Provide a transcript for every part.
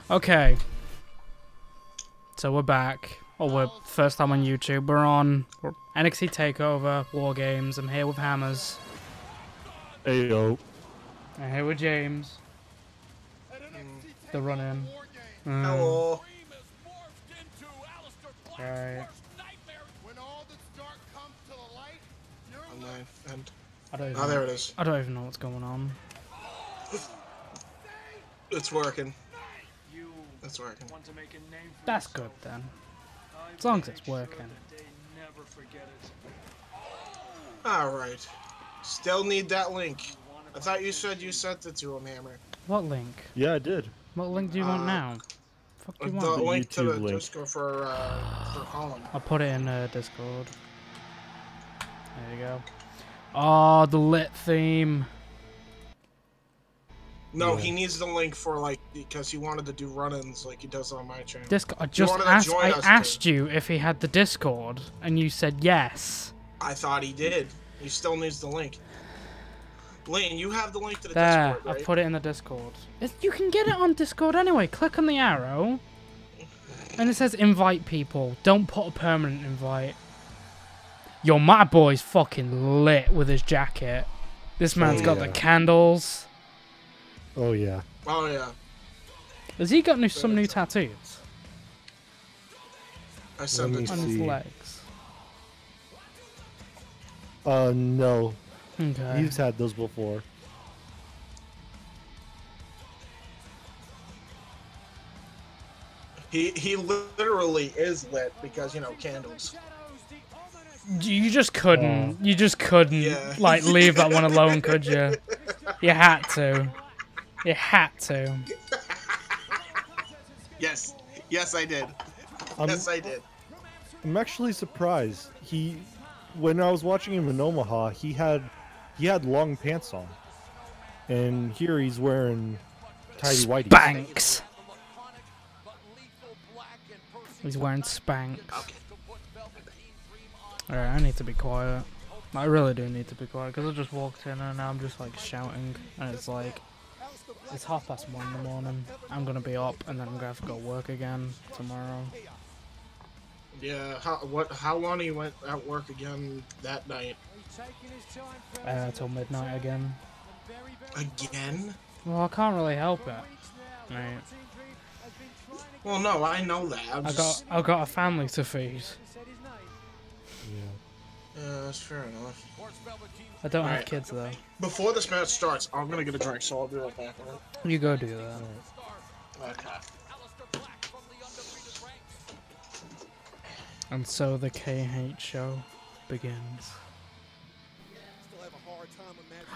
Okay. So we're back. Oh, we're first time on YouTube. We're on NXT TakeOver, WarGames. I'm here with Hammers. Hey yo. I'm here with James. The run-in. Hello. Right. I don't even Oh, there it is. I don't even know what's going on. It's working. It's working. That's good then. As long as it's working. Alright. Still need that link. I thought you said you sent it to him, Hammer. What link? Yeah, I did. What link do you want now? Fuck do you The want? link to the YouTube link. Discord for Holland. I'll put it in Discord. There you go. Oh, the lit theme. No, Yeah. he needs the link for, like, because he wanted to do run-ins like he does on my channel. Discord. I asked you if he had the Discord, and you said yes. I thought he did. He still needs the link. Lane, you have the link to the There, Discord, right? I put it in the Discord. You can get it on Discord anyway. Click on the arrow, and it says invite people. Don't put a permanent invite. Yo, my boy's fucking lit with his jacket. This man's got the candles. Oh yeah. Oh, yeah. Has he got some new tattoos I sent Let it me to on his see. legs? No. Okay. He's had those before. He literally is lit because, you know, candles. You just couldn't. You just couldn't Yeah. like leave that one alone, could you? You had to. You had to. Yes. Yes, I did. Yes, I did. I'm actually surprised. When I was watching him in Omaha, he had long pants on, and here he's wearing tidy whities. Spanks. He's wearing Spanks. Okay. Alright, I need to be quiet. I really do need to be quiet because I just walked in and now I'm just like shouting, and it's like it's 1:30 in the morning. I'm gonna be up and then I'm gonna have to go work again tomorrow. Yeah, how long he went at work again that night? Till midnight again. Again? Well, I can't really help it, mate. Well, no, I know that. I've got a family to feed. Yeah, that's fair enough. I don't have Alright. kids though. Before this match starts, I'm gonna get a drink, so I'll be right back. You go do that. Okay. And so the KH show begins.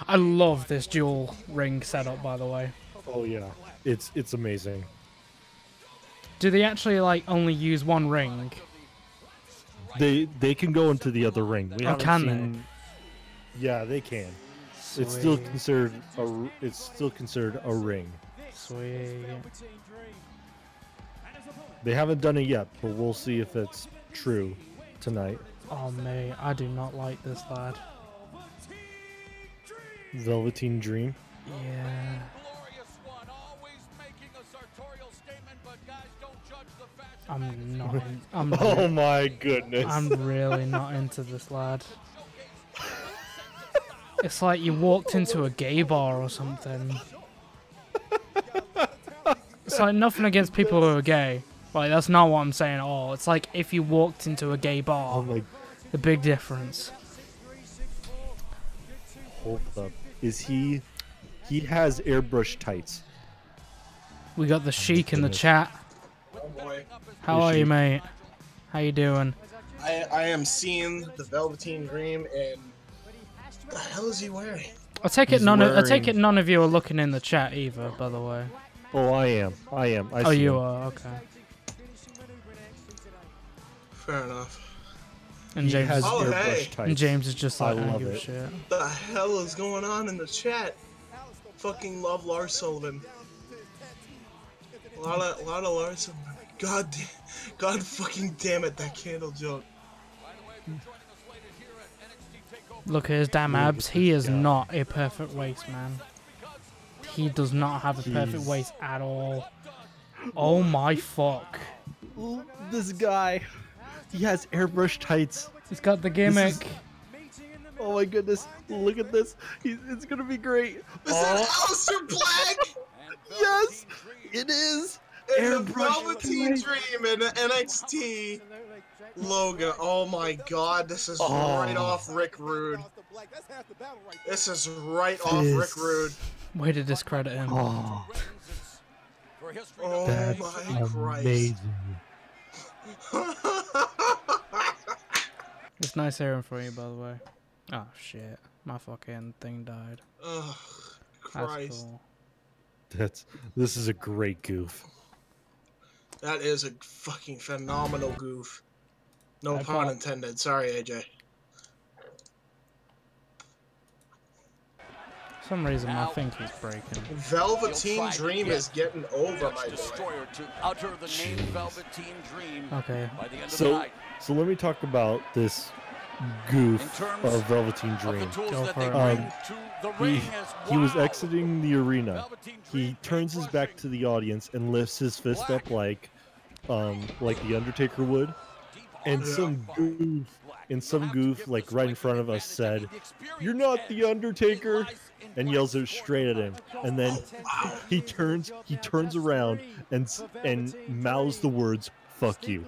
I love this dual ring setup, by the way. Oh yeah. It's amazing. Do they actually like only use one ring? They can go into the other ring. We Oh, haven't can seen... Yeah, they can. It's still Sweet. considered a ring. Sweet. They haven't done it yet, but we'll see if it's true tonight. Oh mate, I do not like this lad. Velveteen Dream. Yeah. I'm not. Oh my goodness. I'm really not into this lad. It's like you walked into a gay bar or something. It's like nothing against people who are gay. Like, that's not what I'm saying at all. It's like if you walked into a gay bar. Oh my... The big difference. Hold up. Is he... He has airbrush tights. We got the Sheik in the goodness. chat. Oh boy. How are you, mate? How you doing? I am seeing the Velveteen Dream, and what the hell is he wearing? I take it He's none wearing- of you are looking in the chat either, by the way. Oh, I am. I Oh, see you him. are, okay. Fair enough. And He James has Oh, airbrush hey. tights. and James is just like, I I don't love give a it. shit. What the hell is going on in the chat? Fucking love Lars Sullivan. A lot of Lars Sullivan. God fucking damn it, that candle joke. Look at his damn Look abs. at He this is guy. not a perfect waist, man. He does not have a perfect He's- waist at all. Oh my fuck. This guy, he has airbrush tights. He's got the gimmick. Oh my goodness, look at this. It's gonna be great. Is that Alistair Black? Yes, it is. It's a Velveteen Dream and an NXT logo. Oh my god, this is right off Rick Rude. This is right off Rick Rude. Way to discredit him. Oh, Oh my Christ. amazing. It's nice hearing from you, by the way. Oh shit, my fucking thing died. Oh, That's Christ. cool. This is a great goof. That is a fucking phenomenal goof. No pun intended. Sorry, AJ. For some reason, my thing keeps breaking. Velveteen Dream is getting over, my boy. Okay. So let me talk about this goof of Velveteen Dream. Go for it. He was exiting the arena. He turns his back to the audience and lifts his fist up like the Undertaker would, and some goof like right in front of us said, "You're not the Undertaker," and yells it straight at him. And then he turns around and mouths the words, "Fuck you."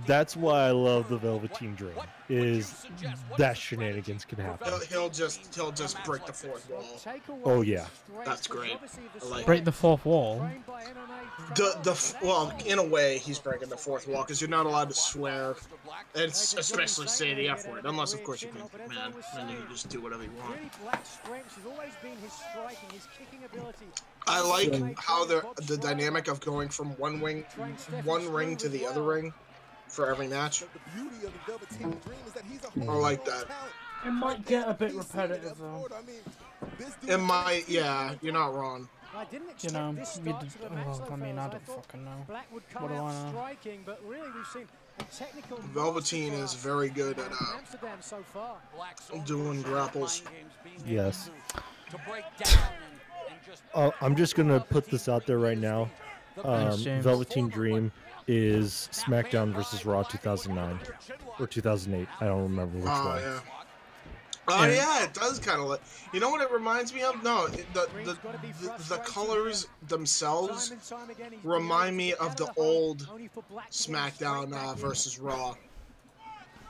That's why I love the Velveteen Dream, is that shenanigans can happen. He'll just break the fourth wall. Oh yeah. That's great. I like Break the fourth wall. well, in a way, he's breaking the fourth wall because you're not allowed to swear, and especially say the F word, unless of course you can, man. Then you can just do whatever you want. I like how the dynamic of going from one ring to the other ring for every match. I like that. It might get a bit repetitive though. It might, yeah. You're not wrong. You know, I mean, I don't fucking know. What do I know? Velveteen is very good at doing grapples. Yes. I'm just gonna put this out there right now. Velveteen Dream is SmackDown versus Raw 2009 or 2008. I don't remember which one. Yeah. Oh yeah, it does kind of look. You know what it reminds me of? No, the colors themselves remind me of the old SmackDown versus Raw,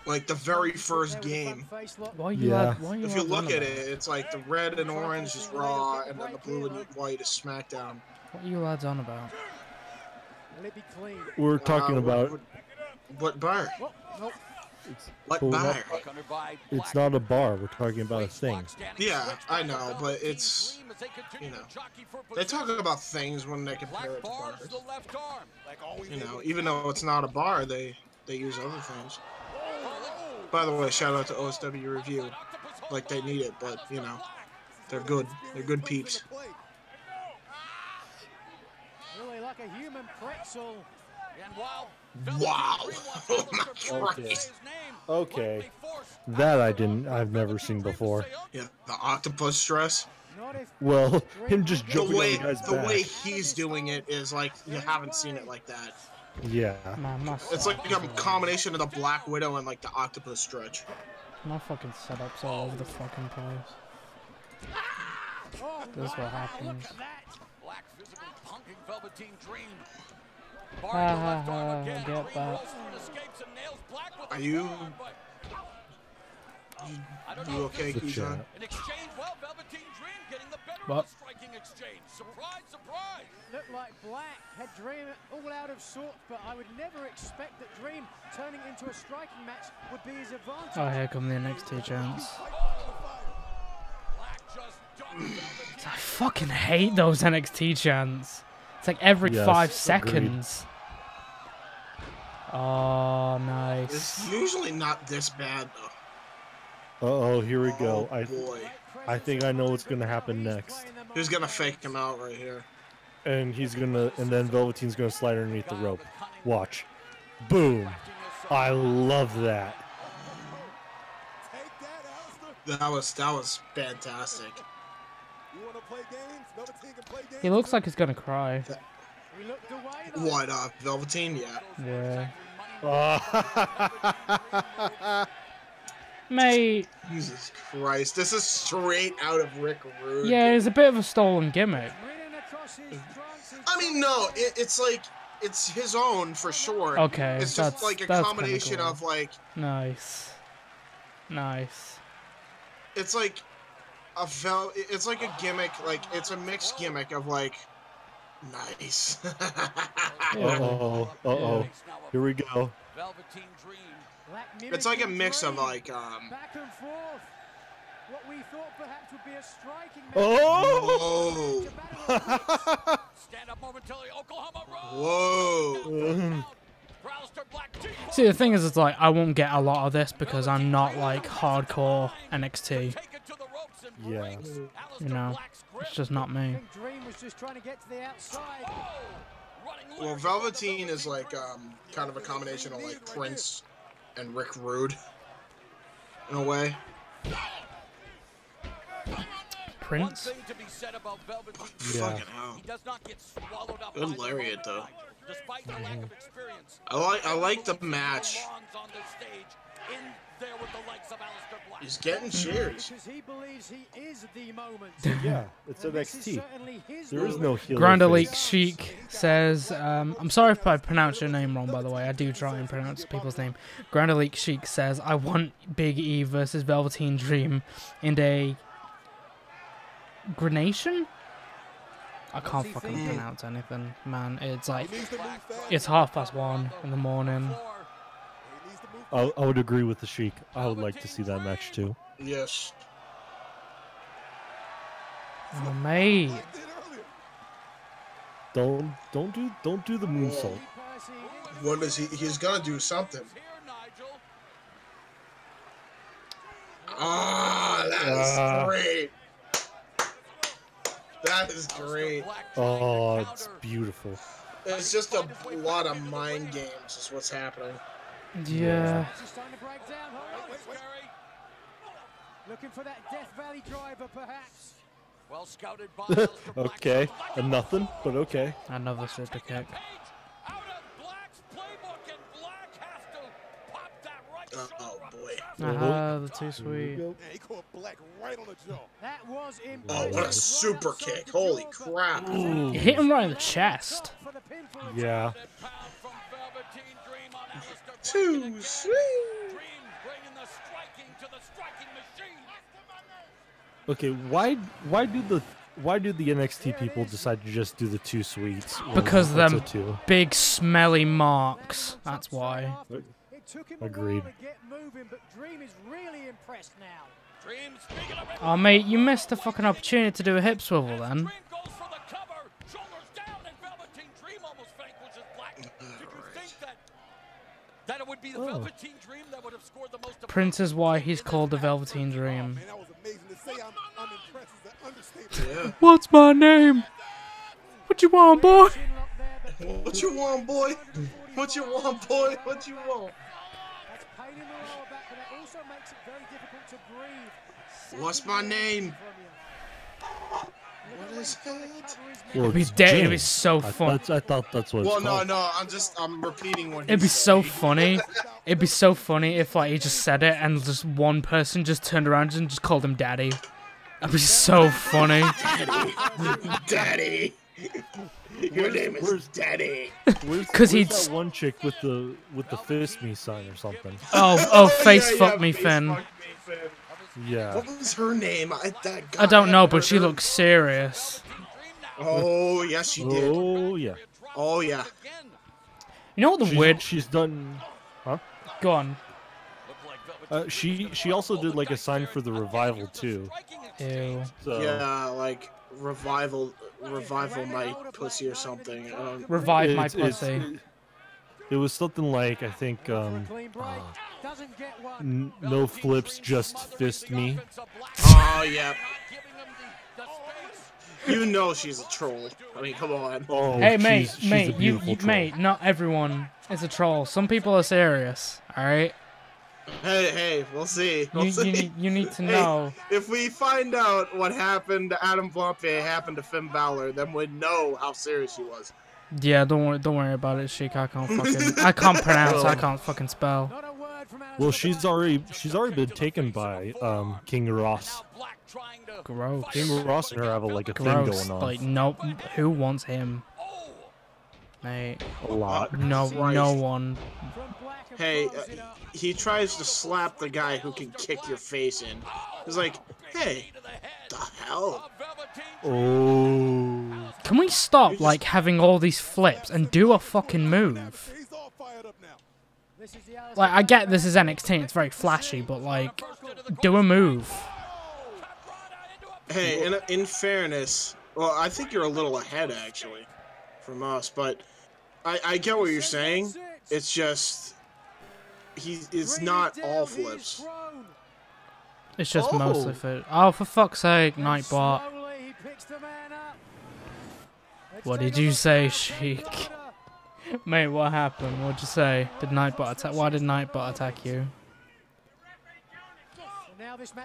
like the very first game. If you look at it, it's like the red and orange is Raw, and then the blue and white is SmackDown. What are you lads on about? We're talking about. What bar? What bar? It's not a bar. We're talking about a thing. Yeah, I know, but it's, you know, they talk about things when they compare it to bars. You know, even though it's not a bar, they use other things. By the way, shout out to OSW Review. Like, they need it, but, you know, they're good. They're good peeps. Really like a human pretzel. Wow. Okay. That I've never seen before. Yeah, the octopus stress. Well, him just jumping on the guy's back. The way he's doing it is like, you haven't seen it like that. Yeah. It's like a combination of the Black Widow and like the octopus stretch. My fucking setup's all over the fucking place. This is what happens. Get that. Are you okay, Kujan? What? Looked like Black had Dream all out of sorts, but I would never expect that Dream turning into a striking match would be his advantage. Oh, here come the NXT chants. I fucking hate those NXT chants. It's like every 5 seconds. Agreed. Oh, nice. It's usually not this bad, though. Uh-oh, here we go. Oh, boy. I think I know what's gonna happen next. He's gonna fake him out right here. And then Velveteen's gonna slide underneath the rope. Watch. Boom. I love that. That was fantastic. He looks like he's gonna cry. What, Velveteen? Yeah. Yeah. Mate. Jesus Christ, this is straight out of Rick Rude. Yeah, it's a bit of a stolen gimmick. I mean, no, it's like, it's his own for sure. Okay, it's just like a combination cool. of like. Nice. Nice. It's like it's like a gimmick, like it's a mixed gimmick of like, nice. Uh-oh. Here we go. It's like a mix of like back and forth. What we thought perhaps would be a striking Oh! Stand up momentarily, Oklahoma Whoa! See, the thing is, it's like I won't get a lot of this because I'm not like hardcore NXT. Yeah. You know, it's just not me. Dream was just trying to get to the outside. Well, Velveteen is like kind of a combination of like Prince and Rick Rude in a way. Prince? Fucking hell. Good lariat though. I like the match. He's getting cheers. Yeah, it's NXT. There is no heel. Grand Elite Chic says, I'm sorry if I pronounce your name wrong, by the way. I do try and pronounce people's name. Grand Elite Chic says, I want Big E versus Velveteen Dream in a grenation? I can't fucking pronounce anything, man. It's like, it's 1:30 in the morning. I would agree with the Sheik. I would like to see that match too. Yes. Oh, mate. Don't do the moonsault. What is he? He's gonna do something. Ah, that is great. That is great. Oh, it's beautiful. It's just a lot of mind games is what's happening. Yeah. Looking for that Death Valley driver, perhaps. Well scouted by Okay, and nothing, but okay. Another super kick. Oh boy. The too sweet. That was Oh, what a super kick. Holy crap. It hit him right in the chest. Yeah. Too sweet. Okay, why do the NXT people decide to just do the two sweets? Because it's them a two? big smelly marks. That's why. Agreed. Oh mate, you missed the fucking opportunity to do a hip swivel then. That it would be the Velveteen Dream that would have scored the most. Prince is why he's called the Velveteen Dream. Yeah. What's my name? What you want, boy? What you want, boy? What you want, boy? What you want? What's my name? What is that? Well, It'd be it's dead. Jim. It'd be so fun. I thought that's what it's Well, called. no, I'm repeating what It'd be so funny. It'd be so funny if like he just said it and just one person just turned around and just called him daddy. That'd be so funny. Daddy. Your name is Daddy. Because he'd that one chick with the fist me sign or something. oh face fuck me, Finn. Yeah. What was her name? I don't know, but she looks serious. Oh yes, she did. Oh yeah. Oh yeah. You know what the weird? She's done. Huh? Go on. She also did like a sign for the revival too. Ew. So, Yeah, like revival my pussy or something. Revive my it's- pussy. It was something like I think no flips, just fist me. Oh yeah. You know she's a troll. I mean, come on. Oh, Hey mate, she's mate, a beautiful troll. mate, not everyone is a troll. Some people are serious, alright? Hey, we'll see. We'll see. You need to Hey, know. if we find out what happened to Adam Blampier happened to Finn Balor, then we'd know how serious he was. Yeah, don't worry about it, Sheik. I can't pronounce. I can't fucking spell. Well, she's already been taken by King Ross. Gross. King Ross and her have like a thing Gross. going on. Like, no, who wants him? Mate, A lot. no one. Hey, he tries to slap the guy who can kick your face in. He's like, hey, the hell? Oh. Can we stop like having all these flips and do a fucking move? Like, I get this is NXT, it's very flashy, but like, do a move. Hey, in fairness, well, I think you're a little ahead actually from us, but I get what you're saying. It's just it's not all flips. It's just mostly for. Oh, for fuck's sake, Nightbot. What did you say, Sheik? Mate, what happened? What'd you say? Did Nightbot attack? Why did Nightbot attack you?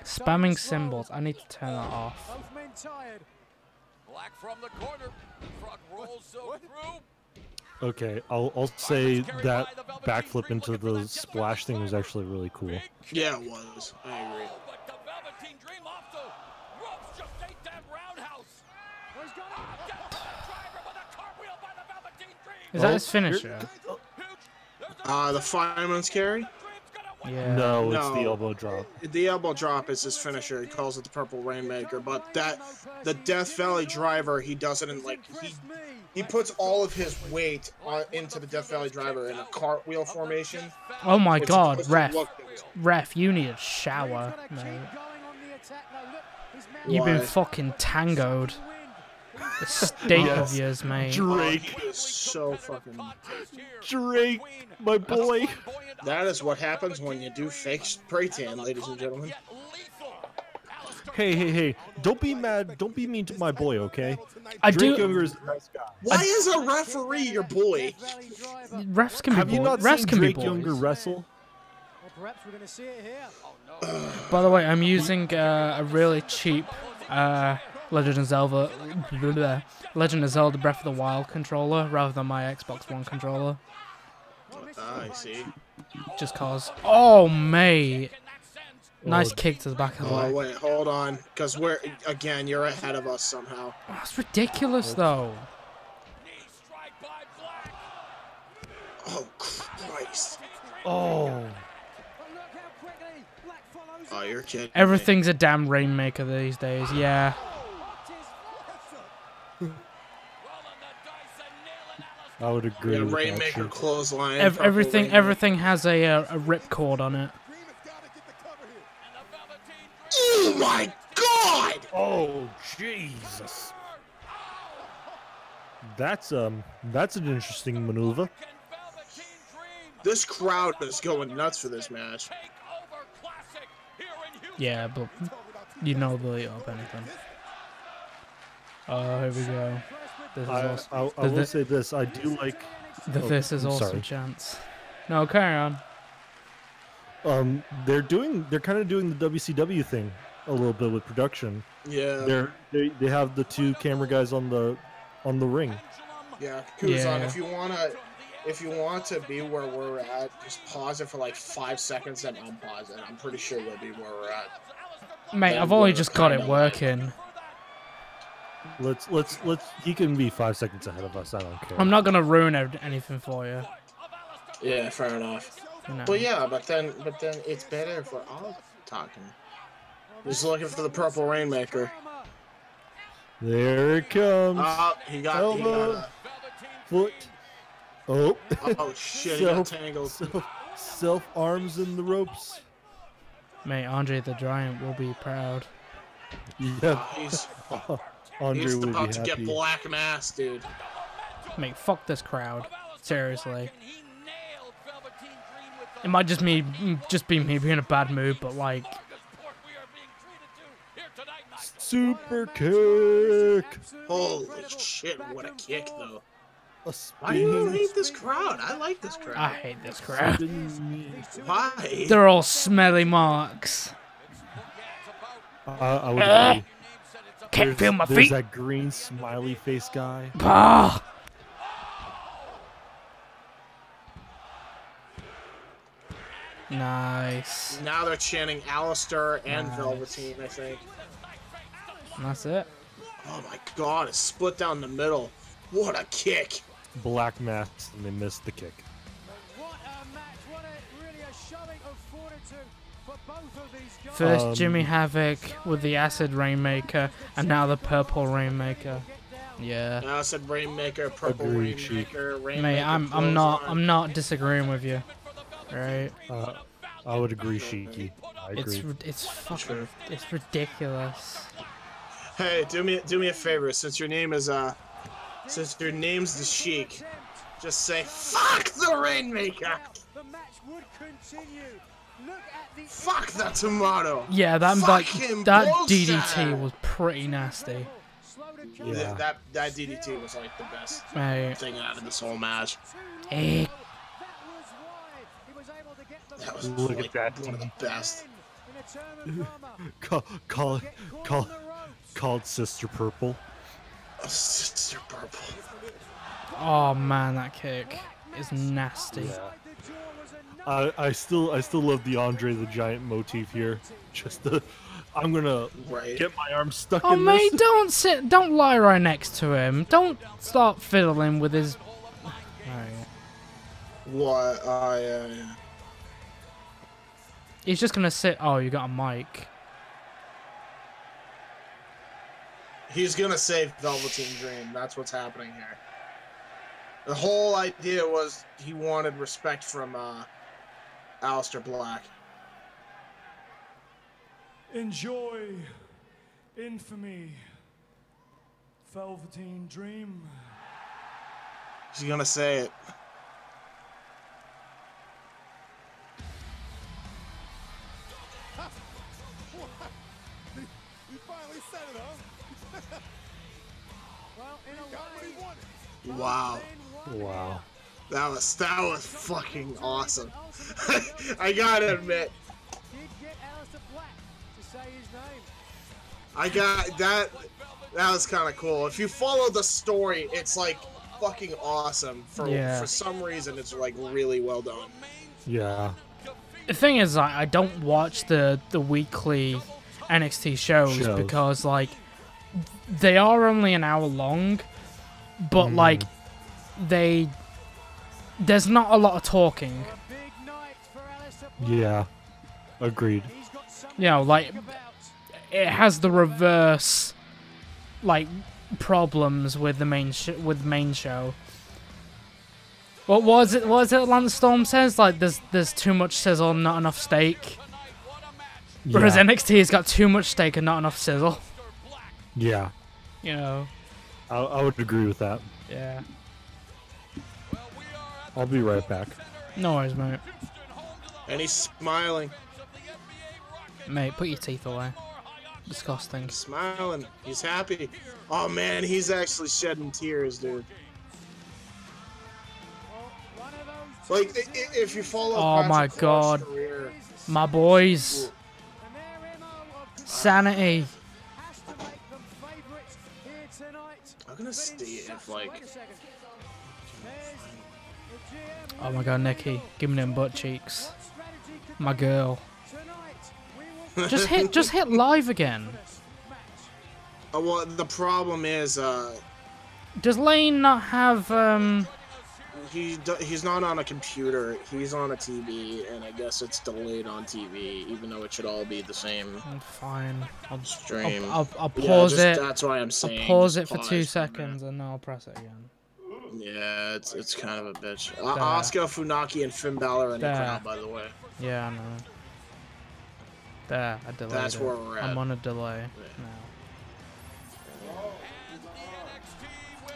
Spamming symbols. I need to turn that off. Black from the corner. Frog rolls so through. Okay, I'll say that backflip into the splash thing was actually really cool. Yeah, it was. I agree. But the Velveteen Dream off the ropes just ate that roundhouse. Driver with a cartwheel by the Velveteen Dream. Is that his finisher? The fireman's carry? Yeah. No, it's the elbow drop. The elbow drop is his finisher. He calls it the Purple Rainmaker. But the Death Valley driver, he does it in like he puts all of his weight into the Death Valley driver in a cartwheel formation. Oh my god, supposed to look- Ref, you need a shower, mate. You've been fucking tangoed. The state of yours, mate. Drake, He is so fucking. Drake, my boy. That is what happens when you do fake spray tan, ladies and gentlemen. Hey, don't be mad. Don't be mean to my boy, okay? I Drake do. Younger is a nice guy. Why is a referee your boy? Refs can be Have you not refs seen can be Drake Younger boys. wrestle? By the way, I'm using a really cheap Legend of Zelda Breath of the Wild controller rather than my Xbox One controller. I see. Just cause. Oh, mate. Nice kick to the back of the Oh leg. wait, hold on, because you're ahead of us somehow. Oh, that's ridiculous, though. Oh Christ! Oh. Oh, you're kidding. Everything's a damn Rainmaker these days, yeah. I would agree. Yeah, with that Rainmaker shit. clothesline. Everything has a ripcord on it. Oh my God! Oh Jesus! That's an interesting maneuver. This crowd is going nuts for this match. Yeah, but you know they'll eat up anything. Oh, here we go. This is awesome. I will say this: I do like. This is I'm awesome sorry. chance. No, carry on. They're kind of doing the WCW thing a little bit with production. Yeah. They have the two camera guys on the ring. Yeah. Kuzan, Yeah. if you want to be where we're at, just pause it for like 5 seconds and unpause it. I'm pretty sure we'll be where we're at. Mate, I've only just got it working. Let's he can be 5 seconds ahead of us. I don't care. I'm not gonna ruin anything for you. Yeah, fair enough. You know. But yeah, but then it's better if we're all talking. He's looking for the Purple Rainmaker. There it comes. He got Elbow. Foot. Oh. Oh shit, he got tangled. Self arms in the ropes. Mate, Andre the Giant will be proud. Yeah. Andre He's will about be to happy. get black mass, dude. Mate, fuck this crowd. Seriously. It might just be me being a bad mood, but like. Super kick. Holy shit, what a kick though. Why do you hate this crowd? I like this crowd. I hate this crowd. Why? They're all smelly marks. I would agree. Can't feel my There's feet. that green smiley face guy. Ah. Nice. Now they're chanting Alistair and Velveteen, I think. And that's it. Oh my god, it's split down the middle. What a kick. Black mask, and they missed the kick. What a match. What a really a showing of fortitude for both of these guys. First Jimmy Havoc with the acid Rainmaker, and now the purple Rainmaker. Yeah. I said Rainmaker, Purple Agreed, Rainmaker, Rainmaker. Mate, I'm not disagreeing with you. Right? I would agree, Shiki. I agree. It's fucking it's ridiculous. Hey, do me a favor. Since your name's the Sheik, just say fuck the Rainmaker. The match would continue. Look at the Fuck that tomato. Yeah, that Fucking that bullshit. DDT was pretty nasty. Yeah. That DDT was like the best Mate. thing out of this whole match. Eh. That was Look like at that. one of the best. Called Sister Purple. Sister Purple. Oh man, that kick is nasty. Yeah. I still love the Andre the Giant motif here. Just I'm gonna get my arm stuck Oh in mate, this. don't lie right next to him. Don't start fiddling with his. Oh, yeah. What? Yeah. He's just gonna sit. Oh, you got a mic. He's gonna save Velveteen Dream. That's what's happening here. The whole idea was he wanted respect from Alistair Black. Enjoy infamy, Velveteen Dream. He's gonna say it. He finally said it, huh? Well, in a Got what he wanted. Wow. Wow. That was fucking awesome. I gotta admit. did get Alistair Black to say his name. I got that. That was kind of cool. If you follow the story, it's like fucking awesome. For some reason, it's like really well done. Yeah. The thing is, I don't watch the weekly NXT shows because like they are only an hour long, but like there's not a lot of talking. Yeah. Agreed. You know, like it has the reverse like problems with the main show. What was it? Lance Storm says like there's too much sizzle, not enough steak. Whereas NXT has got too much steak and not enough sizzle. Yeah. You know. I would agree with that. Yeah. I'll be right back. No worries, mate. And he's smiling. Mate, put your teeth away. Disgusting. He's smiling. He's happy. Oh man, he's actually shedding tears, dude. Like, if you follow Oh my Patrick god. Clark's career, My boys. Sanity. I'm gonna see if, like... Oh my god, Nikki. Give me them butt cheeks. My girl. Just hit live again. Well, the problem is, Does Lane not have, he's not on a computer. He's on a TV, and I guess it's delayed on TV, even though it should all be the same Fine. I'll stream. I'll pause it. That's why I'm saying. I'll pause it just for 2 a seconds and then I'll press it again. Yeah, it's kind of a bitch. Asuka, Funaki, and Finn Balor in the crowd, by the way. Yeah, I know. There, I delayed That's it. where we're at. I'm on a delay now.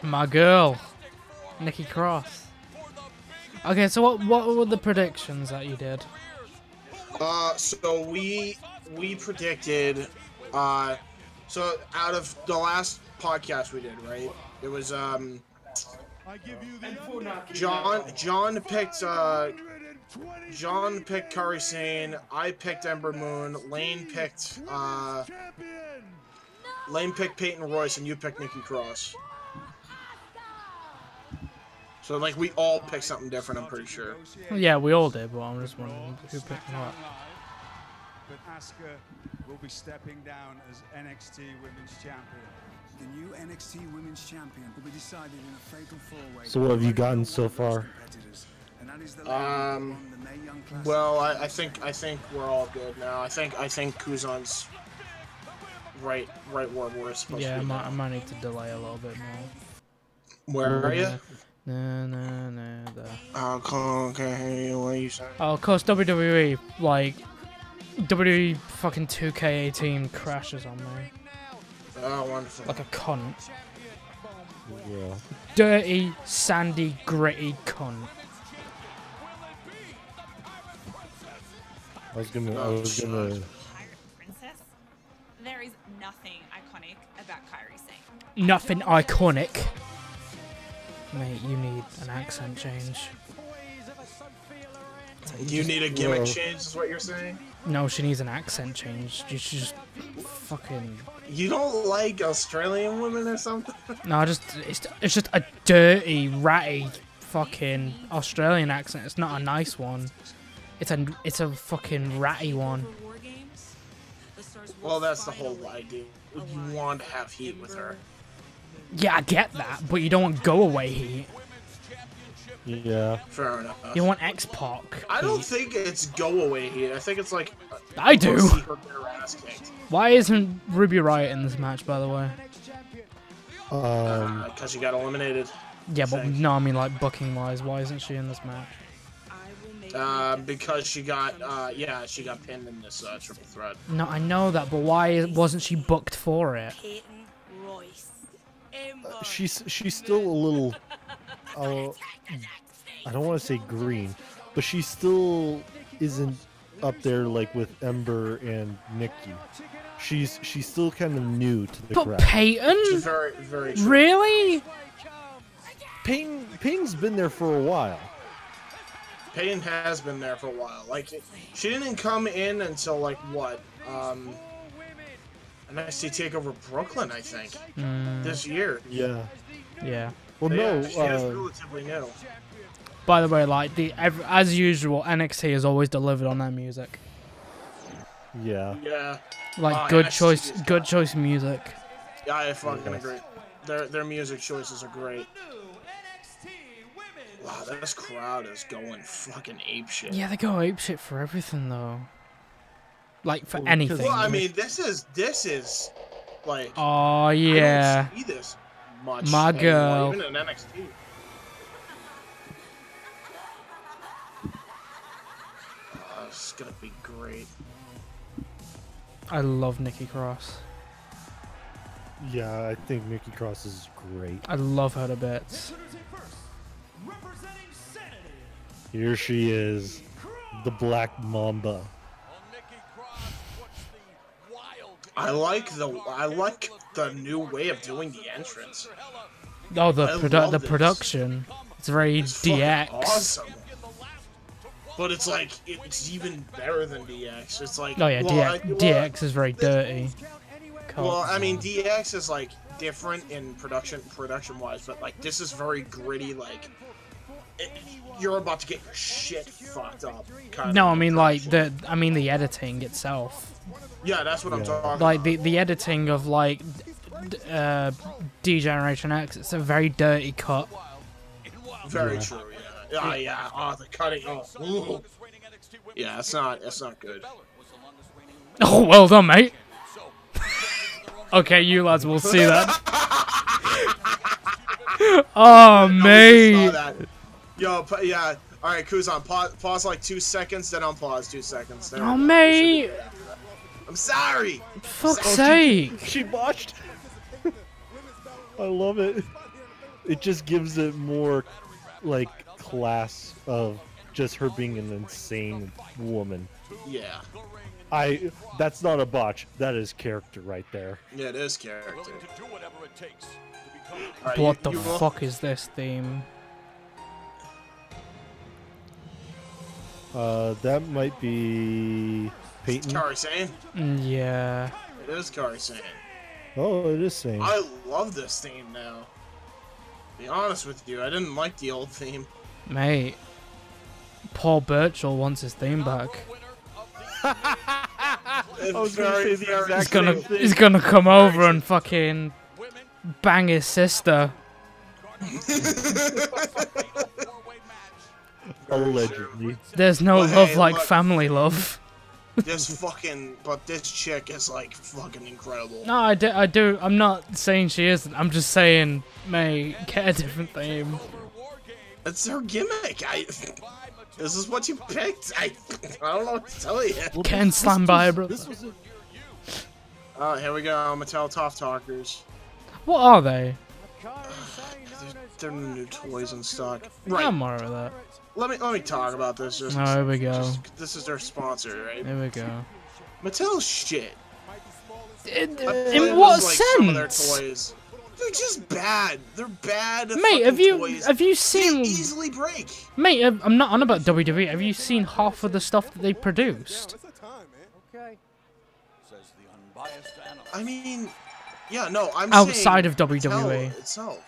My girl, Nikki Cross. Okay, so what were the predictions that you did? So we predicted, so out of the last podcast we did, right? It was John picked Kairi Sane. I picked Ember Moon. Lane picked Peyton Royce, and you picked Nikki Cross. So like we all picked something different. I'm pretty sure. Yeah, we all did, but I'm just wondering who picked what. But Asuka will be stepping down as NXT Women's Champion. The new NXT Women's Champion will be decided in a fatal four-way. So what have you gotten so far? Well, I think we're all good now. I think Kuzan's right where we're supposed to be. Yeah, I might need to delay a little bit more. Where are you? No. Oh, okay. What are you saying? Oh, of course, WWE, like, WWE fucking 2K18 crashes on me. Oh, wonderful. Like a cunt. Yeah. Dirty, sandy, gritty cunt. I was gonna. Princess, there is nothing iconic about Kairi Sane. Nothing iconic. Mate, you need an accent change. You need a gimmick change, is what you're saying? No, she needs an accent change. You should just fucking... You don't like Australian women or something? No, it's just a dirty, ratty, fucking Australian accent. It's not a nice one. It's a fucking ratty one. Well, that's the whole idea. You want to have heat with her. Yeah, I get that, but you don't want go-away heat. Yeah. Fair enough. You want X-Pac. I don't think it's go-away heat. I think it's like... I do. See her get her ass kicked. Why isn't Ruby Riott in this match, by the way? Because she got eliminated. Yeah, but no, I mean like booking-wise, why isn't she in this match? Because she got, she got pinned in this triple threat. No, I know that, but why wasn't she booked for it? She's still a little. I don't want to say green, but she still isn't up there like with Ember and Nikki. She's still kind of new to the crowd. But Peyton? She's very, very true. Really? Peyton's been there for a while. Peyton has been there for a while. Like, she didn't come in until, like, what? NXT TakeOver Brooklyn, I think. This year. Yeah. Yeah. Well, no. She is relatively new. By the way, like, as usual, NXT has always delivered on their music. Yeah. Yeah. Like, NXT good choice music. Yeah, I fucking agree. Their music choices are great. Wow, this crowd is going fucking apeshit. Yeah, they go apeshit for everything, though. Like, for anything. Well, I mean, this is like... Oh, yeah. I don't see this much My anymore, girl. even in NXT. Oh, this is gonna be great. I love Nikki Cross. Yeah, I think Nikki Cross is great. I love her to bits. Here she is, the Black Mamba. I like the new way of doing the entrance. Oh, the production. It's very DX. Awesome. But it's like it's even better than DX. It's like Oh yeah, DX is very dirty. Well, I mean DX is like different in production wise, but like this is very gritty. Like you're about to get your shit fucked up. No, I mean like the editing itself. Yeah, that's what I'm talking like about. the editing of like D-Generation X. It's a very dirty cut. Very true. Yeah. Yeah. Oh, the cutting. Oh. Ooh. Yeah, it's not good. Oh, well done, mate. Okay, you lads will see that. Oh, mate. Yo, yeah. All right, Kuzan, pause like 2 seconds, then unpause 2 seconds. There oh, mate. I'm sorry. Fuck's sake. She botched. I love it. It just gives it more, like, class of just her being an insane woman. Yeah. That's not a botch. That is character right there. Yeah, it is character. Alright, What the you fuck is this theme? That might be Peyton. Kairi Sane. Yeah. It is Kairi Sane. Oh, it is Sane. I love this theme now. To be honest with you, I didn't like the old theme. Mate. Paul Burchill wants his theme back. He's gonna come over and fucking bang his sister. Allegedly. There's no But love hey, like look. family love. But this chick is like fucking incredible. No, I do. I'm not saying she isn't. I'm just saying, mate, get a different theme. It's her gimmick. This is what you picked. I don't know what to tell you. Well, Ken slam by a brother. Oh, here we go. Mattel Tough Talkers. What are they? They're new toys in stock. Right. I'm alright with that. Let me talk about this. Just, Oh, here we go. This is their sponsor, right? Here we go. Mattel's shit. In what Some of their sense? toys. They're just bad. They're bad. Mate, toys. have you seen? They easily break. Mate, I'm not on about WWE. Have you seen half of the stuff that they produced? I mean, yeah, no, I'm Outside saying of WWE Mattel itself.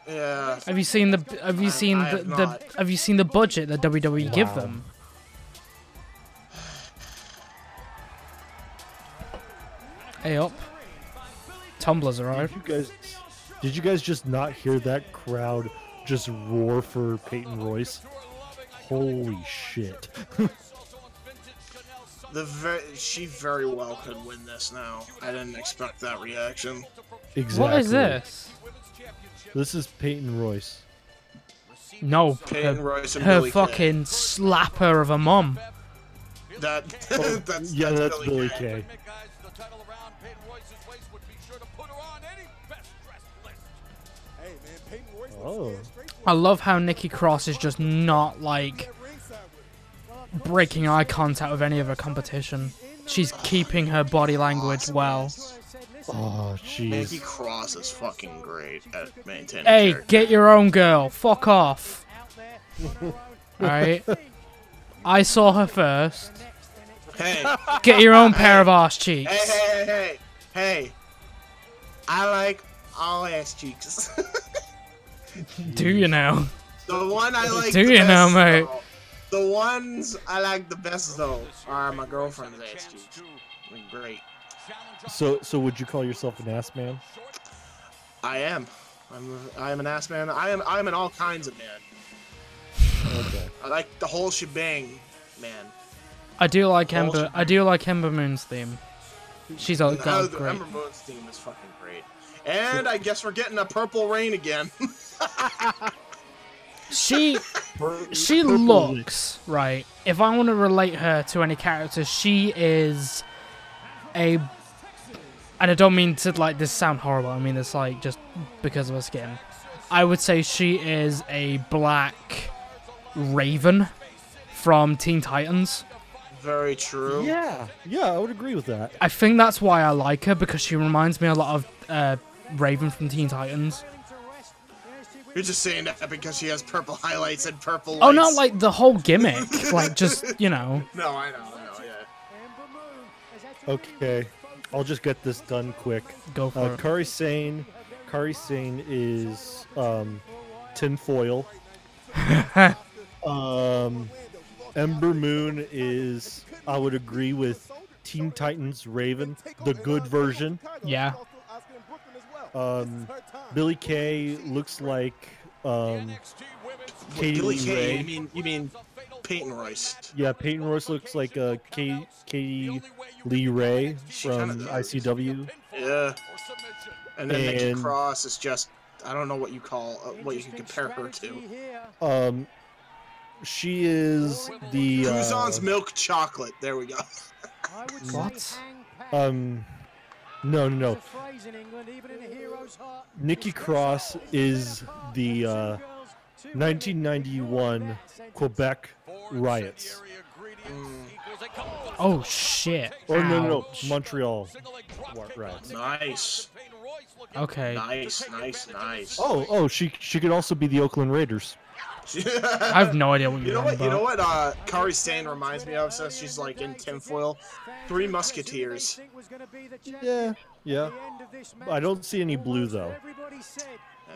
Yeah. Have you seen the? Have you seen Have you seen the budget that WWE give them? Hey up. Tumblr's arrived. Did you guys just not hear that crowd just roar for Peyton Royce? Holy shit. She very well could win this now. I didn't expect that reaction. Exactly. What is this? This is Peyton Royce. No, Peyton Royce and her Billie fucking slapper of a mom. That's Billie Kay. Oh. I love how Nikki Cross is just not like breaking eye contact with any of her competition. She's keeping her body language well. Oh, jeez. Nikki Cross is fucking great at maintaining Hey, character. get your own girl. Fuck off. Alright? I saw her first. Hey. Get your own pair of arse cheeks. Hey. I like all ass cheeks. Do you now? The one I like Do the you best, now, mate? though, the ones I like the best, though, are my girlfriend's ass cheeks. They're great. So would you call yourself an ass man? I am. I'm an ass man. I'm an all kinds of man. Okay. I like the whole shebang, man. I do like Ember. I do like Ember Moon's theme. She's got The great. Ember Moon's theme is fucking great. And I guess we're getting a Purple Rain again. She looks right. If I want to relate her to any character, she is a. And I don't mean to like this sound horrible. I mean it's like just because of her skin. I would say she is a black Raven from Teen Titans. Very true. Yeah, I would agree with that. I think that's why I like her, because she reminds me a lot of Raven from Teen Titans. You're just saying that because she has purple highlights and purple lights. Oh, not like the whole gimmick. Like, just, you know. No, I know, yeah. Okay, I'll just get this done quick. Go for it. Kairi Sane is tinfoil. Ember Moon is, I would agree with Teen Titans Raven, the good version. Yeah. Billie Kay looks like Katie Billie Lee Kay, Ray. you mean Peyton Royce? Yeah, Peyton Royce looks like Katie Lee Ray from ICW. Yeah. And then Nikki Cross is just, I don't know what you call, what you can compare her to. She is the Cuisin's milk chocolate. There we go. What? No. Nikki Cross is the 1991 Quebec riots. Oh shit. Or no, Ouch. Montreal riots. Nice. Okay. Nice. Oh, she could also be the Oakland Raiders. I have no idea what You know you're what? about. You know what? Kairi Sane reminds me of, since she's like in tinfoil. Three Musketeers. Yeah. I don't see any blue though.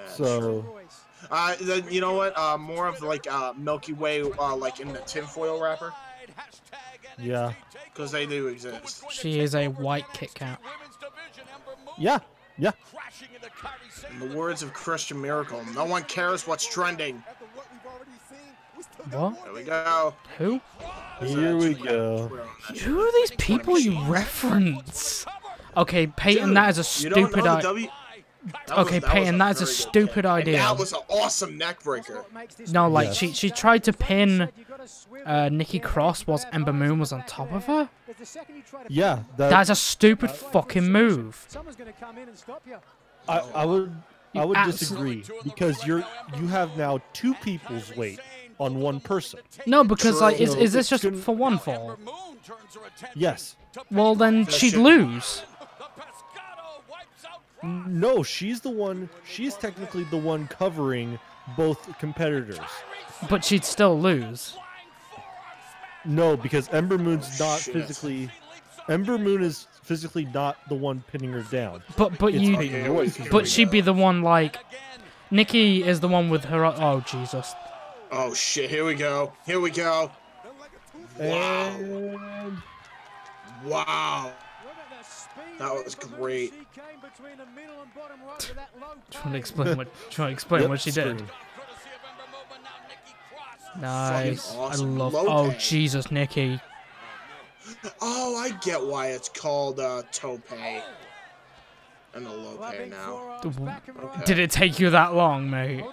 So. Then you know what? More of like Milky Way, like in the tinfoil wrapper. Yeah. Because they do exist. She is a white Kit Kat. Yeah. In the words of Christian Miracle, no one cares what's trending. What? There we go. Who? Here we go. Who are these people you reference? Okay, Peyton, Dude, that is a stupid idea. Okay, Peyton, that is a stupid idea. That was an awesome neck breaker. No, like she tried to pin Nikki Cross whilst Ember Moon was on top of her. Yeah, that's a stupid fucking move. I would disagree because you have now two people's weight on one person. No, because like is this just for one fall? Yes. Well then she'd lose. No, she's technically the one covering both competitors. But she'd still lose. No, because Ember Moon's not physically. Ember Moon is physically not the one pinning her down. But she'd be the one like. Nikki is the one with her. Oh Jesus. Oh shit! Here we go. And... Wow. That was great. Trying to explain what she did. Nice. Awesome. I love. Low Oh pay. Jesus, Nikki. Oh, I get why it's called tope and the low pay now. Okay. Did it take you that long, mate?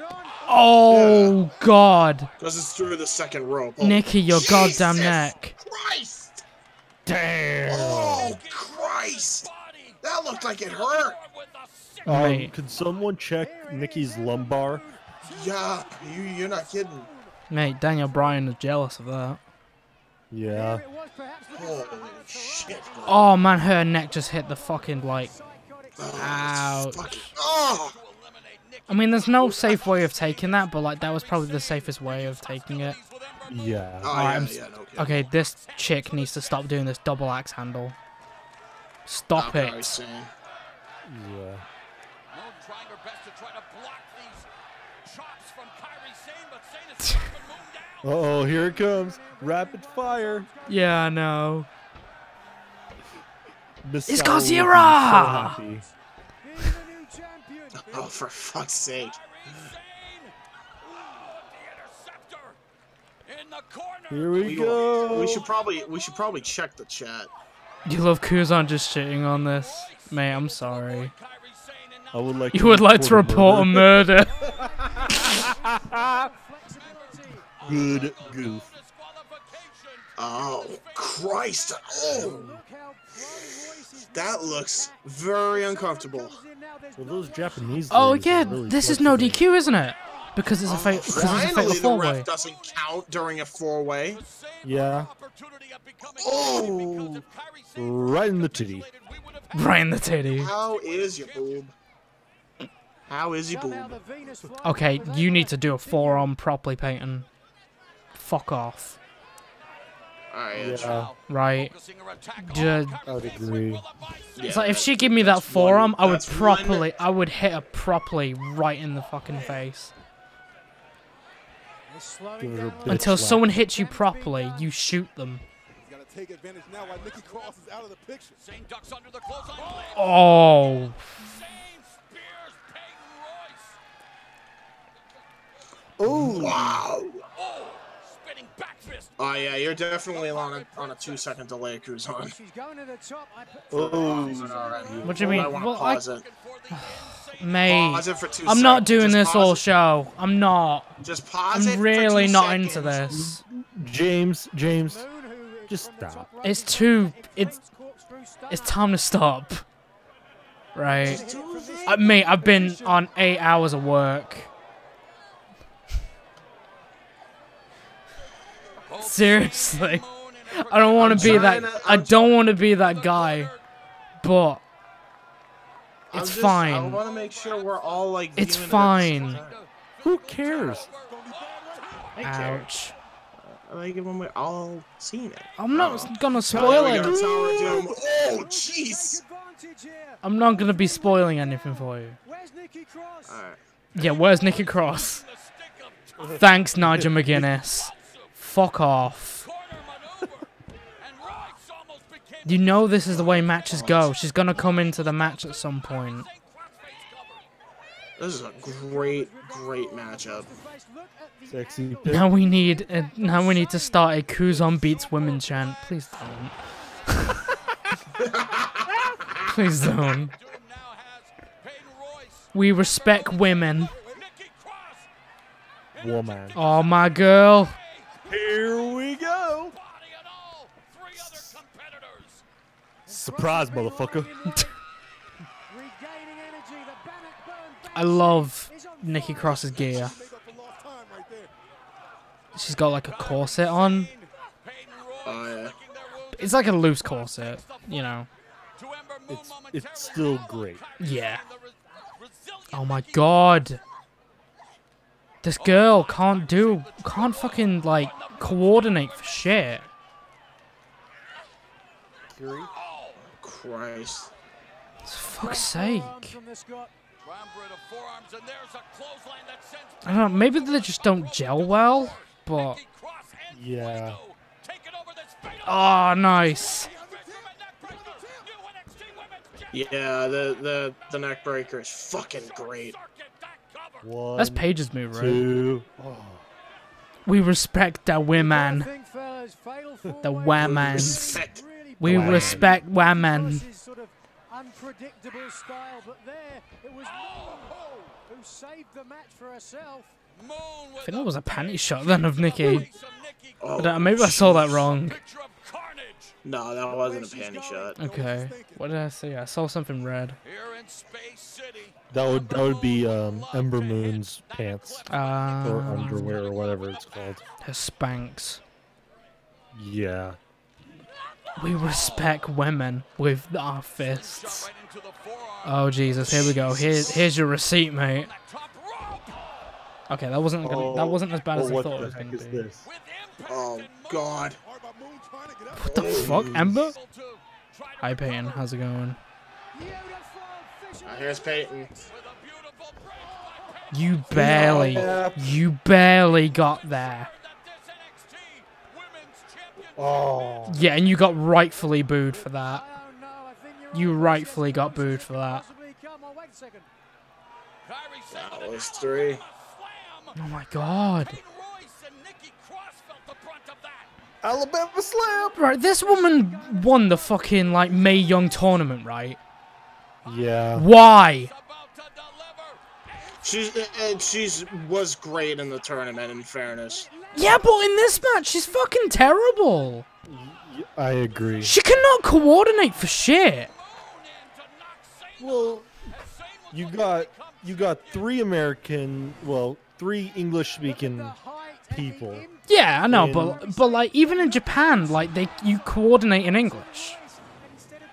Oh God. Because it's through the second rope. Oh, Nikki, your Jesus goddamn neck. Christ! Damn. Oh Christ! That looked like it hurt. Could someone check Nikki's lumbar? Yeah, you're not kidding. Mate, Daniel Bryan is jealous of that. Yeah. Holy shit. Bro. Oh man, her neck just hit the fucking like. Ouch. Oh. I mean, there's no safe way of taking that, but like that was probably the safest way of taking it. Yeah. Okay, this chick needs to stop doing this double axe handle. Stop it. Yeah. Uh-oh, here it comes. Rapid fire. Yeah, I know. It's Godzilla! Oh, for fuck's sake. Here we go. We should probably check the chat. You love Kuzan just shitting on this? Mate, I'm sorry. I would like you would like to report a murder. Good goof. Oh, Christ. Oh. That looks very uncomfortable. Well, those Japanese. Oh yeah, really this is no DQ, isn't it? Because it's a fatal four-way. The ref doesn't count during a four-way. Yeah. Oh. Right in the titty. Right in the titty. How is your boob? How is your boob? Okay, you need to do a forearm properly, Peyton. Fuck off. Yeah. Right. I would agree. It's like if she give me that forearm, I would hit her properly right in the fucking face. Until someone hits you properly, you shoot them. Oh. Oh. Wow. Oh yeah, you're definitely on a 2-second delay, Kuzan. Oh. What do you mean? Well, pause it. Mate, Pause it for 2 I'm not seconds. doing Just this pause all it. show. I'm not. Just pause it. I'm for really 2 not seconds. into this. James, just stop. It's time to stop. Right. Mate, I've been on 8 hours of work. Seriously. I don't want to be that. I don't want to be that guy. But It's I fine. want to make sure we're all like. It's viewing it at the same fine. time. Who cares? I care. Ouch. I like it when we're all seeing it. I'm not gonna Oh, spoil we it. got Tower of Doom. Oh, jeez. I'm not gonna be spoiling anything for you. Alright. Yeah, where's Nikki Cross? Thanks, Nigel McGuinness. Fuck off. You know this is the way matches go. She's gonna come into the match at some point. This is a great matchup. Sexy. Now we need to start a Kuzon beats women chant. Please don't. Please don't. We respect women. Woman. Oh my girl. Here we go. Surprise, motherfucker. I love Nikki Cross's gear. She's got like a corset on. Oh yeah. It's like a loose corset, you know. It's still great. Yeah. Oh my god. This girl can't fucking like coordinate for shit. Christ. For fuck's sake. I don't know, maybe they just don't gel well, but... Yeah. Oh, nice. Yeah, the neck breaker is fucking great. One, That's Paige's move, right? two. Oh. We respect the women. The womans. We respect women. Unpredictable style, but there it was who saved the match for herself. I think that was a panty shot then of Nikki. Oh, Maybe I saw that wrong. No, that wasn't a panty shot. Okay. What did I see? I saw something red. That would be Ember Moon's pants or underwear or whatever it's called. Her Spanx. Yeah. We respect women with our fists. Oh Jesus! Here we go. Here's your receipt, mate. Okay, that wasn't as bad as I thought it was gonna be. This? Oh God. What the fuck, Ember? Hi Peyton, how's it going? Here's Peyton. You barely got there. Oh. Yeah, and you got rightfully booed for that. You rightfully got booed for that. That was 3. Oh my god. Alabama Slam! Right, this woman won the fucking, like, Mae Young tournament, right? Yeah. Why? She's was great in the tournament, in fairness. Yeah, but in this match, she's fucking terrible. I agree. She cannot coordinate for shit. Well, you got 3 3 English-speaking people. Yeah, I know, but like even in Japan, like you coordinate in English.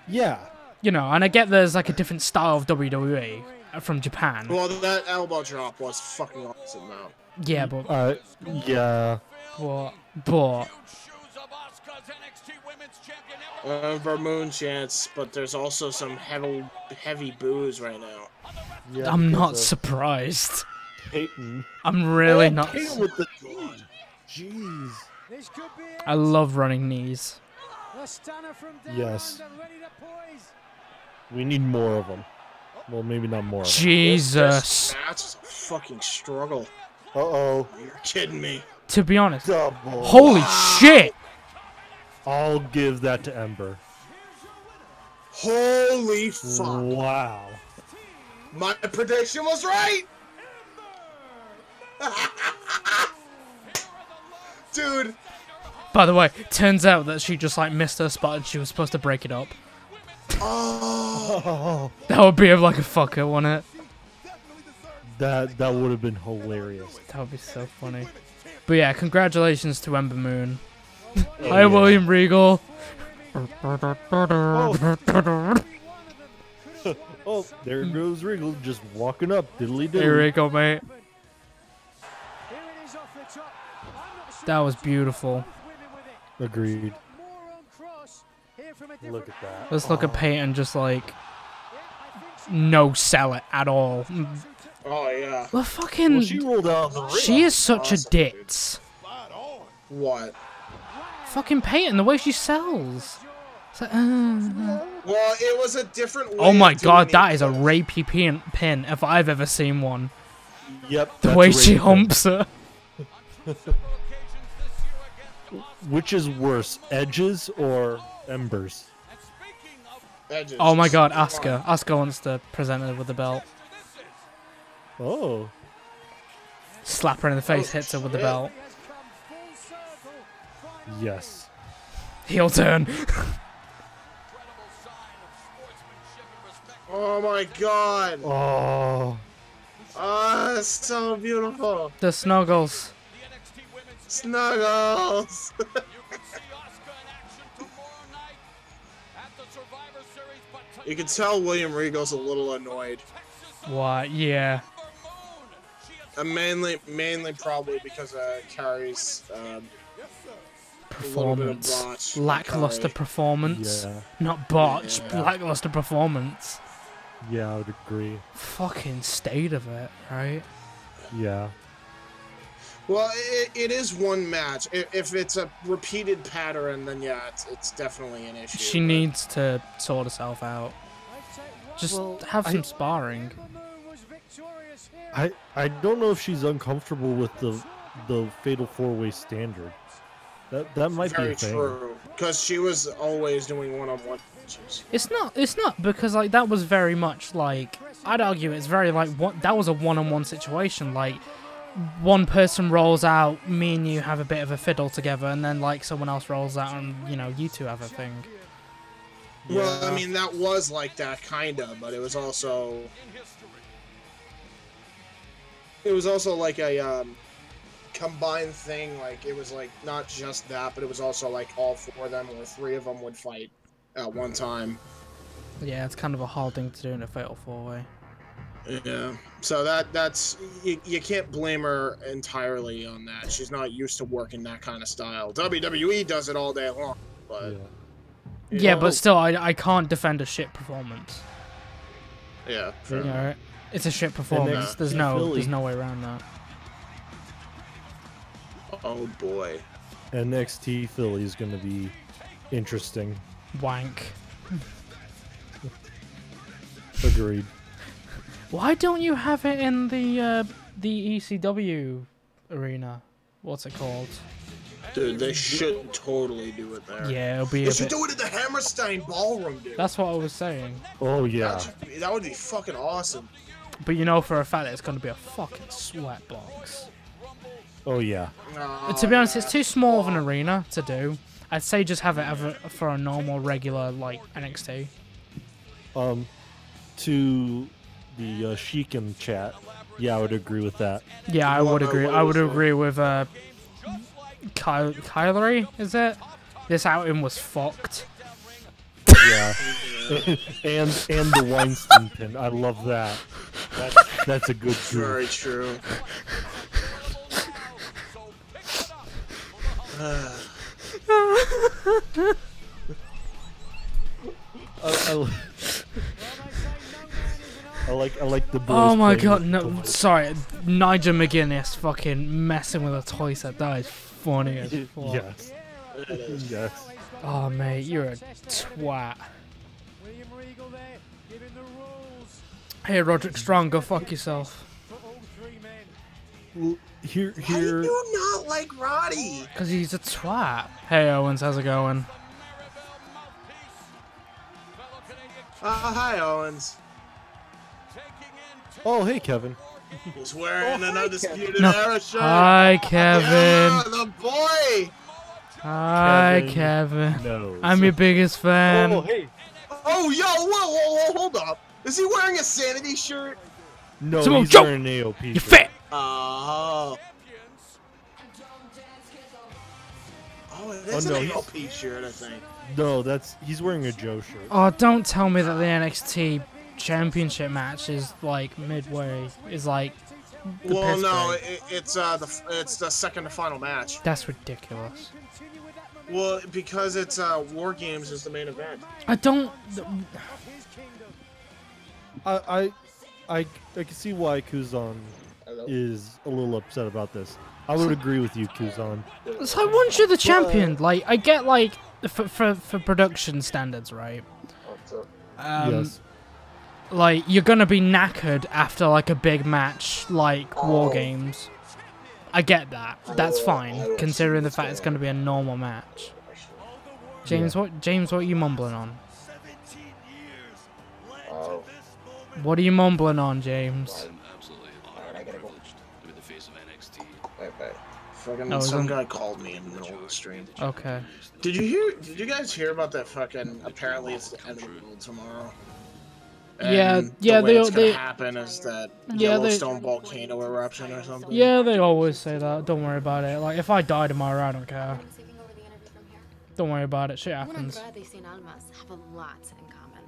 Yeah. You know, and I get there's like a different style of WWE from Japan. Well, that elbow drop was fucking awesome, though. Yeah, but yeah. But Vermoon chance, but there's also some heavy boos right now. Yeah, I'm not surprised. Peyton. I'm really not. Peyton with the jeez. I love running knees. Yes. We need more of them. Well, maybe not more of them. Jesus. This match is a fucking struggle. Uh-oh. You're kidding me. To be honest. Double. Holy shit. I'll give that to Ember. Holy fuck. Wow. My prediction was right. Dude. By the way, turns out that she just like missed her spot and she was supposed to break it up. Oh. That would be like a fucker, wouldn't it? That would have been hilarious. That would be so funny. But yeah, congratulations to Ember Moon. Oh, Hi, William Regal. Oh, there goes Regal just walking up. Diddly diddly. Here we go, mate. Here it is off the top. I'm not sure That was beautiful. women with it. Agreed. More on cross. Here from a different Look at that. Let's look at Peyton just like Yeah, I think she no sell it at all. Oh yeah. Well, fucking. Well, she rolled out of the ring. She is such a Awesome, dude. ditz. What? Fucking Peyton, the way she sells. It's like, Well, it was a different way Oh my of god, doing that it. is a rapey pin if I've ever seen one. Yep. The that's way a she rape humps her. pin. Which is worse, edges or embers? Edges. Oh my god, Asuka. Asuka wants to present her with the belt. Oh. Slap her in the face, hits her with the shit. belt. has come full circle. Yes. Heel turn. Oh my god. Oh. Oh, that's so beautiful. The snuggles. Snuggles. You can tell William Regal's a little annoyed. What? Yeah. Mainly probably because of Carrie's Performance. botch. Lackluster Carrie. performance. Yeah. Not botch, Yeah. lackluster performance. Yeah, I would agree. Fucking state of it, right? Yeah. Well, it is one match. If it's a repeated pattern, then yeah, it's definitely an issue. She but- needs to sort herself out. Just have some sparring. was victorious here. I don't know if she's uncomfortable with the fatal four-way standard. That might be Very a thing. true. Because she was always doing one-on-one matches. It's not because like that was very much like I'd argue it's very like what that was a one-on-one situation. Like one person rolls out, me and you have a bit of a fiddle together, and then like someone else rolls out, and you two have a thing. Well, I mean, that was like that, kind of, but it was also... It was also like a combined thing, like, it was like, not just that, but it was also like all four of them or three of them would fight at one time. Yeah, it's kind of a hard thing to do in a fatal four-way. Yeah, so that's... You can't blame her entirely on that. She's not used to working that kind of style. WWE does it all day long, but... Yeah. Yeah, but still, I can't defend a shit performance. Yeah, fair You know, it's a shit performance. There's no way around that. Oh boy. NXT Philly is going to be interesting. Wank. Agreed. Why don't you have it in the ECW arena? What's it called? Dude, they should totally do it there. Yeah, it'll be They a should bit... do it at the Hammerstein Ballroom, dude. That's what I was saying. Oh, yeah. That would be fucking awesome. But you know for a fact it's going to be a fucking sweat box. Oh, yeah. To be honest, it's too small of an arena to do. I'd say just have it for a normal, regular, like, NXT. To the Sheik in chat, yeah, I would agree with that. Yeah, I would agree. I would agree with Kylery, is it? This outing was fucked. Yeah. and the Weinstein pin. I love that. That's a good goof. Very true. I like the. Oh my Bros god, playing no, with the sorry. Nigel McGuinness fucking messing with a toy set. That is funny as mic. fuck. Yes. Yes. Oh, mate, you're a twat. William Regal there, giving the rules Hey, Roderick Strong, go fuck yourself. for all three men. Well, here. How do you not like Roddy? Because he's a twat. Hey, Owens, how's it going? Hi, Owens. Oh, hey, Kevin. He's wearing an Undisputed No. Era shirt. Hi, Kevin. Yeah, the boy. Hi, Kevin. No. I'm your biggest fan. Oh, hey. Oh, yo, whoa, hold up. Is he wearing a Sanity shirt? No, Simone, he's Joe! wearing an AOP. You shirt. fit. Oh, it is Oh, no, an he's- AOP shirt, I think. No, he's wearing a Joe shirt. Oh, don't tell me that the NXT championship match is like midway. Is like. Well, no, it's the second to final match. That's ridiculous. Well, because it's WarGames is the main event. I don't. I can see why Kuzan is a little upset about this. I would agree with you, Kuzan. So once you're the champion, like I get like for production standards, right? Yes. Like you're gonna be knackered after like a big match like WarGames. I get that. That's fine, considering the fact it's gonna be a normal match. James, what are you mumbling on? What are you mumbling on, James? Fucking some guy called me in the middle of the stream. Okay. Did you guys hear about that fucking? Apparently, it's the end of the world tomorrow. And yeah. The way it's gonna happen is that Yellowstone volcano eruption or something. Yeah, they always say that. Don't worry about it. Like if I die tomorrow, I don't care. Don't worry about it. Shit happens.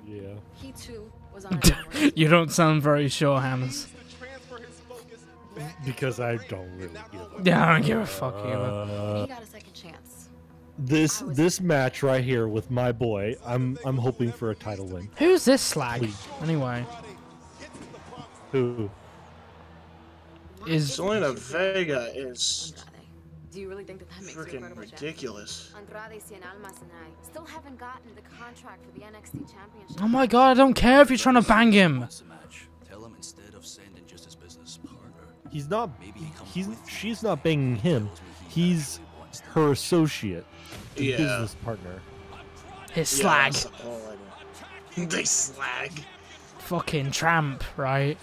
Yeah. He too was on a You don't sound very sure, Hammers. Because I don't really give a Yeah, I don't give a fuck either. He got a second chance. This match right here with my boy, I'm hoping for a title win. Who's this slag? Please. Anyway. Who? Is Zelina Vega is Do you really think that makes freaking ridiculous? Andrade, Cien Almas, and I still haven't gotten the contract for the NXT championship. Oh my god, I don't care if you're trying to bang him. He's not. She's not banging him. He's her associate, business partner. His slag. They slag. Fucking tramp, right?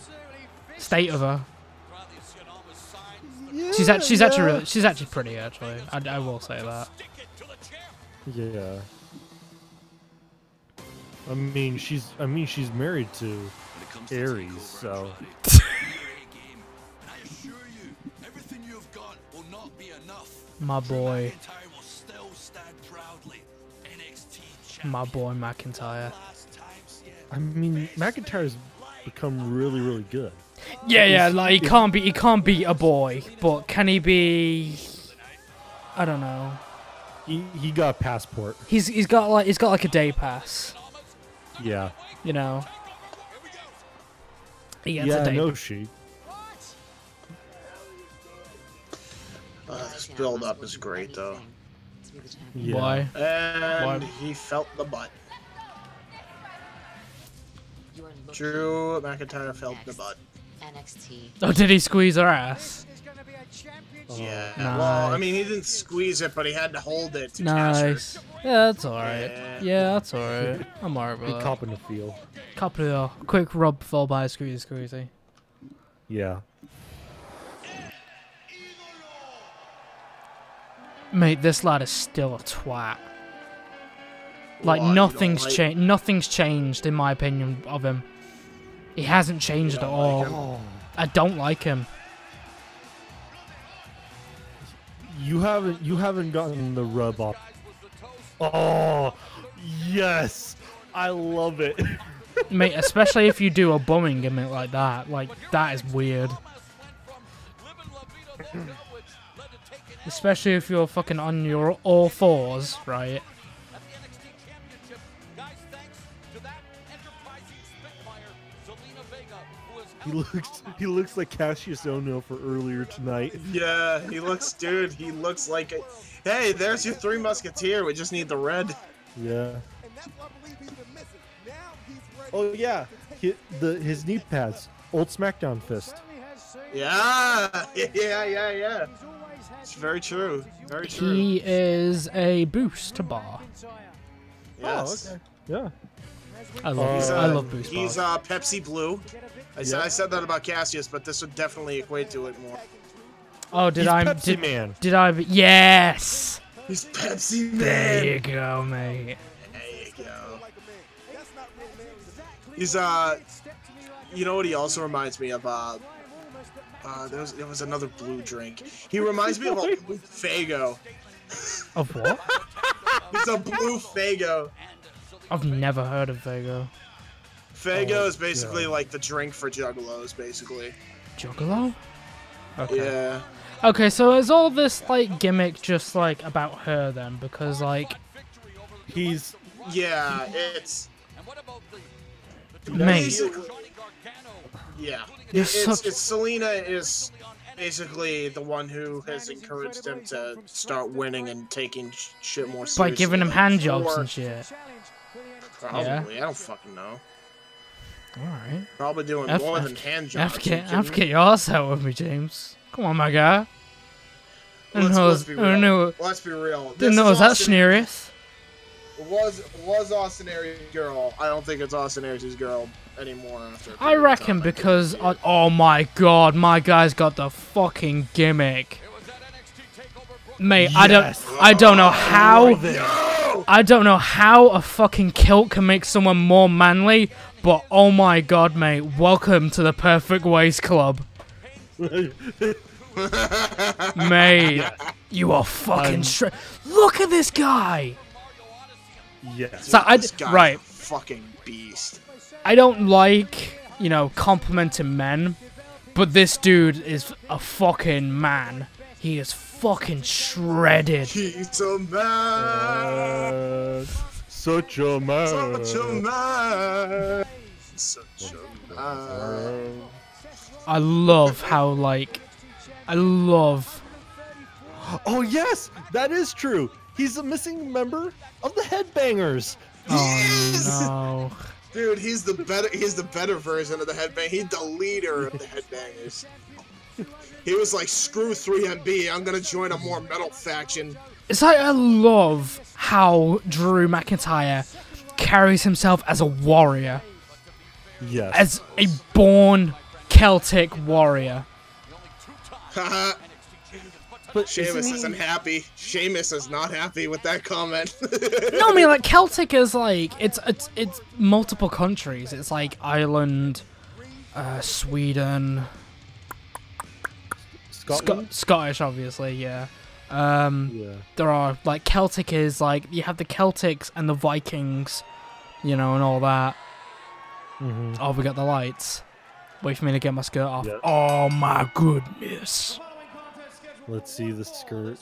State of her. Yeah, She's actually pretty actually. I will say that. Yeah. I mean she's married to Aries, so. My boy. My boy McIntyre. I mean McIntyre's become really, really good. Yeah, like he can't beat a boy, but can he be? I don't know. He got a passport. He's got like a day pass. Yeah. You know. He gets Yeah, a day. no she. This build up is great though. Yeah. Why? And he felt the butt. Drew McIntyre felt the butt. NXT. Oh, did he squeeze her ass? Yeah. Nice. Well, I mean, he didn't squeeze it, but he had to hold it to catch her. Nice. Yeah, that's alright. Yeah, that's alright. I'm alright with Big that. cop in the field. Couple of quick rub followed by a squeezy. Yeah. Mate, this lad is still a twat. Like What, nothing's changed. Nothing's changed in my opinion of him. He hasn't changed at all. I don't like him. You haven't gotten the rub off. Oh, yes, I love it. Mate, especially if you do a bumming gimmick like that. Like, that is weird. Especially if you're fucking on your all fours, right? He looks like Cassius Ohno for earlier tonight. Yeah, he looks like it. Hey, there's your Three Musketeer. We just need the red. Yeah. Oh yeah, his knee pads, old SmackDown fist. Yeah. It's very true. Very true. He is a boost bar. Yes. Oh, okay. Yeah. I love boost bars. He's Pepsi Blue. I said that about Cassius, but this would definitely equate to it more. Oh, He's Pepsi Man. Did I? Yes. He's Pepsi Man. There you go, mate. There you go. He's you know what he also reminds me of? There was another blue drink. He reminds me of a blue Faygo. Of what? He's a blue Faygo. I've never heard of Vego. Fago is basically like the drink for juggalos, basically. Juggalo? Okay. Yeah. Okay, so is all this like gimmick just like about her then? Because like yeah, it's mate. Yeah, it's Selena is basically the one who has encouraged him to start winning and taking shit more seriously. By giving him hand jobs and shit. Probably, yeah. I don't fucking know. Alright. Probably doing more than hand jobs. Have to get your ass out with me, James. Come on, my guy. Let's be real. Didn't know it was that serious. It was Austin Aries' girl. I don't think it's Austin Aries' girl anymore after. I reckon because oh my god, my guy's got the fucking gimmick. Mate, yes. I don't know how I don't know how a fucking kilt can make someone more manly, but oh my god, mate, welcome to the Perfect Ways Club. Mate, you are fucking look at this guy. Yes. So right. Fucking beast. I don't like, you know, complimenting men, but this dude is a fucking man. He is fucking shredded. He's a man. Such a man. Such a man. Such a man. I love how, like, Oh yes, that is true. He's a missing member of the Headbangers. Oh no. Dude, he's the better version of the Headbang. He's the leader of the Headbangers. He was like, screw 3MB, I'm gonna join a more metal faction. It's like, I love how Drew McIntyre carries himself as a warrior. Yes. As a born Celtic warrior. But Sheamus isn't happy. Sheamus is not happy with that comment. No, I mean, like, Celtic is like, it's multiple countries. It's like Ireland, Sweden, Scottish, obviously, yeah. There are, like, Celtic is, like, you have the Celtics and the Vikings, you know, and all that. Oh, we got the lights. Wait for me to get my skirt off. Yep. Oh, my goodness. Let's see the skirt.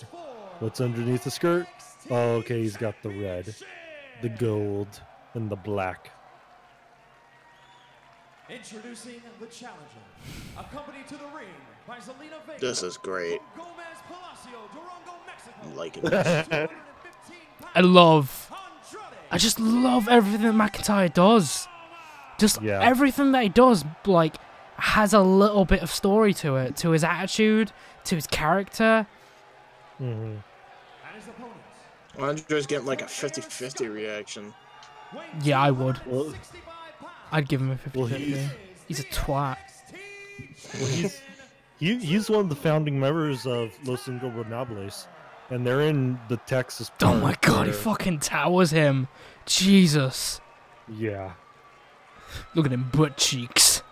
What's underneath the skirt? Oh, okay, he's got the red, the gold, and the black. Introducing the challenger, accompanied to the ring by Zelina Vega. This is great. I'm liking this. I just love everything that McIntyre does. Just everything that he does, like, has a little bit of story to it, to his attitude, to his character. Andre's getting like a 50-50 reaction. Yeah, I would. I'd give him a 50-50. He's a twat. Well, he's one of the founding members of Los Ingobernables, and they're in the Texas part. Oh my god, he fucking towers him. Jesus. Yeah. Look at him butt cheeks.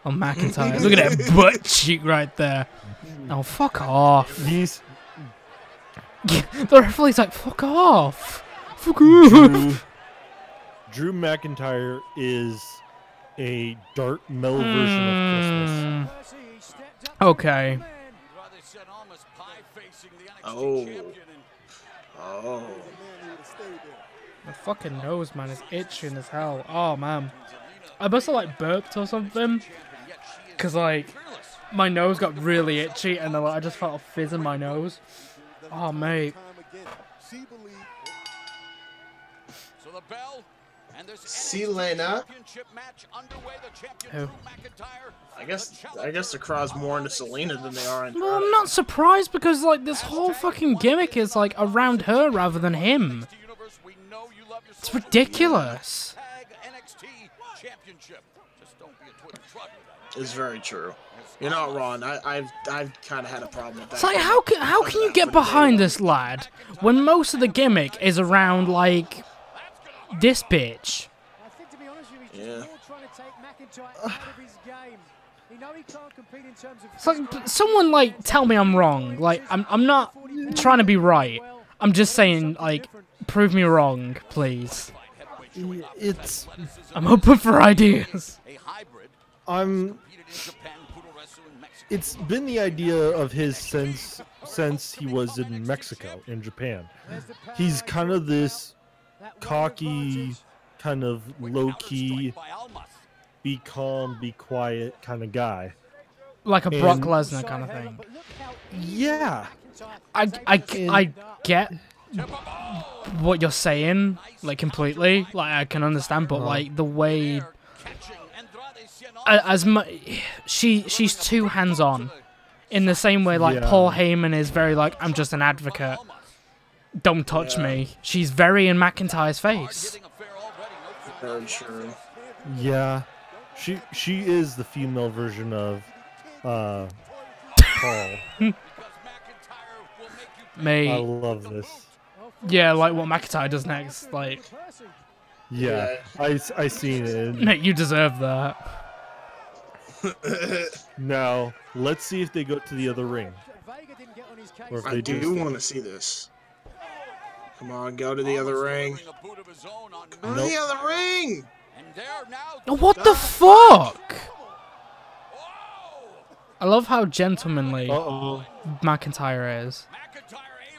Oh, McIntyre. Look at that butt cheek right there. Oh, fuck off. The referee's like, fuck off. Fuck off. Drew McIntyre is a dark mellow version of Christmas. Okay. Oh. My fucking nose, man, is itching as hell. Oh, man. I must have, like, burped or something. Because, like, my nose got really itchy and then, like, I just felt a fizz in my nose. Oh, mate. Selena. Who? I guess the crowd's more into Selena than they are into. Well, I'm not surprised because, like, this whole fucking gimmick is, like, around her rather than him. It's ridiculous. It's very true. You're not wrong. I've kind of had a problem with that. It's like, how can you get behind this lad when most of the gimmick is around, like, this bitch? Yeah. It's like, someone, like, tell me I'm wrong. Like, I'm not trying to be right. I'm just saying, like, prove me wrong, please. it's I'm open for ideas. It's been the idea of his since he was in Mexico, in Japan. He's kind of this cocky, kind of low-key, be calm, be quiet kind of guy. Like a Brock Lesnar kind of thing. Yeah. I get what you're saying, like, completely. Like, I can understand, but like the way as much she's too hands-on, in the same way like Paul Heyman is very like, I'm just an advocate, don't touch me. She's very in McIntyre's face. Very true. Yeah, she is the female version of Paul. Mate, I love this. Yeah, like what McIntyre does next, like. Yeah, I seen it. Mate, you deserve that. Now, let's see if they go to the other ring. Or if I do want to see this. Come on, go to the other ring. Go to the other ring! What the fuck? I love how gentlemanly McIntyre is.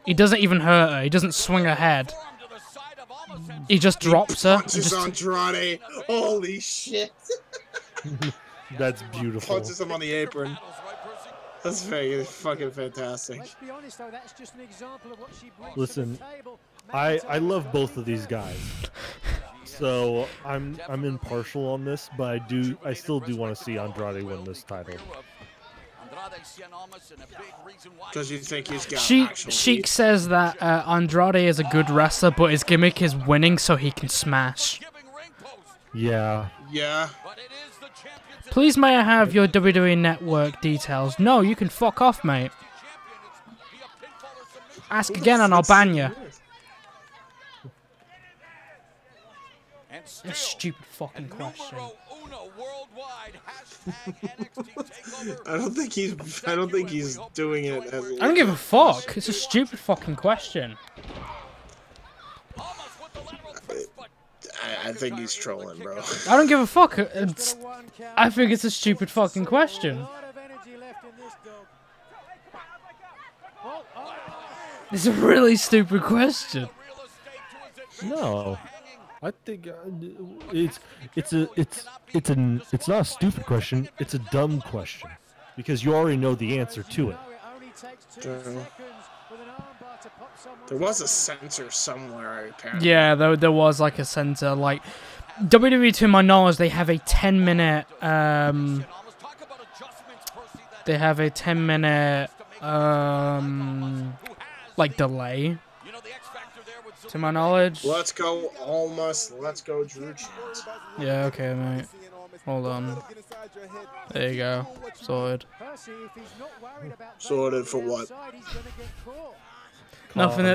He doesn't even hurt her. He doesn't swing her head. He just drops her. Punches Andrade. Holy shit. That's beautiful. Punches him on the apron. That's very fucking fantastic. Listen, I love both of these guys. So I'm impartial on this, but I still do want to see Andrade win this title. Because you think he's got Sheik says that Andrade is a good wrestler, but his gimmick is winning so he can smash. Yeah. Yeah. Please may I have your WWE Network details? No, you can fuck off, mate. Ask again and I'll ban you. A stupid fucking question. I don't think he's doing it as I don't give a fuck. It's a stupid fucking question. I think he's trolling, bro. I don't give a fuck. I think it's a stupid fucking question. It's a really stupid question. No, I think it's not a stupid question. It's a dumb question because you already know the answer to it. There was a censor somewhere, apparently. Yeah, there was like a censor. Like WWE, to my knowledge, they have a 10-minute like delay. To my knowledge. Let's go, almost. Let's go, Drew Chance. Yeah, okay, mate. Hold on. There you go. Sorted. Sorted for what? Nothing.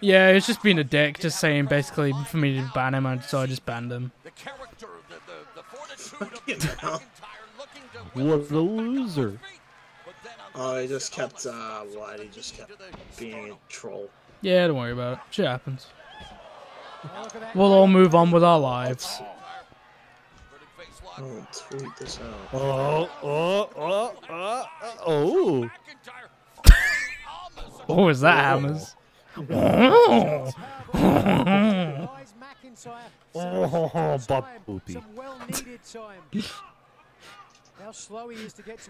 Yeah, it's just being a dick. Just saying, basically, for me to ban him, so I just banned him. What a loser! Oh, he just kept. He just kept being a troll. Yeah, don't worry about it. Shit happens. We'll all move on with our lives. Oh, tweet this out. Oh. What was that, Hammers?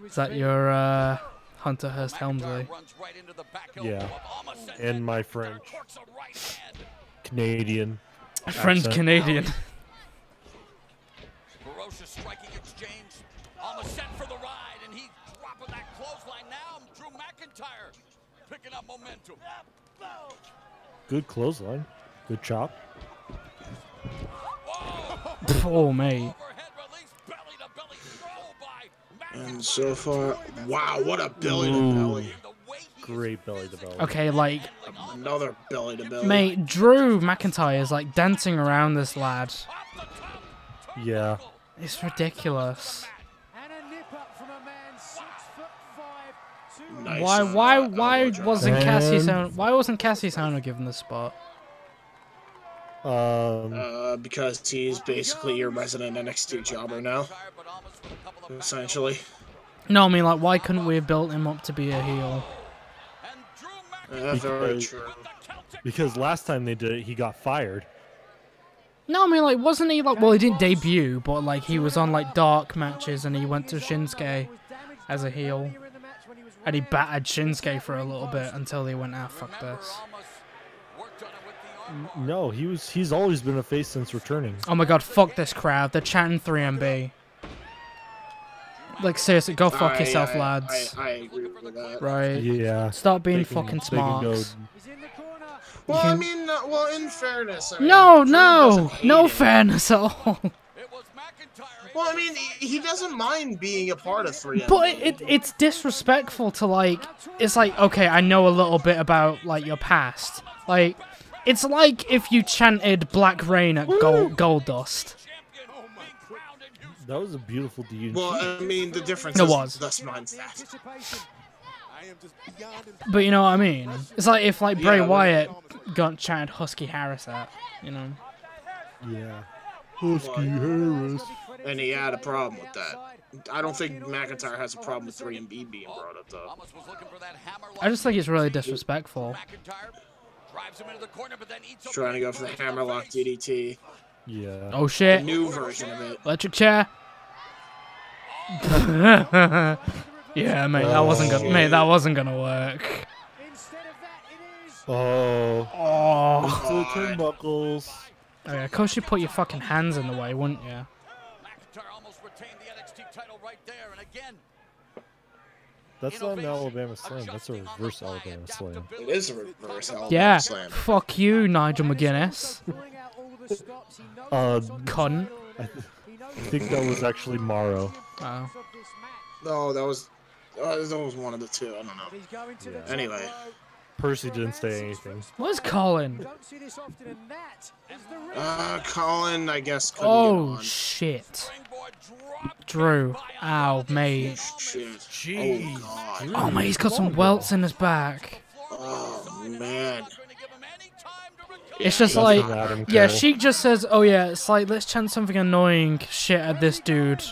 Is that your Hunter Hearst Helmsley? Yeah, and my French. Canadian. French accent. Canadian. Ferocious striking exchange. Almost set for the ride, and he's dropping that clothesline now. Drew McIntyre picking up momentum. Good clothesline. Good chop. Oh, mate. And so far, wow, what a belly to belly. Great belly to belly. Okay, like another belly to belly. Mate, Drew McIntyre is like dancing around this lad. Yeah. It's ridiculous. Nice, Why wasn't Cassie Sono given the spot? Because he's basically your resident NXT jobber now, essentially. No, I mean, like, why couldn't we have built him up to be a heel? Very true. Because last time they did it, he got fired. No, I mean, like, wasn't he, like, well, he didn't debut, but, like, he was on, like, dark matches, and he went to Shinsuke as a heel. And he battered Shinsuke for a little bit until he went, ah, fuck this. No, he's always been a face since returning. Oh my god, fuck this crowd. They're chanting 3MB. Like, seriously, go fuck yourself, lads. I agree with that. Right. Yeah. Stop being fucking smart. Well, I mean, well, in fairness, I mean, no fairness at all. Well, I mean, he doesn't mind being a part of 3MB. But it's disrespectful to, like, it's like, okay, I know a little bit about, like, your past. Like, it's like if you chanted Black Rain at Gold Dust. That was a beautiful deed. Well, I mean, the difference is thus mine's that. But you know what I mean? It's like if, like, Bray Wyatt got chanted Husky Harris at, you know? Yeah. Husky Harris. And he had a problem with that. I don't think McIntyre has a problem with 3MB being brought up, though. I just think it's really disrespectful. He's trying to go for the hammerlock DDT. Yeah. Oh shit. The new version of it. Electric chair. Yeah, mate, that wasn't gonna. Mate, that wasn't gonna work. Oh. Oh. To the turnbuckles. Oh yeah, of course you put your fucking hands in the way, wouldn't you? That's not an Alabama Slam. That's a reverse Alabama Slam. It is a reverse Alabama Yeah. Slam. Fuck you, Nigel McGuinness. Cunt. I think that was actually Morrow. Oh. No, that was one of the two. I don't know. Yeah. Anyway. Percy didn't say anything. Where's Colin? Colin, I guess. Oh shit. Drew. Ow, mate. Shit. Oh god. Oh mate, he's got some welts in his back. Oh man. It's just like, yeah, she just says, oh yeah, it's like, let's chant something annoying shit at this dude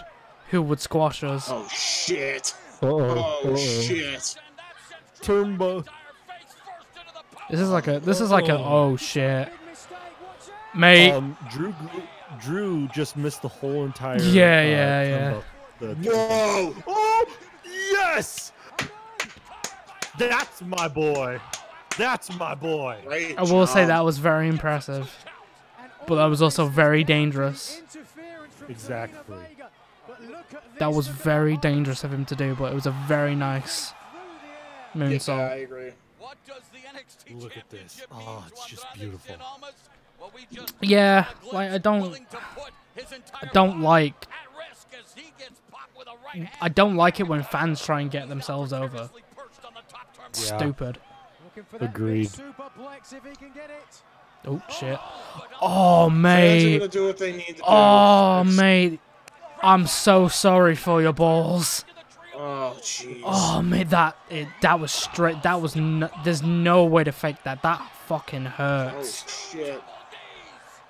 who would squash us. Oh shit. Oh shit. Turbo. This is like a oh shit. Mate. Drew just missed the whole entire Yeah. Whoa! Oh yes! That's my boy. That's my boy. Great I will say job. that was very impressive. But that was also very dangerous. Exactly. That was very dangerous of him to do, but it was a very nice moonsault. Yeah, I agree. Look at this. Oh, it's just beautiful. Yeah, like I don't like it when fans try and get themselves over. It's stupid. Agreed. Oh shit. Oh mate. Fans are gonna do what they need to do. Oh mate. I'm so sorry for your balls. Oh jeez. Oh mate, that was straight. That was there's no way to fake that. That fucking hurts. Oh shit.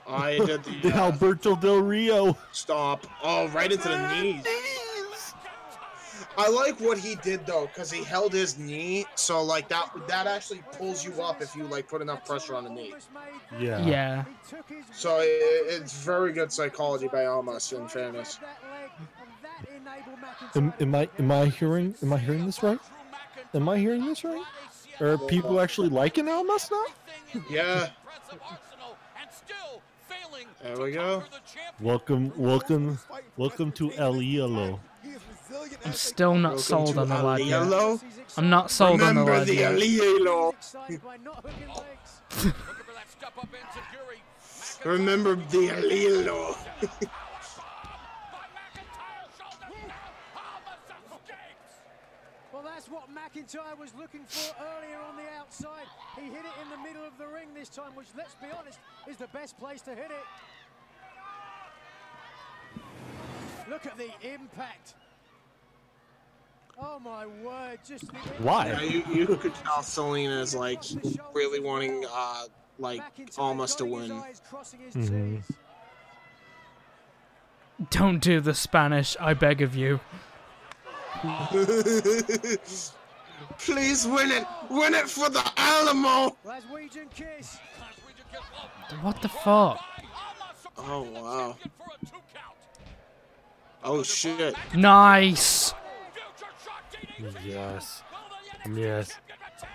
I did the Alberto Del Rio. Stop. Oh, right into the knees. I like what he did though, because he held his knee, so like that actually pulls you up if you like put enough pressure on the knee. Yeah. Yeah. So it's very good psychology by Almas, in fairness. Am I hearing this right? Am I hearing this right? Are people actually liking Almas now? Yeah. There we go. Welcome to El Hielo. I'm still not sold on the lad yet. I'm not sold on the lad yet. Remember the El Hielo. Well, that's what McIntyre was looking for earlier on the outside. He hit it in the middle of the ring this time, which, let's be honest, is the best place to hit it. Look at the impact. Oh my word, just... Why? Yeah, you could tell Selena is like really wanting like almost a win. Mm-hmm. Don't do the Spanish, I beg of you. Please win it! Win it for the Alamo! What the fuck? Oh wow. Oh shit. Nice! Yes. Yes.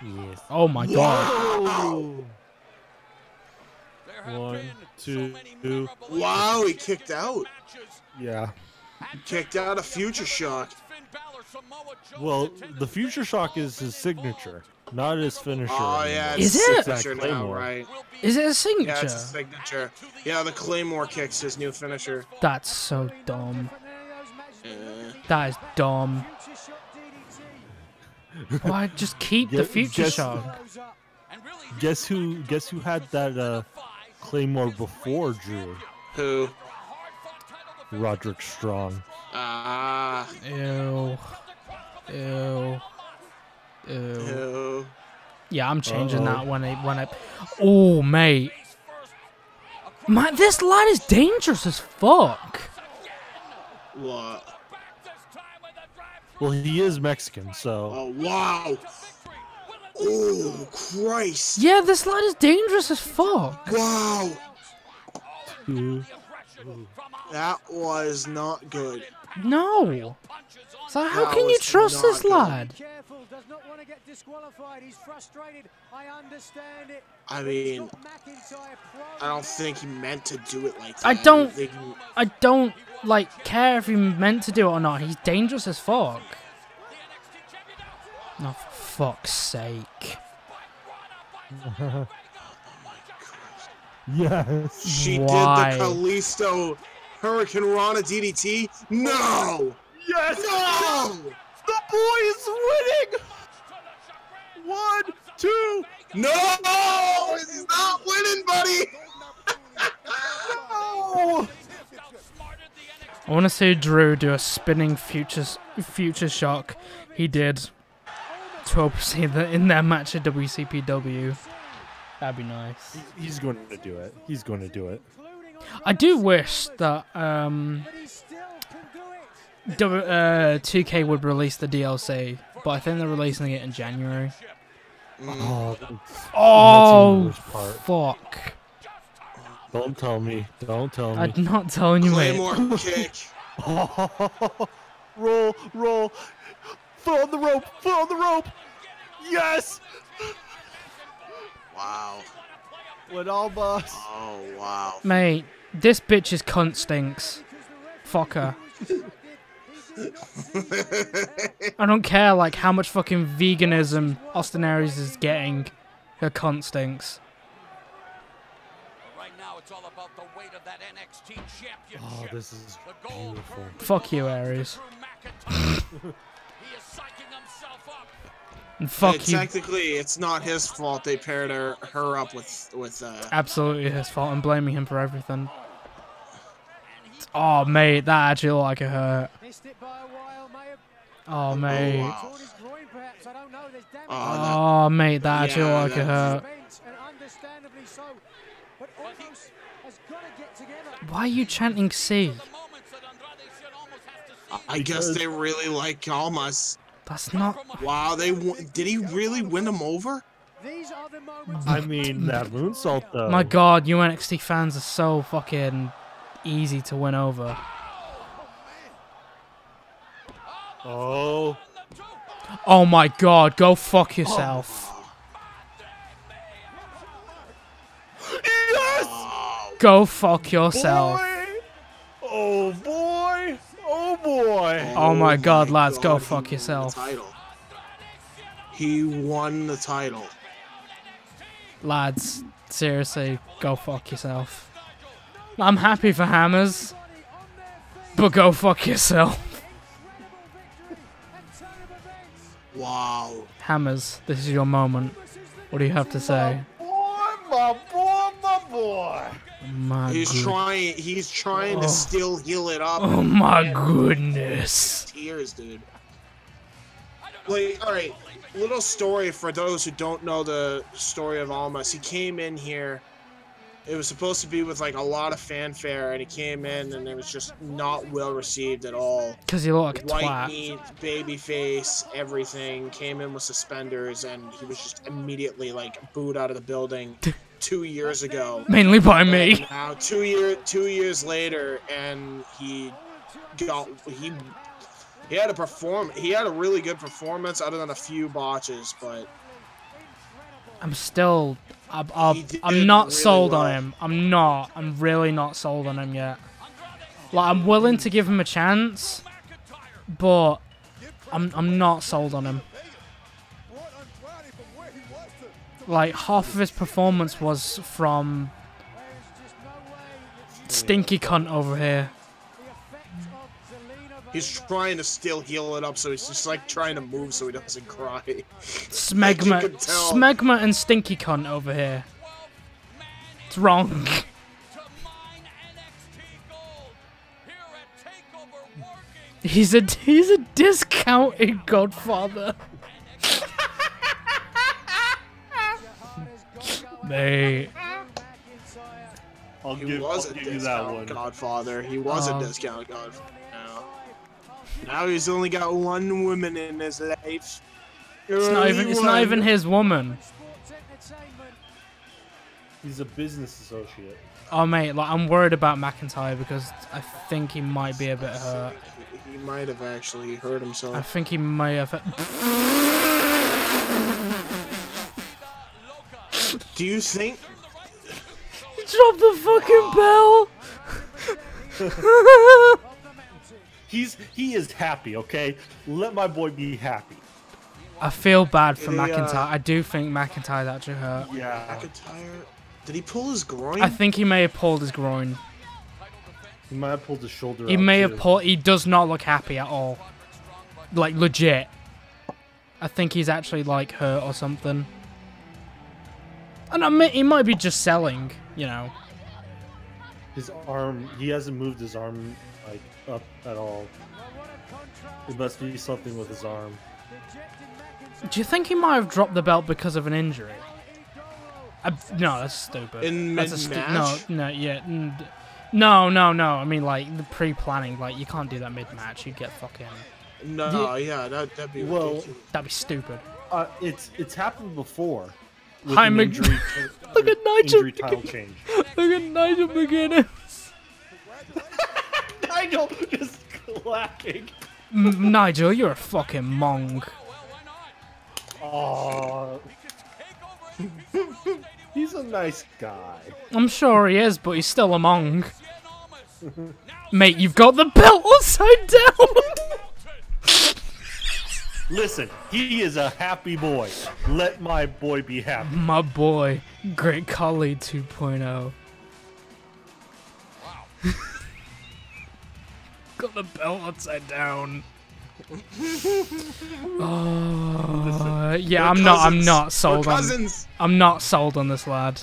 Yes. Oh my god. Whoa. 1, 2. Wow, he kicked out. Yeah. Kicked out a Future Shock. Well, the Future Shock is his signature, not his finisher. Oh yeah, Is it's it? signature now, right? Is it a signature? Yeah, it's a signature. Yeah, the Claymore kick's his new finisher. That's so dumb. Yeah. That is dumb. Why just keep the Future Shock? Guess who had that Claymore before Drew? Who? Roderick Strong. Ah. Ew. Ew. Ew. Ew. Yeah, I'm changing that when it. Oh, mate. Man, this lad is dangerous as fuck. What? Well, he is Mexican, so. Oh wow. Oh Christ. Yeah, this lad is dangerous as fuck. Wow. That was not good. No. So how That can you was trust not this good. lad? I mean, I don't think he meant to do it like that. I don't like care if he meant to do it or not. He's dangerous as fuck. Oh, for fuck's sake. Yes. She Why? did the Kalisto Hurricane Rana DDT. No. Yes. No. The boy is winning. 1, 2. No. He's not winning, buddy. No. I want to see Drew do a spinning future shock. He did. 12% in their match at WCPW. That'd be nice. He's going to do it. He's going to do it. I do wish that 2K would release the DLC, but I think they're releasing it in January. Oh, fuck. Don't tell me. Don't tell me. I'm not telling you, mate. Claymore kick. Roll, roll. Foot on the rope. Foot on the rope. Yes. Wow. What all boss? Oh wow. Mate, this bitch's cunt stinks. Fuck her. I don't care like how much fucking veganism Austin Aries is getting. Her cunt stinks. Right now, it's all about the weight of that NXT championship. Oh, this is beautiful. Fuck you, Aries. He is psyching himself up. And fuck you. Technically, it's not his fault they paired her up with Absolutely his fault. I'm blaming him for everything. Oh, mate, that actually looked like it hurt. Oh, mate. wow. Oh, mate, that actually looked like it hurt. Why are you chanting C? I guess they really like Almas. That's not... Wow, did he really win him over? I mean, that moonsault, though. My god, you NXT fans are so fucking easy to win over. Oh. Oh my god, go fuck yourself. Yes! Go fuck yourself. Boy! Oh boy! Oh boy! Oh my god, lads, go fuck He won the yourself. title. He won the title. Lads, seriously, go fuck yourself. I'm happy for Hammers, but go fuck yourself. Wow. Hammers, this is your moment. What do you have to say? My boy, my boy! My He's good- trying to still heal it up. Oh my goodness. Tears, dude. like, all right, little story for those who don't know the story of Almas. He came in here. It was supposed to be with like a lot of fanfare, and he came in, and it was just not well received at all. Because he looked like a White twat. meat, baby face, everything. Came in with suspenders, and he was just immediately like booed out of the building 2 years ago. Mainly by me. And now 2 years later, and he had a really good performance, other than a few botches, but I'm not sold on him. I'm really not sold on him yet. Like, I'm willing to give him a chance, but I'm not sold on him. Like, half of his performance was from Stinky Cunt over here. he's trying to still heal it up, so he's just like trying to move so he doesn't cry. Smegma and Stinky Cunt over here. It's wrong. He's a discounted Godfather. Mate. He was a discount Godfather. He was a discount Godfather. Now he's only got one woman in his life. It's not even his woman. He's a business associate. Oh mate, like, I'm worried about McIntyre because I think he might be a bit hurt. He might have actually hurt himself. I think he may have. Do you think? Drop the fucking bell. He is happy, okay? Let my boy be happy. I feel bad for McIntyre. I do think McIntyre's actually hurt. Yeah. McIntyre. Did he pull his groin? I think he may have pulled his groin. He might have pulled his shoulder. He may have pulled. He does not look happy at all. Like, legit. I think he's actually like hurt or something. And I mean, he might be just selling, you know. His arm. He hasn't moved his arm like up at all. It must be something with his arm. Do you think he might have dropped the belt because of an injury? No, that's stupid. In mid-match? No, yeah. No. I mean, like, the pre-planning. Like, you can't do that mid-match. You'd get fucking... No, yeah, that'd be ridiculous. That'd be stupid. It's happened before. Look at Nigel. Injury title change. Look at Nigel McGuinness. Nigel just clapping. Nigel, you're a fucking mong. Oh. He's a nice guy. I'm sure he is, but he's still a mong. Mate, you've got the belt upside down. Listen, he is a happy boy. Let my boy be happy. My boy, Great Khali 2.0. Got the belt upside down. Oh, yeah, I'm not sold on. I'm not sold on this lad.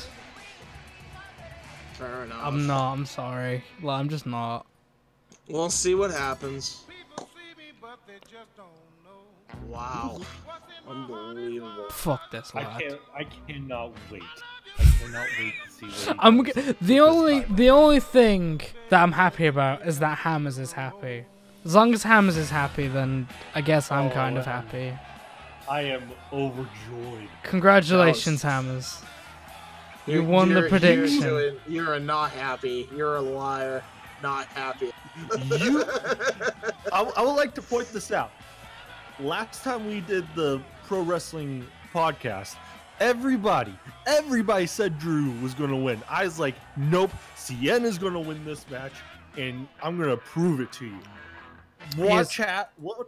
Fair enough. I'm sorry. Like, I'm just not. We'll see what happens. Wow. Unbelievable. Fuck this lad. I cannot wait. I cannot wait to see what the only thing that I'm happy about is that Hammers is happy. As long as Hammers is happy, then I guess I'm kind of happy. I am overjoyed. Congratulations, Hammers. You won the prediction. You're not happy. You're a liar. Not happy. I would like to point this out. Last time we did the pro wrestling podcast, everybody said Drew was going to win. I was like, nope, Sienna's going to win this match, and I'm going to prove it to you. Watch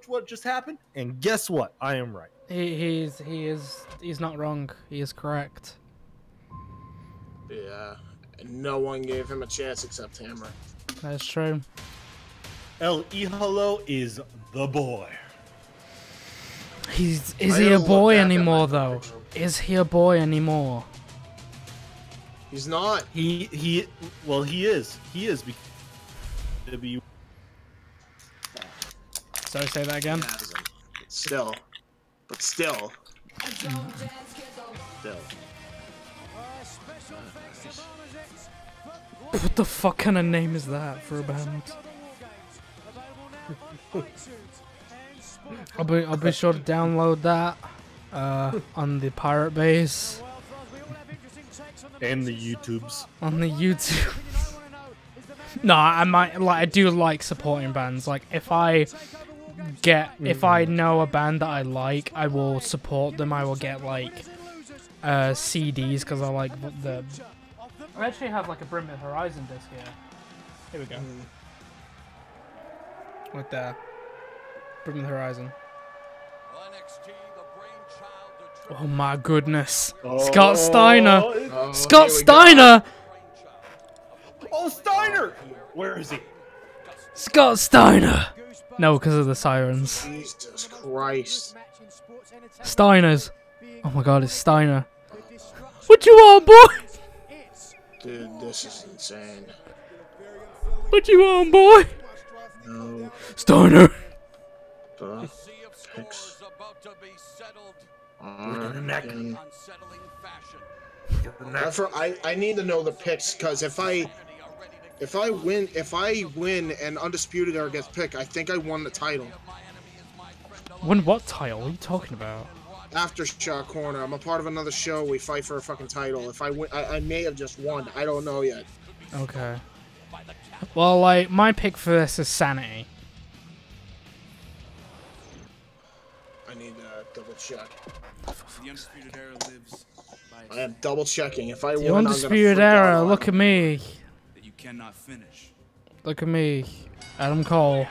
what just happened, and guess what? I am right. He's not wrong. He is correct. Yeah, and no one gave him a chance except Hammer. That's true. El Ihalo is the boy. Is he a boy anymore though? Is he a boy anymore? He's not. He is. He is. Sorry, say that again. Still. But still. What the fuck kind of name is that for a band? I'll be sure to download that on the Pirate Base. And the YouTubes. On the YouTube. No, I do like supporting bands. Like if I know a band that I like, I will support them. I will get like CDs because I like the. I actually have like a Bring Me the Horizon disc here. Here we go. Right there. Bring Me the Horizon. Oh my goodness. Scott Steiner! Scott Steiner! Oh, Steiner! Where is he? Scott Steiner! No, because of the sirens. Jesus Christ. Steiners. Oh my god, it's Steiner. What you want, boy? Dude, this is insane. What you want, boy? No. Steiner! The picks I need to know the picks because if I win and Undisputed Era gets picked, I think I won the title. Won what title? What are you talking about? Aftershock Corner. I'm a part of another show. We fight for a fucking title. If I win, I may have just won. I don't know yet. Okay. Well, like, my pick for this is Sanity. I need to double check. The Undisputed Era lives by I am double checking. If I The win, Undisputed Era, look at me. that you cannot finish. Look at me. Adam Cole.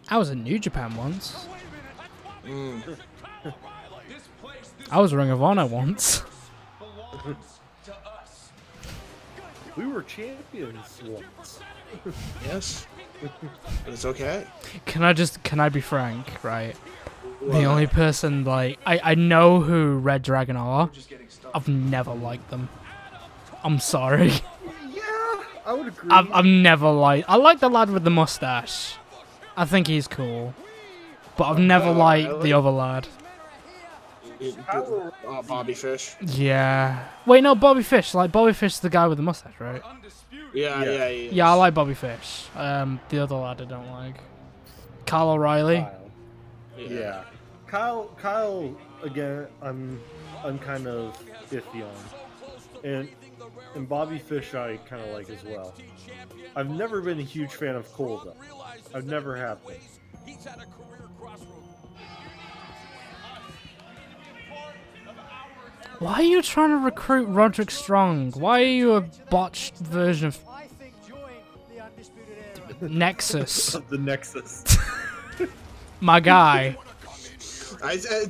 I was in New Japan once. I was Ring of Honor once. We were champions once. Yes. But it's okay. Can I be frank, right? The only person, like, I know who Red Dragon are. I've never liked them. I'm sorry. Yeah, I would agree. I've never liked. I like the lad with the mustache. I think he's cool. But I've never liked the other lad. Bobby Fish. Yeah. Wait, no, Bobby Fish. Like, Bobby Fish is the guy with the mustache, right? Yeah. Yeah, I like Bobby Fish. The other lad I don't like. Kyle O'Reilly. Yeah. Kyle again, I'm kind of iffy on. And Bobby Fish I kind of like as well. I've never been a huge fan of Cole though. I've never have been. Why are you trying to recruit Roderick Strong? Why are you a botched version of Nexus? The Nexus. My guy.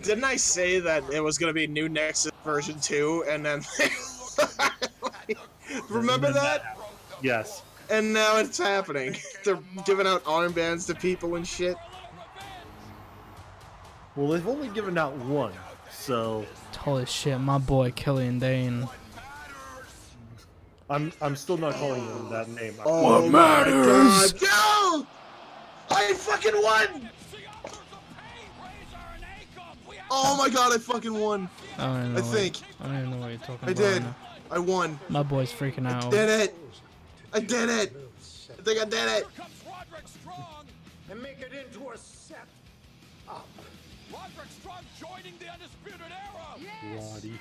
Didn't I say that it was gonna be new Nexus version 2 and then remember that? Yes. And now it's happening. They're giving out armbands to people and shit. Well, they've only given out one, so Holy shit, my boy Killian Dane. I'm still not calling him that name. Oh, what matters? Yo! I fucking won! Oh my god, I fucking won! I think. I don't even know what you're talking about. I did. Right I won. My boy's freaking out. I did it! I did it! I think I did it! And make it into a set up. Roderick Strong joining the Undisputed Era. Roddy.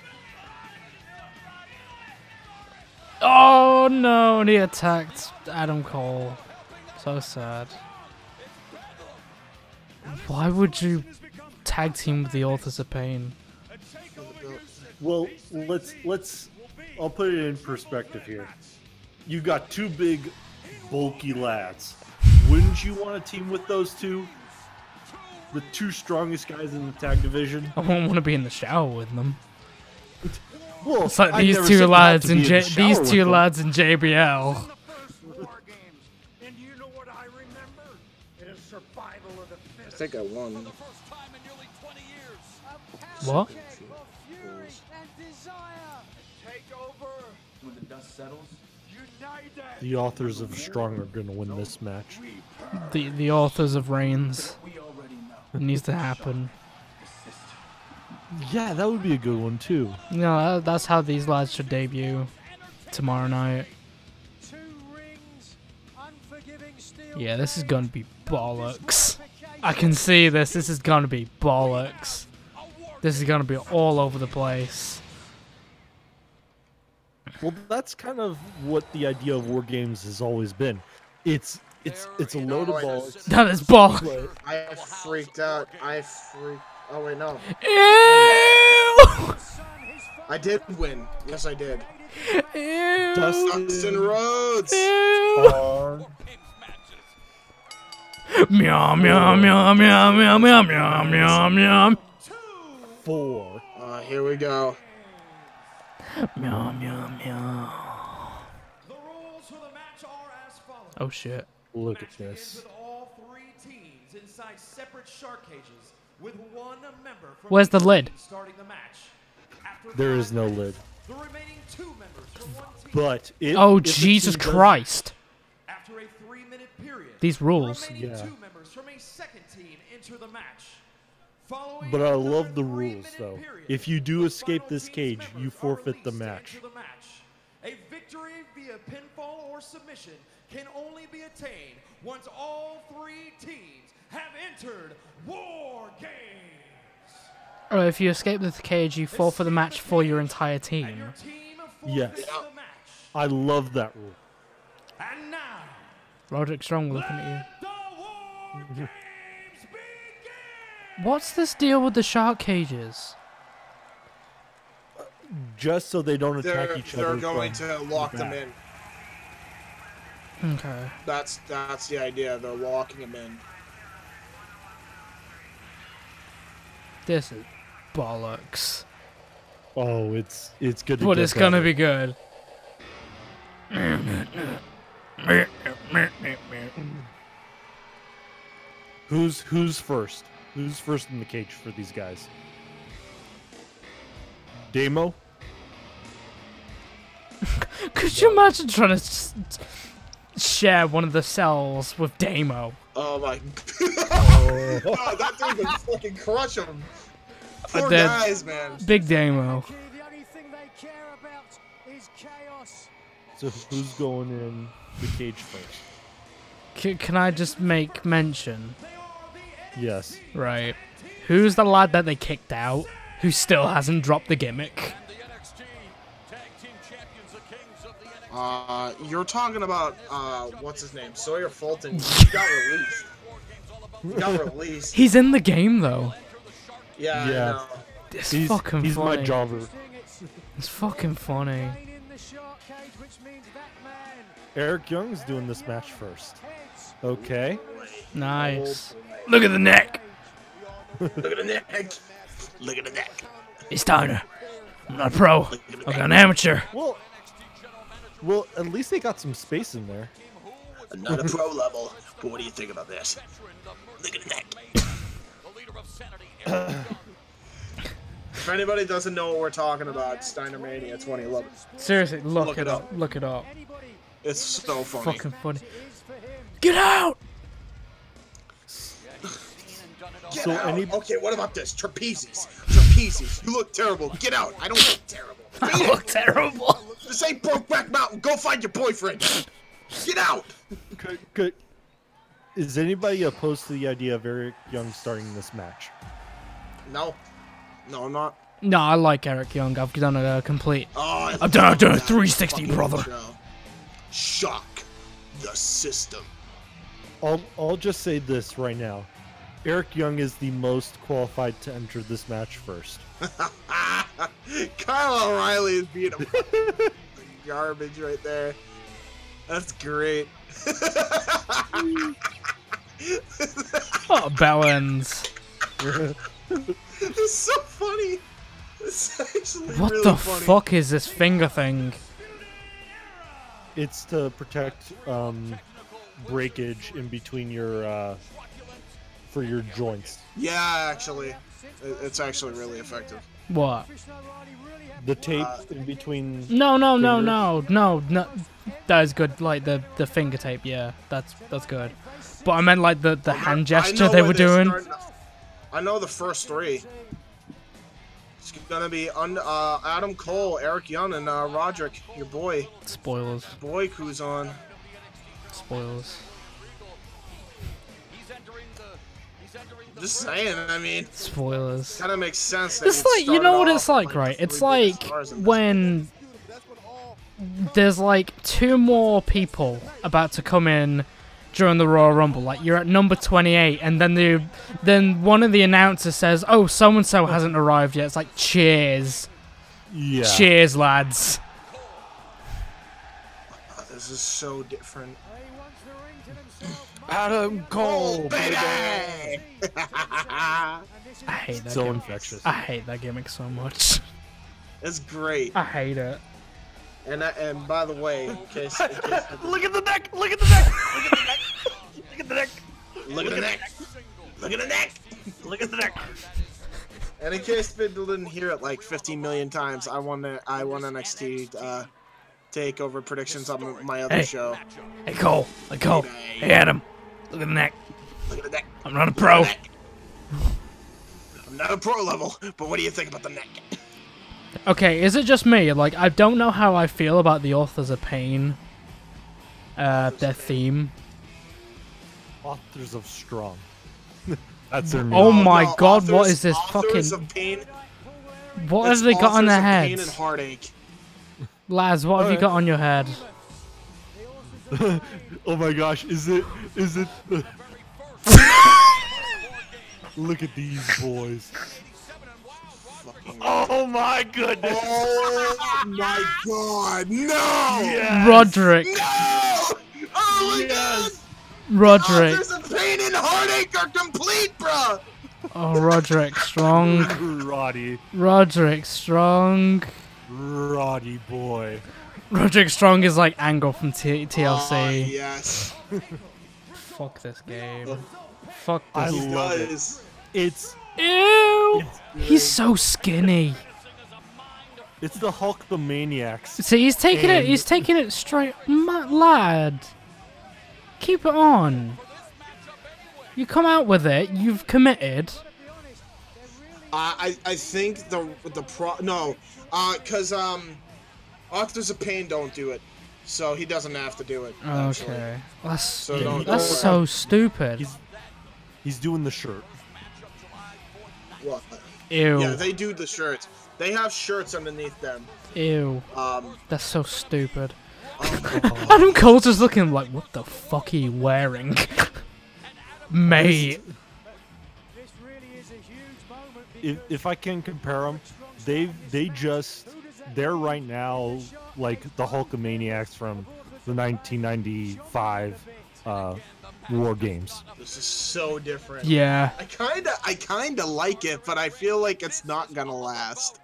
Oh no, and he attacked Adam Cole. So sad. Why would you tag team with the Authors of Pain? Well, let's I'll put it in perspective here. You got two big, bulky lads. Wouldn't you want to team with those two? The two strongest guys in the tag division? I won't want to be in the shower with them. Well, it's like these two lads in lads in JBL. And you know what I remember? It is survival of the fittest. I think I won. What? When the dust settles, The Authors of Strong are going to win this match. The Authors of Reigns. we already know. It needs to happen. Yeah, that would be a good one too. No, that's how these lads should debut tomorrow night. Yeah, this is gonna be bollocks. I can see this. This is gonna be bollocks. This is gonna be all over the place. Well, that's kind of what the idea of WarGames has always been. It's a load of balls. That is bollocks. I freaked out. Oh wait, no. Ew! I did win. Yes, I did. Ew! Dustin Rhodes. Ew! Meow meow meow meow meow meow meow meow meow. 4. Here we go. Meow meow meow. Oh shit. Look at this. With all 3 teams inside separate shark cages with 1 member from Where's the lid? Starting the match. There is no lid. The remaining 2 members from 1 team. But if, oh if Jesus Christ. After a 3-minute period, these rules. The remaining 2 Yeah. members from a second team enter the match. But I love the rules though. If you do escape this cage, you forfeit the match. A victory via pinfall or submission can only be attained once all 3 teams have entered WarGames. Or if you escape the cage, you fall for the match for your entire team. Yes. I love that rule. And now, Roderick Strong looking at you. What's this deal with the shark cages? Just so they don't attack each other. They're going to lock them in. Okay. That's the idea. They're locking them in. This is bollocks. Oh, it's good to But get it's gonna better. be good. Who's first? Who's first in the cage for these guys? Demo? Could you imagine trying to share one of the cells with Damo? Oh my god. Oh, that dude would fucking crush him. Poor guys, man. Big Damo. So who's going in the cage first? Can I just make mention? Yes. Right. Who's the lad that they kicked out who still hasn't dropped the gimmick? You're talking about, what's his name? Sawyer Fulton. He got released. He got released. He's in the game, though. Yeah, I know. It's he's fucking he's funny. my jobber. It's fucking funny. Eric Young's doing this match first. Okay. Nice. Look at the neck. Look at the neck. Look at the neck. It's Steiner. I'm not a pro. I'm an amateur. Well, at least they got some space in there. Not a pro level, but what do you think about this? Look at the neck. If anybody doesn't know what we're talking about, Steiner Mania 2011. Seriously, look it up. Look it up. It's so funny. Fucking funny. Get out! Get out. Okay, what about this? Trapezes. Trapezes. You look terrible. Get out. I don't look terrible. I look terrible. This ain't Brokeback Mountain. Go find your boyfriend. Get out. Good. Is anybody opposed to the idea of Eric Young starting this match? No. No, I'm not. No, I like Eric Young. I've done a complete. Oh, I've done a 360, brother. Shock the system. I'll just say this right now. Eric Young is the most qualified to enter this match first. Kyle O'Reilly is being a garbage right there. That's great. Oh, Bellens. It's so funny. It's actually What really the funny. fuck is this finger thing? It's to protect breakage in between your for your joints. Yeah, actually, it's actually really effective. What? The tape in between. No. That is good. Like the finger tape. Yeah, that's good. But I meant like the hand gesture they were doing. I know the first 3. It's gonna be Adam Cole, Eric Young, and Roderick, your boy. Spoilers. Boy, who's on. Spoilers. Just saying, I mean. Spoilers. Kind of makes sense. That It's like, you know what it's like, right? It's like when there's like 2 more people about to come in during the Royal Rumble. Like, you're at number 28, and then one of the announcers says, "Oh, so and so hasn't arrived yet." It's like, cheers. Yeah. Cheers, lads. Oh, this is so different. Adam Cole, baby! I hate that. So gimmick. infectious. I hate that gimmick so much. It's great. I hate it. And by the way, in case look at the neck! Look at the neck! Look at the neck! Look at the neck! Look at the neck! Look at the neck! Look at the neck! And in case people didn't hear it like 15 million times, I won NXT TakeOver predictions on my other show. Hey Cole. Hey Cole. Hey Adam. Look at the neck. Look at the neck. I'm not a pro. I'm not a pro level, but what do you think about the neck? Okay, is it just me? Like, I don't know how I feel about the Authors of Pain. Their theme. Authors of Strong. That's their name. Oh my god, what Authors- is this Authors fucking... of Pain. What have It's they got on Authors their of Pain heads? and Heartache. Lads, what have you got on your head? Oh my gosh, is it Look at these boys. Oh my goodness. Oh my god, no! Yes. Roderick. No! Oh my god! Roderick. Authors of Pain and Heartache are complete, bruh! Oh, Roderick Strong. Roddy. Roderick Strong. Roddy boy. Roderick Strong is like Angle from TLC. Oh, yes. Fuck this game. Fuck I this. love it. It's Ew! He's so skinny. It's the Hulk the Maniacs. See, he's taking it. He's taking it straight, lad. Keep it on. You come out with it. You've committed. I think because Authors of Pain don't do it, so he doesn't have to do it. Actually. Okay, that's So that's so stupid. He's doing the shirt. What? Ew. Yeah, they do the shirts. They have shirts underneath them. Ew. Um. That's so stupid. Adam Cole's just looking like, what the fuck are you wearing? Mate. If I can compare them, they're right now like the Hulkamaniacs from the 1995 WarGames. This is so different. Yeah. I kinda like it, but I feel like it's not gonna last.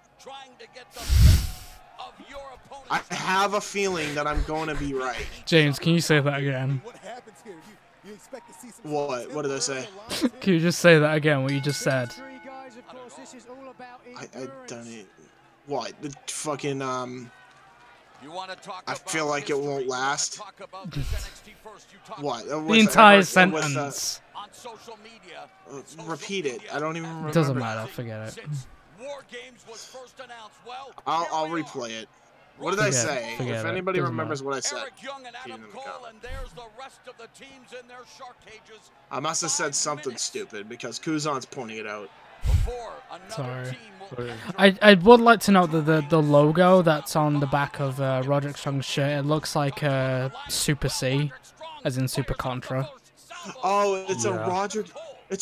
I have a feeling that I'm going to be right. James, can you say that again? What? What did I say? Can you just say that again, what you just said? I don't even... What? The fucking, I feel like it won't last. What? The entire sentence. Repeat it. I don't even remember. It doesn't matter, forget it. I'll replay it. What did I say? Forget If it. anybody Doesn't remembers matter. what I said, I must have said something stupid because Kuzan's pointing it out. Sorry. I would like to note that the logo that's on the back of Roderick Strong's shirt, it looks like Super C, as in Super Contra. Oh, it's a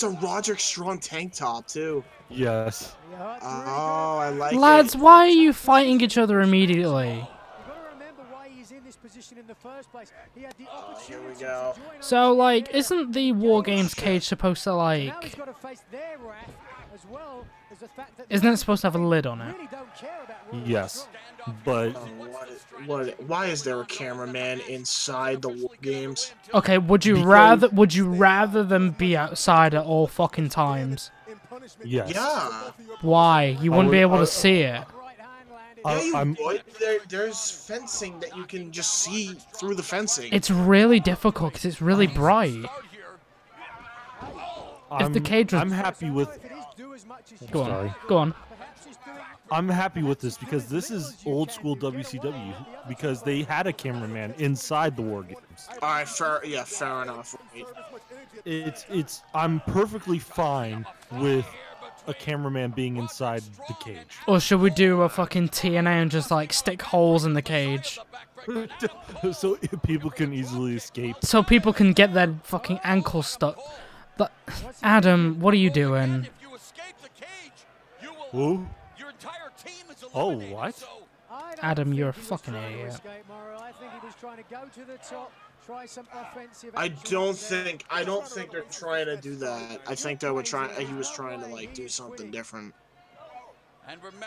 Roderick Strong tank top too. Yes. Oh, I like Lads, it. why are you fighting each other immediately? Here we go. So, like, isn't the WarGames cage supposed to, like... Isn't it supposed to have a lid on it? Yes, but why is there a cameraman inside the WarGames? Okay, would you rather them be outside at all fucking times? Yes. Yeah. Why? You wouldn't be able to see it. Yeah, you would. There's fencing that you can just see through the fencing. It's really difficult because it's really bright. If the cage was... I'm happy with. Go on. Sorry. Go on. I'm happy with this because this is old school WCW because they had a cameraman inside the WarGames. All right, fair enough. I'm perfectly fine with a cameraman being inside the cage. Or should we do a fucking TNA and just like stick holes in the cage? So people can easily escape. So people can get their fucking ankles stuck. But Adam, what are you doing? Who? Oh, what? Adam, you're a fucking idiot. I don't think they're trying to do that. I think they were trying. He was trying to like do something different.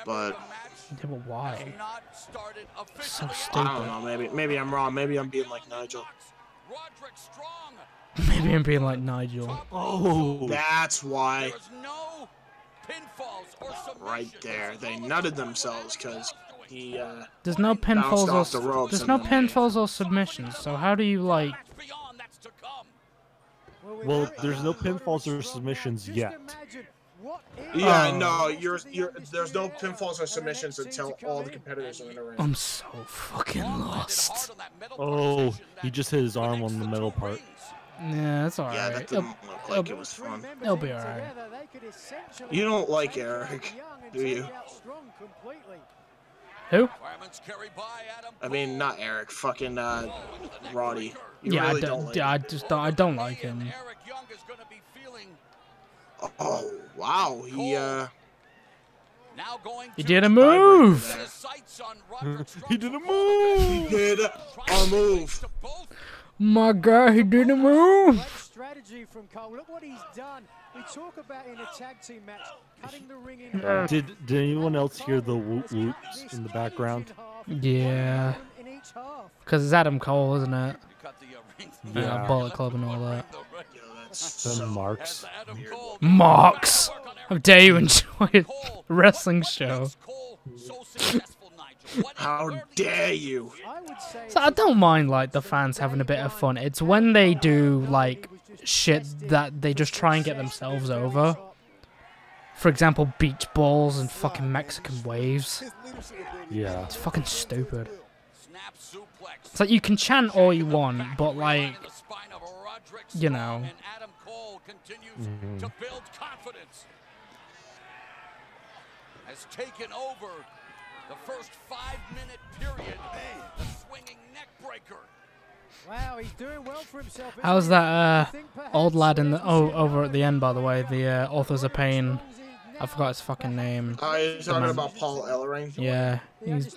But yeah, but why? So stupid. I don't know. Maybe I'm wrong. Maybe I'm being like Nigel. Maybe I'm being like Nigel. Oh, that's why. Right there, they nutted themselves because he. There's no pinfalls or there's no pinfalls or submissions. So how do you like? Well, there's no pinfalls or submissions yet. Yeah, no, there's no pinfalls or submissions until all the competitors are in the ring. I'm so fucking lost. Oh, he just hit his arm on the metal part. Yeah, that's alright. Yeah, that didn't look like it was fun. It'll be alright. You don't like Eric, do you? Who? I mean, not Eric. Fucking Roddy. You Yeah, really don't like I don't like him. Oh wow, He did a move. He did a move. He did a move. My God, he did a move. Strategy from Cole. Look what he's done. We talk about in a tag team match, cutting the ring in. Did anyone else hear the whoops in the background? Yeah. Because it's Adam Cole, isn't it? Yeah. Bullet Club and all that. The marks. Marks. How dare you enjoy a wrestling show? How dare you? So I don't mind like the fans having a bit of fun. It's when they do like shit that they just try and get themselves over. For example, beach balls and fucking Mexican waves. Yeah. It's fucking stupid. It's like you can chant all you want, but like, you know. To build confidence. Has taken over the first 5-minute period. The swinging neck breaker. Wow, he's doing well for himself. How's that old lad in the over at the end, by the way? The Authors of Pain. I forgot his fucking name. Oh, you're talking about Paul Ellering? Yeah. He's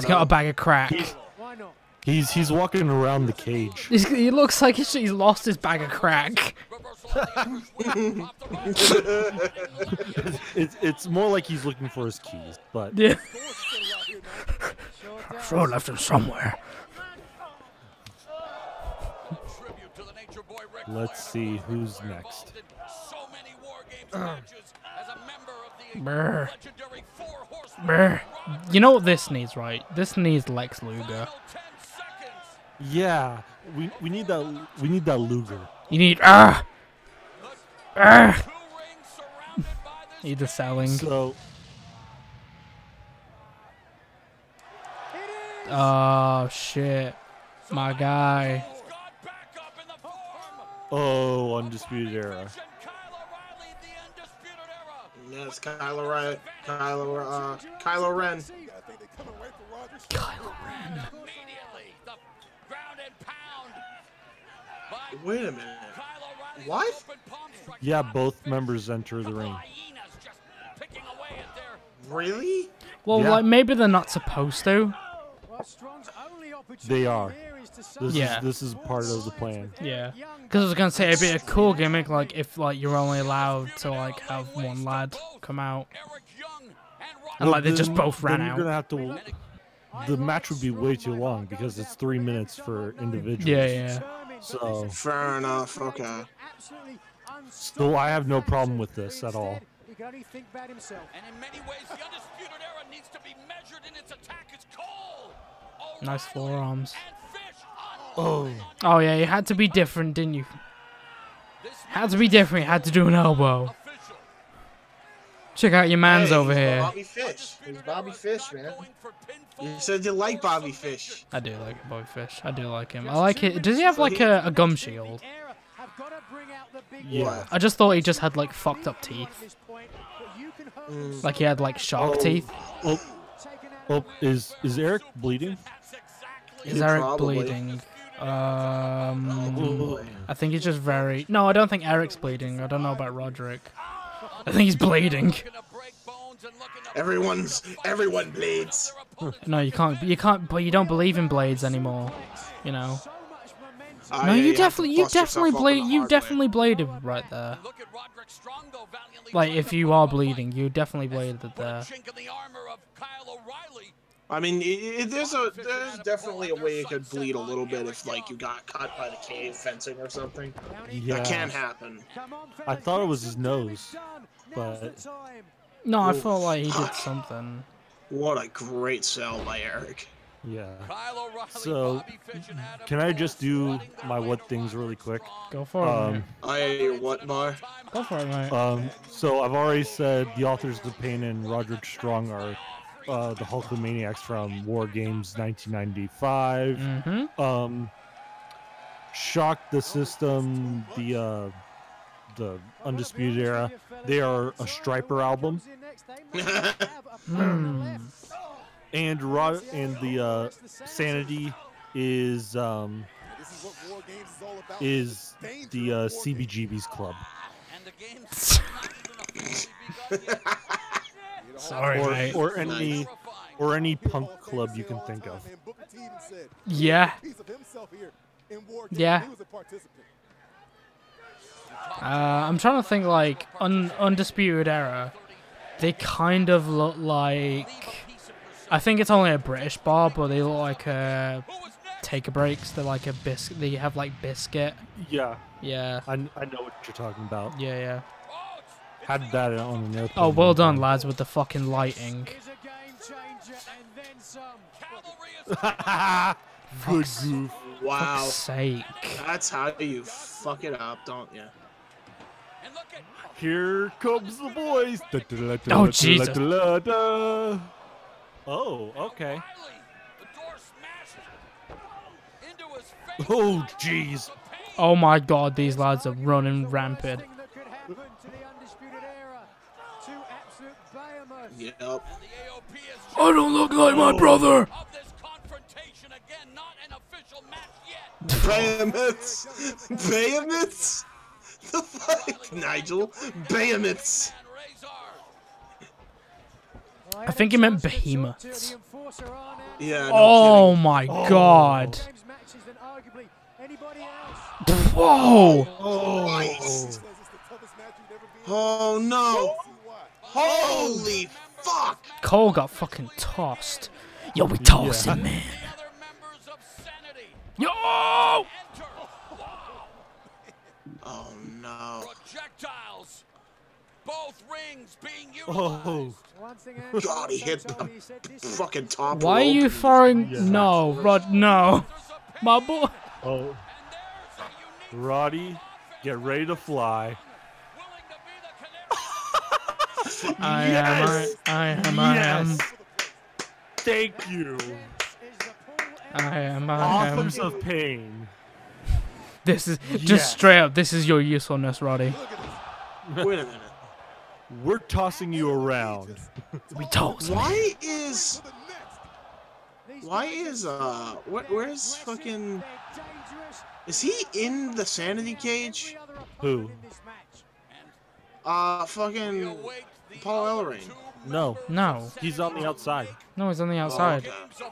got a bag of crack. He's walking around the cage. He looks like he's lost his bag of crack. it's more like he's looking for his keys, but yeah. Sure left him somewhere. Let's see who's next. Brr. Brr. You know what this needs, right? This needs Lex Luger. Yeah, we need that. We need that Luger. You need Need the selling. So. Oh shit, my guy. Oh, Undisputed Era. Yeah, it's Kylo Ren. Kylo Ren. Kylo Ren. Wait a minute. What? Yeah, both members enter the ring. Really? Well, yeah. like maybe they're not supposed to. They are. This This is part of the plan. Yeah. Because I was gonna say it'd be a cool gimmick, like if like you're only allowed to like have one lad come out, and like they just both ran out. You're gonna have to. The match would be way too long because it's 3 minutes for individuals. Yeah. So. Fair enough. Okay. So I have no problem with this at all. He can only think about himself. And in many ways, the Undisputed Era needs to be measured in its attack. It's Cole. Nice forearms. Oh. Oh yeah, you had to be different, didn't you? This Had to be different. Had to do an elbow. Check out your man's over here. Bobby Fish. It's Bobby Fish, man. You said you like Bobby Fish. I do like Bobby Fish. I do like him. I like it. Does he have like a gum shield? Yeah. I just thought he just had like fucked up teeth. Like he had like shark teeth. Is Eric bleeding? Is Eric Probably. bleeding? I think he's just very... No, I don't think Eric's bleeding. I don't know about Roderick. I think he's bleeding. Everyone bleeds. No, you can't, but you don't believe in blades anymore. You know? No, Yeah, you have to definitely bust yourself open the hard way. definitely bladed right there. Like, if you are bleeding, you definitely bladed it there. I mean, there's definitely a way it could bleed a little bit if, like, you got cut by the cave fencing or something. Yeah. That can happen. I thought it was his nose, but No, I felt like he did something. What a great sell by Eric. yeah. So, can I just do my what things really quick? Go for it, mate. Your what bar? Go for it, mate. So I've already said the authors of Pain and Roderick Strong are the Hulkamaniacs from WarGames 1995. Shock the System, the Undisputed Era. They are a Striper album. And the Sanity is the CBGB's club. Sorry, mate. Or any punk club you can think of. Yeah. Yeah. I'm trying to think, like, Undisputed Era. They kind of look like... I think it's only a British bar, but they look like Take Breaks. They're like a biscuit. They have, like, biscuit. Yeah. Yeah. I know what you're talking about. Yeah, yeah. Had that on an airplane. Oh, well done, lads, with the fucking lighting. Good goof. Wow. Fuck's sake. That's how you fuck it up, don't you? Here comes the boys. Oh, Jesus. Oh, okay. Oh, jeez. Oh my god, these lads are running rampant. Yep. I don't look like my brother. Behemoths! Behemoths! The fuck? Nigel? Behemoths! I think he meant behemoths. Yeah. No Oh kidding. my god. Whoa! Oh no! Holy fuck! Cole got fucking tossed. Yo, we tossed him, man. Yo! Oh no. Projectiles. Both rings being Oh. God, he hit the fucking top. Why are rope. you throwing? No, Rod, no. My boy. Oh. Roddy, get ready to fly. I am. Thank you. I am. Authors of Pain. This is just straight up. This is your usefulness, Roddy. Wait a minute. We're tossing you around. We toss. Where's where's fucking... Is he in the sanity cage? Who? Fucking Paul Ellering. No. No. He's on the outside. No, he's on the outside. Oh, okay.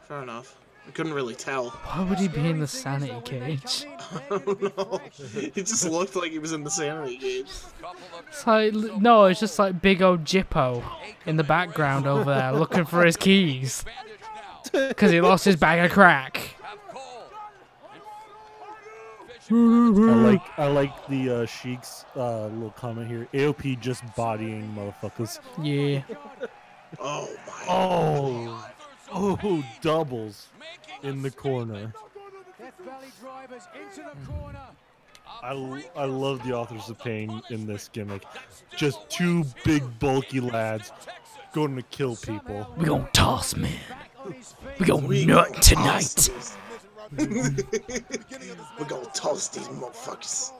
Fair enough. I couldn't really tell. Why would he be in the sanity cage? I don't know. He just looked like he was in the sanity cage. It's like, no, it's just like big old Jippo in the background over there looking for his keys. Because he lost his bag of crack. I like the Sheik's little comment here. AOP just bodying motherfuckers. Yeah. Oh my. Oh, doubles in the corner. I love the Authors of Pain in this gimmick. Just two big bulky lads going to kill people. We gonna toss, man. We gonna nut tonight. We're gonna toss these motherfuckers.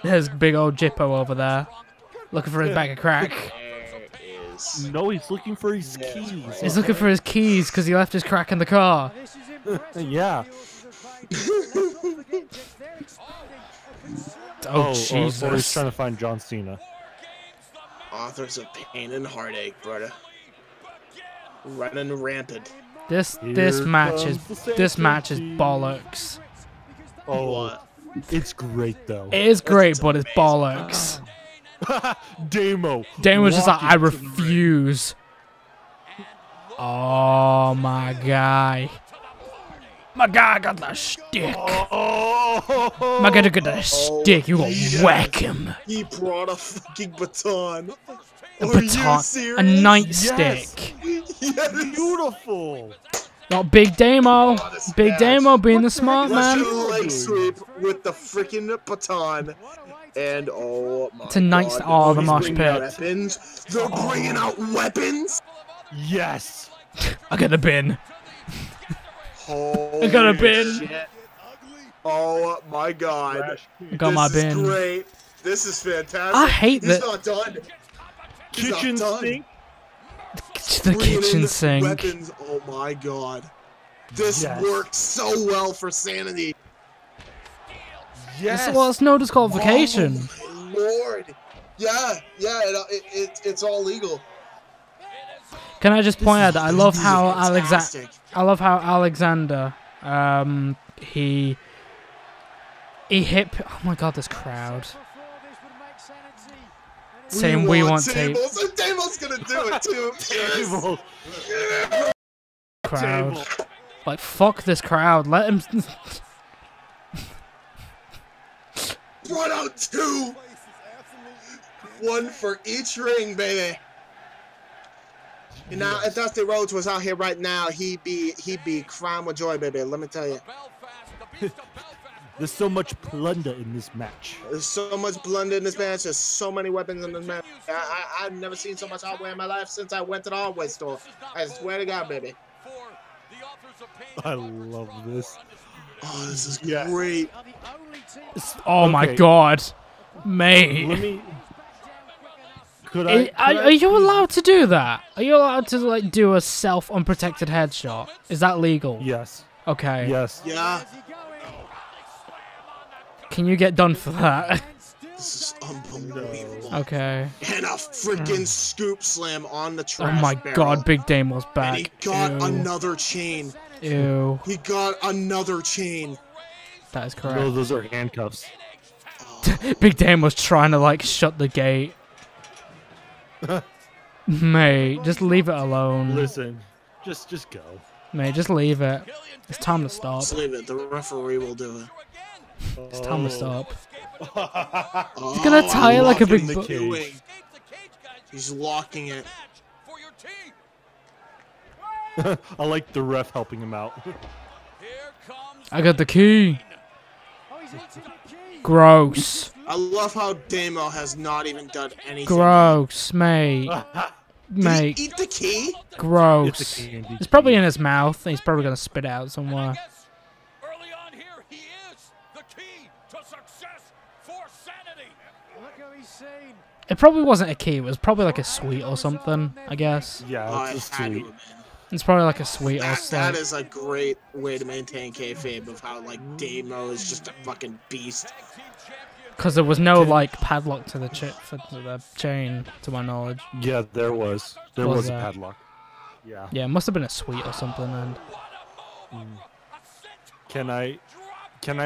There's big old Jippo over there, looking for his bag of crack. No, he's looking for his keys. He's looking for his keys because he left his crack in the car. Yeah. Oh, Jesus. Or he's trying to find John Cena. Authors of Pain and Heartache, brother. Running rampant. This match is bollocks. Oh, it's great though. It is great, but it's bollocks. Damo. Damo's just like, I refuse. Oh, my guy. My guy got the stick. My guy got the stick. You gonna whack him. He brought a fucking baton. A baton. A nightstick. Yes. Beautiful. Not Big Damo. Big Damo being the smart man. Russian leg sweep with the freaking baton. And oh my Tonight's God. all the mosh Bringing pit. Weapons. They're bringing out weapons. Yes. I got a bin. Holy I got a bin. Shit. Oh my God. I got my bin. This is great. This is fantastic. I hate He's that. not done. He's Kitchen not done. sink. The kitchen sink. Weapons. Oh my God. This works so well for Sanity. Yes. Well, it's no disqualification. Oh my Lord. Yeah, it's all legal. Can I just point out that I love how fantastic. Alexander, he hit. Oh my God, this crowd. Saying we want tape. Damo's gonna do it too. Crowd. Like, fuck this crowd. Let him. Brought out two. One for each ring, baby. And now, if Dusty Rhodes was out here right now, he'd be crying with joy, baby. Let me tell you. There's so much plunder in this match. There's so much plunder in this match. There's so many weapons in this match. I've never seen so much hardware in my life since I went to the hardware store. I swear to God, baby. I love this. Oh, this is great. Oh my God, mate. Let me. Are you allowed to do that? Are you allowed to like do a self-unprotected headshot? Is that legal? Yes. Okay. Yes. Yeah. Can you get done for that? This is unbelievable. Okay. And a freaking scoop slam on the trash Oh my barrel. God, Big Damo's back. And he got Ew. another chain. Ew. He got another chain. That is correct. No, those are handcuffs. Big Damo's trying to like shut the gate. Mate, just leave it alone. Listen, just go. Mate, just leave it. It's time to stop. Just leave it. The referee will do it. It's time to stop. Oh, He's gonna tie it like a big. He's locking it. I like the ref helping him out. I got the key. Gross. I love how Damo has not even done anything. Gross, mate. Mate. Did he eat the key? Gross. It's probably in his mouth. He's probably gonna spit it out somewhere. It probably wasn't a key. It was probably like a sweet or something, I guess. Yeah, it's a sweet. It's probably like a sweet or something. That is a great way to maintain kayfabe of how like Damo is just a fucking beast. Because there was no like padlock to the chain, to my knowledge. Yeah, there was. There was a padlock. Yeah. Yeah, it must have been a sweet or something. And Can I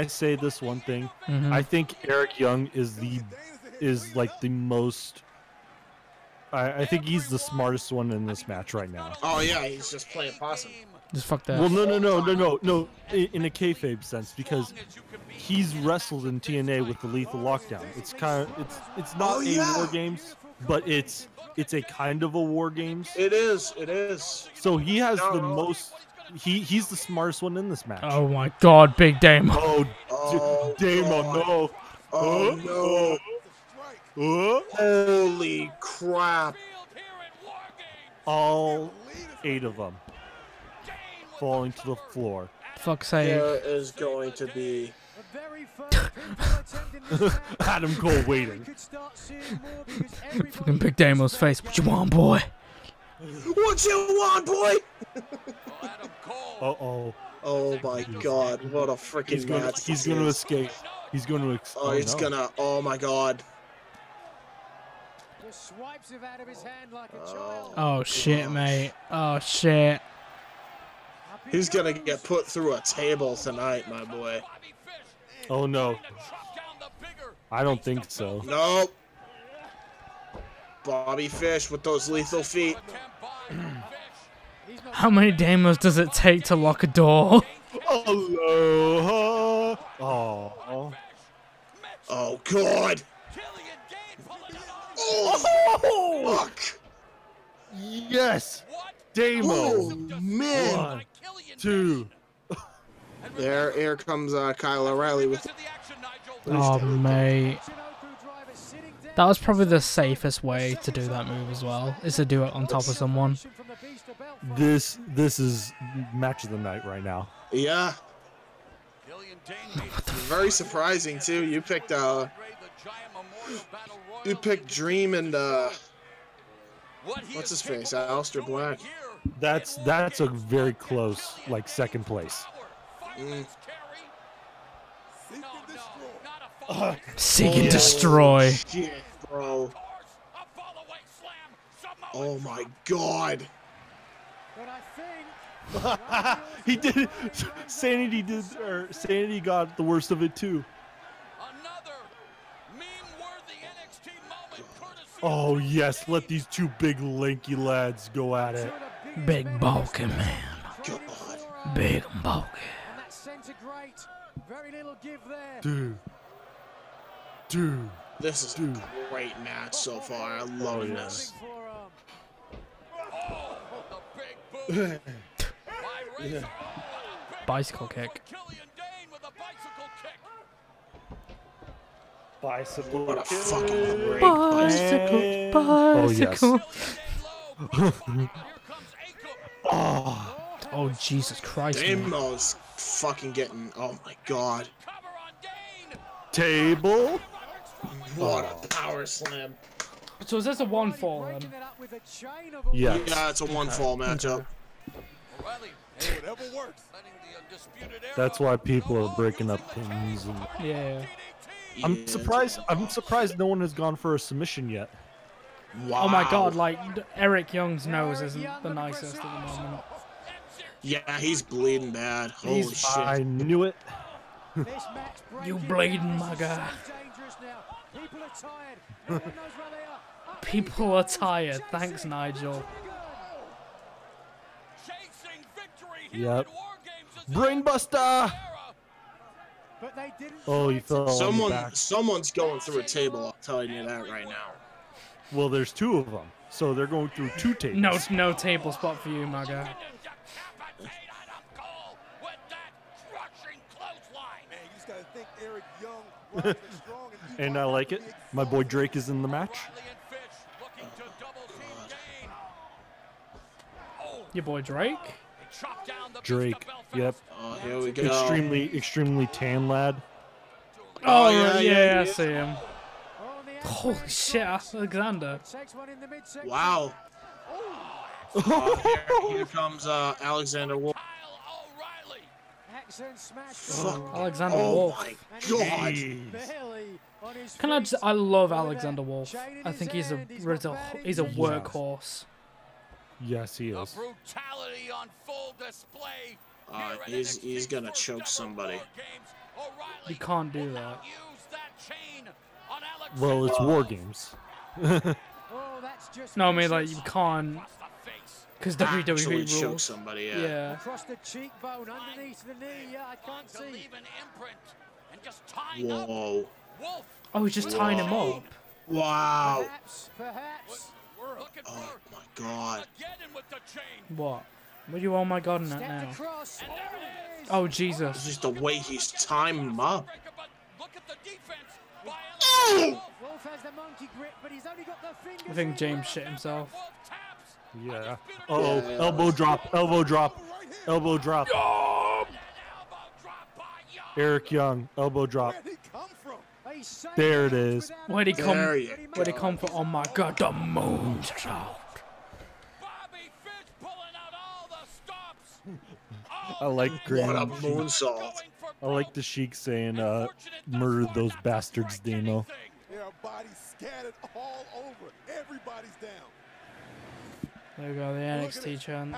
say this one thing? Mhm. I think Eric Young is like the most. I think he's the smartest one in this match right now. Oh yeah, he's just playing possum. Just fuck that. Well, no. In a kayfabe sense, because he's wrestled in TNA with the Lethal Lockdown. It's kind of it's not War Games, but it's a kind of a War Games. It is. So he has the most. he's the smartest one in this match. Oh my God, Big Damo. Oh, Damo, no. Oh no. Holy crap. All 8 of them falling to the floor. Fuck's sake. There is going to be Adam Cole waiting. Fucking Big Damo's face. What you want, boy? What you want, boy? Uh-oh. Oh my God, what a freaking match. He's going to escape. He's going to escape. Oh, he's gonna. Oh my God. Oh shit, mate. Oh shit. He's gonna get put through a table tonight, my boy. Oh no. I don't think so. Nope. Bobby Fish with those lethal feet. How many Damos does it take to lock a door? Aloha. Oh. Oh God. Oh, fuck. Yes. Damo. Oh man. 1, 2. Here comes Kyle O'Reilly with. Oh mate. That was probably the safest way to do that move as well, is to do it on top of someone. This is match of the night right now. Yeah. Very surprising too. You picked Dream and what's his face? Alistair Black. That's a very close, like, second place. Seek and destroy. Shit, bro. Oh my God. He did it. Sanity got the worst of it too. Oh yes, let these 2 big lanky lads go at it. Big bulky man. God. Big and bulky. Dude. This is a great match so far. I love this. Bicycle kick. Bicycle. What a fucking great Bicycle. Bicycle. Oh. Oh Jesus Christ. Damo's fucking getting. Oh my God. Table. What a power slam. So is this a 1-fall then? Yeah. Yeah, it's a 1-fall matchup. That's why people are breaking up pins. And... Yeah. I'm surprised no one has gone for a submission yet. Wow. Oh my God, like Eric Young's nose isn't the nicest at the moment. Yeah, he's bleeding bad. Holy shit. I knew it. You bleeding, my guy. People are tired. Thanks, Nigel. Yep. Brainbuster. Oh, you fell on the back. Someone's going through a table. I'm telling you that right now. Well, there's 2 of them, so they're going through 2 tables. No table spot for you, my guy. And I like it. My boy Drake is in the match. Your boy Drake? Drake, yep. Oh, here we go. Extremely tan lad. Oh, yeah, I see him. Holy shit, Alexander. Wow. Here comes Alexander Wolf. Alexander Oh Wolf. my God. Can I just? I love Alexander Wolf. I think he's a workhorse. Yes, he is. Brutality on full display. He's gonna choke somebody. You can't do that. Well, it's WarGames. No, I mean like you can't, because WWE rules. Choke somebody. Yeah. Across the cheekbone, underneath the knee. Yeah, I can't see. Whoa. Oh, he's just tying him up. Wow. Perhaps. Oh my God. What? Would you oh my god in that now? Oh Jesus. It's just the way he's timing him up. I think James shit himself. Yeah. Oh, elbow drop, elbow drop, elbow drop. Eric Young, elbow drop. There it is. Where'd he come? Where'd he come from? Oh my god, the moonsault. I like Grand. What a moonsault. I like the Sheik saying, murder those bastards, Demo. There are bodies scattered all over. Everybody's down. There we go, the NXT chance.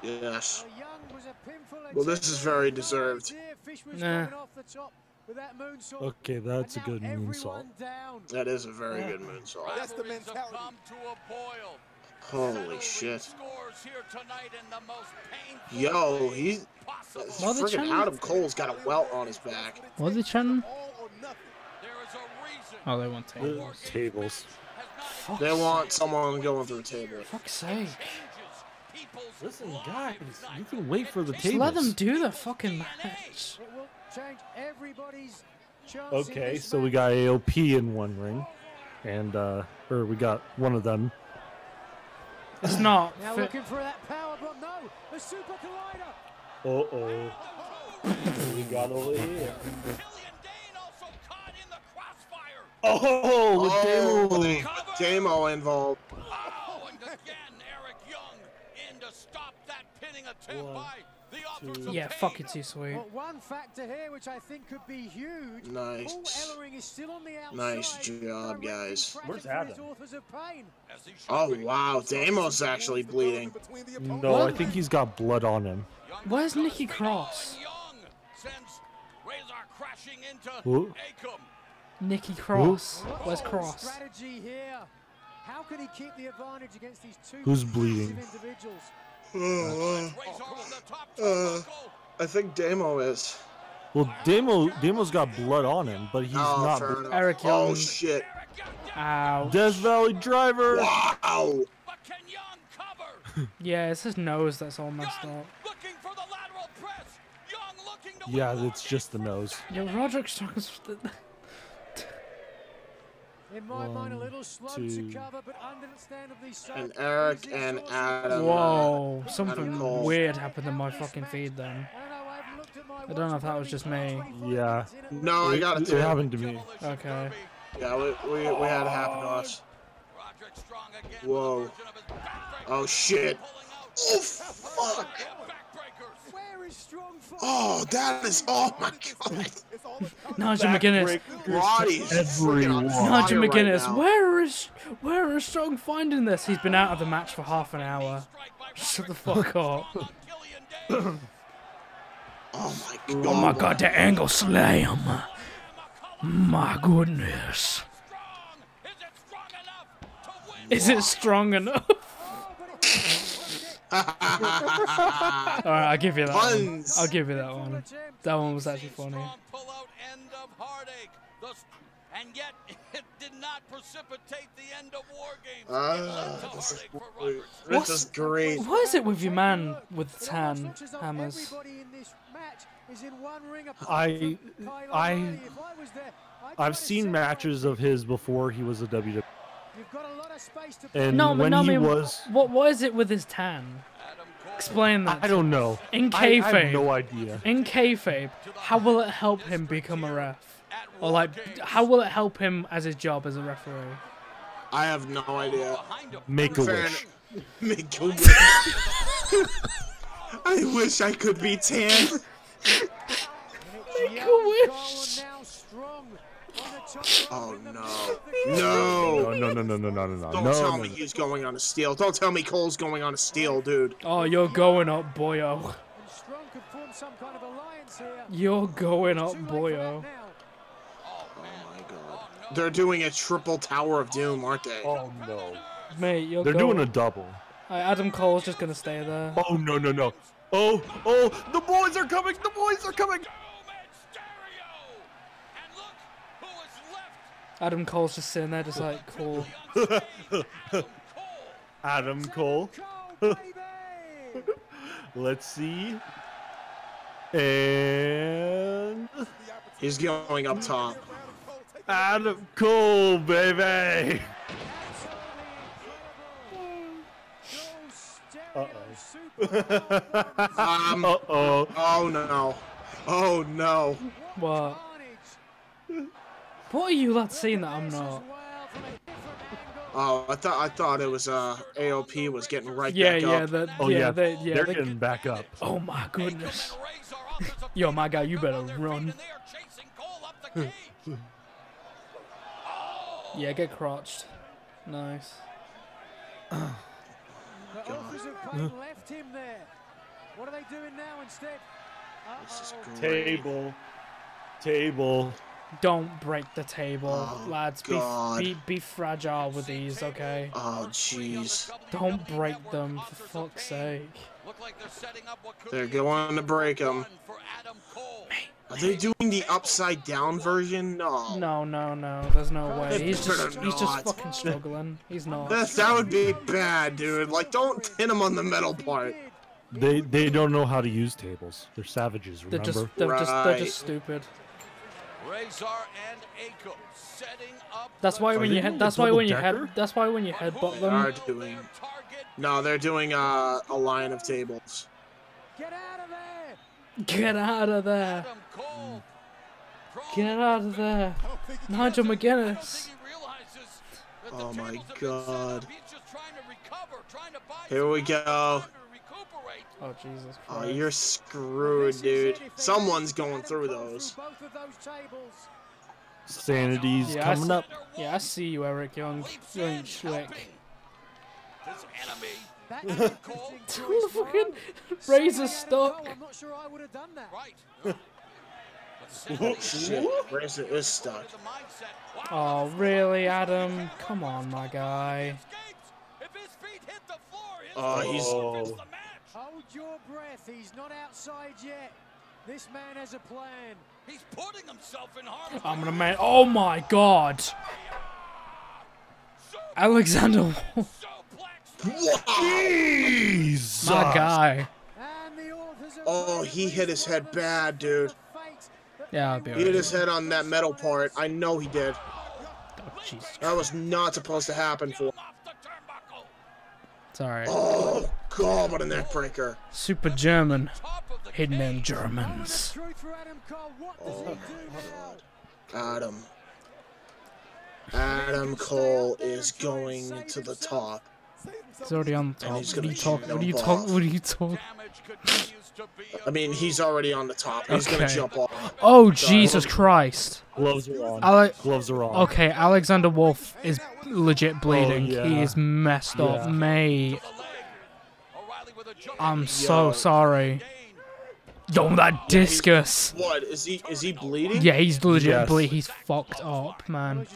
Yes. Well, this is very deserved. Nah. Okay, that's a good moonsault. That is a very good moonsault. That's the mentality. Holy shit. Yo, he's... Freaking Adam Cole's got a welt on his back. What are they chanting? Oh, they want tables. Tables. They want someone going through a table. Fuck's sake. Listen, guys, you can wait for the Just tables. let them do the fucking match. Okay, so we got AOP in one ring. And, or we got one of them. It's not. Now looking for that power bomb. No, the super collider. Uh-oh. We got over here. Oh, with Demo involved. Oh, and again, Eric Young in to stop that pinning attempt by the authors of Yeah, fuck it, too sweet. But one factor here, which I think could be huge. Nice. Paul Ellering is still on the outside. Nice job, guys. Where's Adam? Oh, wow. Demo's actually bleeding. No, I think he's got blood on him. Where's Nikki Cross? Who? Nikki Cross. Where's Cross? Strategy here. How can he keep the advantage against these two Who's bleeding? individuals? I think Demo is. Well, Demo's got blood on him, but he's not. Fair enough. Eric Young. Oh, shit. Ow. Death Valley Driver. Wow. Yeah, it's his nose that's all messed up. Yeah, it's just the nose. Yo, Roderick Strong's... In my mind, a little slow to cover, but understandably so. And Eric and Adam. Whoa, something Cole. weird happened in my fucking feed then. I don't know if that was just me. Yeah. No, I got it too. It happened to me. Okay. Yeah, we had it happen to us. Whoa. Oh, shit. Oh, fuck. Oh, that is... Oh, my God. Nigel McGuinness. Roddy's Everyone. Nigel right McGuinness. now. Where is Strong finding this? He's been out of the match for half an hour. Shut the fuck up. Oh, my God. Oh my god, the angle slam. My goodness. Is it strong enough? Alright, I'll give you that one. I'll give you that one. That one was actually funny. And yet, it did not precipitate the end of WarGames. This is great. What is it with your man with the tan hammers? I've seen matches of his before he was a WWE. And no, but when no, he I mean, was, what is it with his tan? Explain that. I don't know. In I kayfabe, have no idea. In kayfabe, how will it help him become a ref? Or like, how will it help him as his job as a referee? I have no idea. Make a wish. Make a wish. I wish I could be tan. Make a wish. Oh no. No. No. Don't tell me he's going on a steal. Don't tell me Cole's going on a steal, dude. Oh, you're going up, boyo. You're going up, boyo. Oh my god. They're doing a triple Tower of Doom, aren't they? Oh no. Mate, you're They're doing a double. Adam Cole's just gonna stay there. Oh no. Oh, the boys are coming. The boys are coming. Adam Cole's just sitting there, just like, cool. Adam Cole. Let's see. And he's going up top. Adam Cole, baby. Uh-oh. Oh no. Oh no. What? What are you lads seeing that I'm not? Oh, I thought it was AOP was getting right back up. They're getting back up. Oh my goodness. Yo, my guy, you better run. Yeah, get crotched. Nice. The authors of pain left him there. What are they doing now instead? Table. Don't break the table, Oh, lads. Be fragile with these, okay? Oh jeez. Don't break them, for fuck's sake. They're going to break them. Are they doing the upside down version? No. No. There's no way. He's just fucking struggling. He's not. That would be bad, dude. Like, don't hit him on the metal part. They don't know how to use tables. They're savages. Remember? They're just stupid. Razor and Aiko setting up. That's why when you headbutt them. They're doing a line of tables. Get out of there! Get out of there! Get out of there! Nigel McGuinness. Oh my god. Here we go. Oh Jesus Christ. Oh, you're screwed, dude. Someone's going through those. Sanity's coming up. Yeah, I see you, Eric Young. You ain't slick. Fucking Razor stuck. I'm not sure I would have done that. Oh shit, Razor is stuck. Oh really, Adam? Come on, my guy. Oh, he's... Hold your breath. He's not outside yet. This man has a plan. He's putting himself in harm's I'm gonna man. Oh my god. Alexander. Jesus. My guy. Oh, he hit his head bad, dude. Yeah, I'll be He hit his head on that metal part. I know he did. Oh, Jesus. That was not supposed to happen for. It's alright. Oh god, what a neck breaker. Super German. Hidden in Germans. Oh god. Adam Cole is going to the top. He's already on the top. What are you talking? I mean, he's already on the top. He's gonna jump off. Oh, Jesus Christ. Gloves are on. Gloves are on. Okay, Alexander Wolf is legit bleeding. Oh, yeah. He is messed up, mate. I'm so sorry. Yo, that discus. What? Is he bleeding? Yeah, he's legit bleeding. He's fucked up, man.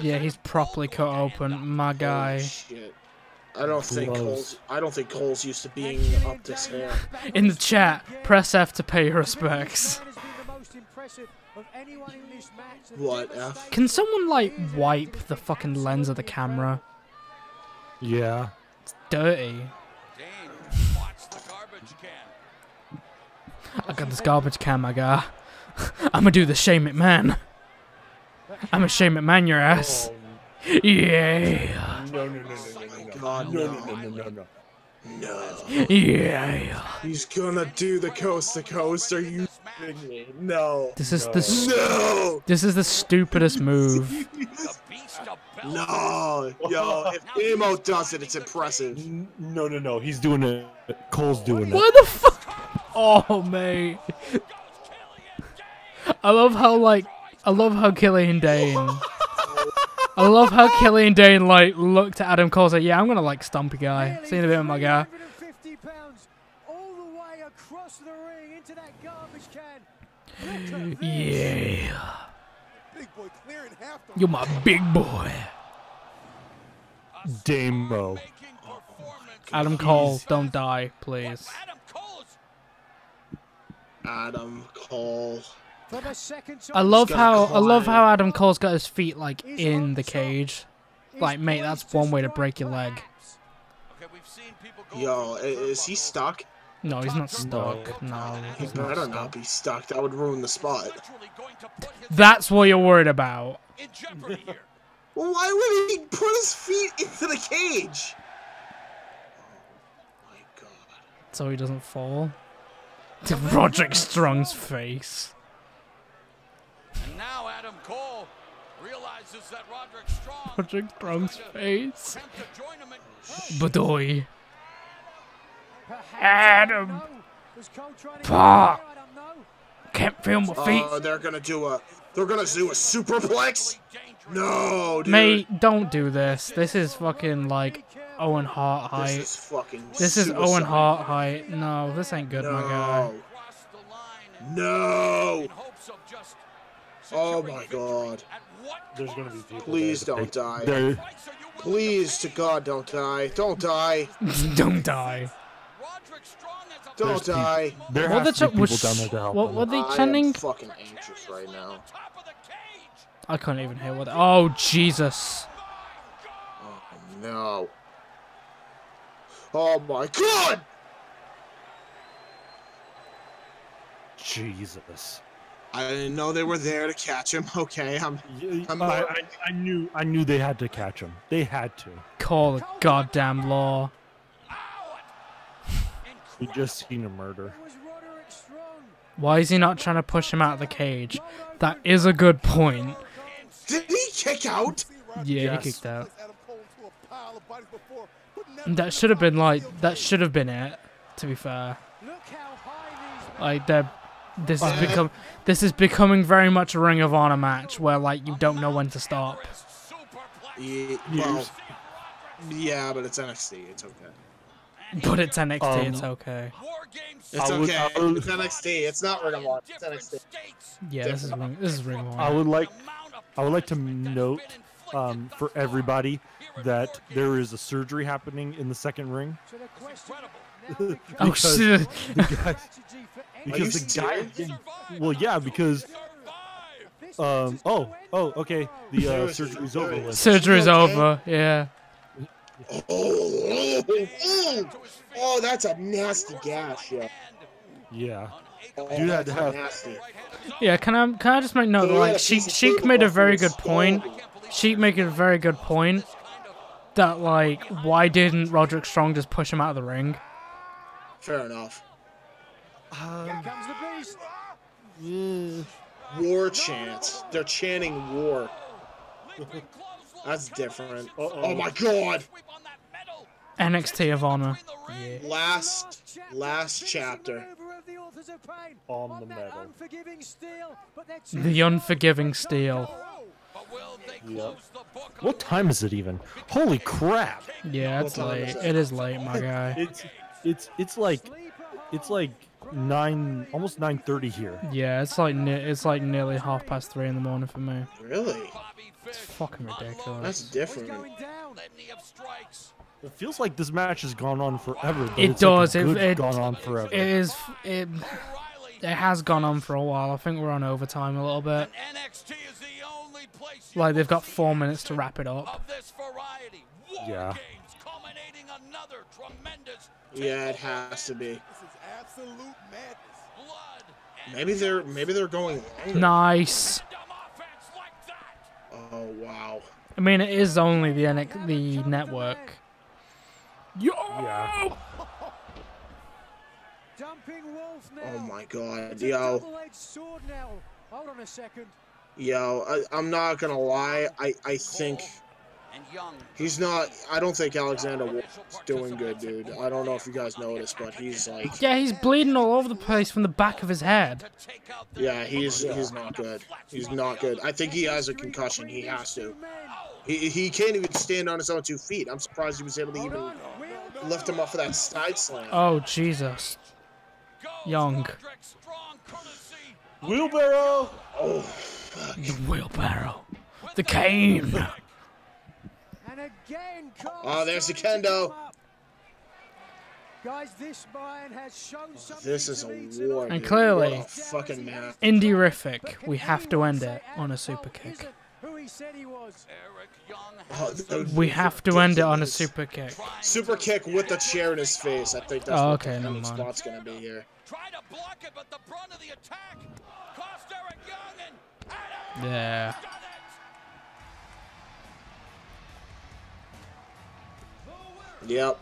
Yeah, he's properly cut open, my guy. Shit. I don't think Cole's used to being up this hair. In the chat, press F to pay your respects. What F? Can someone like wipe the fucking lens of the camera? Yeah. It's dirty. I got this garbage can, my guy. I'ma do the Shane McMahon. I'm a Shane McMahon your ass. Yeah. No. Yeah. He's gonna do the coast to coast. Are you kidding me? No. This is the stupidest move. No. Yo, if Emo does it, it's impressive. No. He's doing it. Cole's doing it. What the fuck? Oh, mate. I love how Killian Dane. I love how Killian Dane like looked at Adam Cole and said, "Yeah, I'm gonna like stomp a guy." See you in a bit, my guy. Yeah. You're my big boy. Damo. Adam Cole, don't die, please. Adam Cole. I love how Adam Cole's got his feet like in the cage. Like, mate, that's one way to break your leg. Yo, is he stuck? No, he's not stuck. No, He he's not better stuck. not be stuck. That would ruin the spot. That's what you're worried about. Well, why would he put his feet into the cage? Oh my god. So he doesn't fall. To Roderick Strong's face. And now Adam Cole realizes that Roderick Strong's face. Badoy. Adam. Fuck. Can't feel my feet. Oh, they're gonna do a superplex? No, dude. Mate, don't do this. This is fucking like Owen Hart height. This is fucking This is suicide. Owen Hart height. No, this ain't good, my guy. No. Oh my god. There's gonna be people. Please don't die. Please to God, don't die. Don't die. Don't die. Don't die. There What has to be was- people down there to help what them. were they I chanting? am fucking anxious right now. I can't even hear what. Oh Jesus! Oh no. Oh my god. Jesus. I didn't know they were there to catch him. Okay, I knew they had to catch him. They had to. Call the goddamn law. We just seen a murder. Why is he not trying to push him out of the cage? That is a good point. Did he kick out? Yeah, he kicked out. That should have been like. That should have been it. To be fair, like this is becoming very much a Ring of Honor match where like you don't know when to stop. Yeah, well, yeah, but it's NXT. It's okay. But it's NXT. It's okay. It's okay. It's NXT. It's not Ring of Honor. It's NXT. Yeah, this is Ring of Honor. I would like to note for everybody that there is a surgery happening in the second ring. Oh shit! Because the guy. Well, yeah, because. Okay. The surgery's over. Surgery's over. Yeah. Oh, that's a nasty gash, yeah. Yeah. Dude had to have. Nasty. Yeah, can I just make note that like Sheik made a very good point. Sheik made a very good point that like why didn't Roderick Strong just push him out of the ring? Fair enough. Here comes the beast. War chants. They're chanting war. That's different. Oh my god. NXT of Honor. Yeah. Last chapter. On the metal. The unforgiving steel. Yep. What time is it even? Holy crap! Yeah, it's late. It is late, my guy. It's like almost 9:30 here. Yeah, it's like nearly 3:30 in the morning for me. Really? It's fucking ridiculous. That's different. It feels like this match has gone on forever. But It it's does. Like It gone on forever. It has gone on for a while. I think we're on overtime a little bit. Like they've got 4 minutes to wrap it up. Yeah. Yeah, it has to be. Maybe they're going longer. Nice. Oh wow. I mean, it is only the network. Yo! Yeah. Oh my god, yo. Hold on a second. Yo, I'm not gonna lie. I think he's not. I don't think Alexander Wolf's doing good, dude. I don't know if you guys noticed, but he's like. Yeah, he's bleeding all over the place from the back of his head. Yeah, he's not good. He's not good. I think he has a concussion. He has to. He can't even stand on his own 2 feet. I'm surprised he was able to even lift him off of that side slam. Oh Jesus. Young. Wheelbarrow. Oh. The wheelbarrow. The cane. Oh, there's the kendo. Guys, this man has shown something. This is a war. And dude. clearly, What a fucking man. Indie-rific, we have to end it on a super kick. he said he was. We have to end it on a super kick. Super kick with the chair in his face. I think that's Oh, what okay, the never ending mind. spot's gonna be here. Try to block it, but the brunt of the attack cost Eric Young, and Adam Yeah. Yep.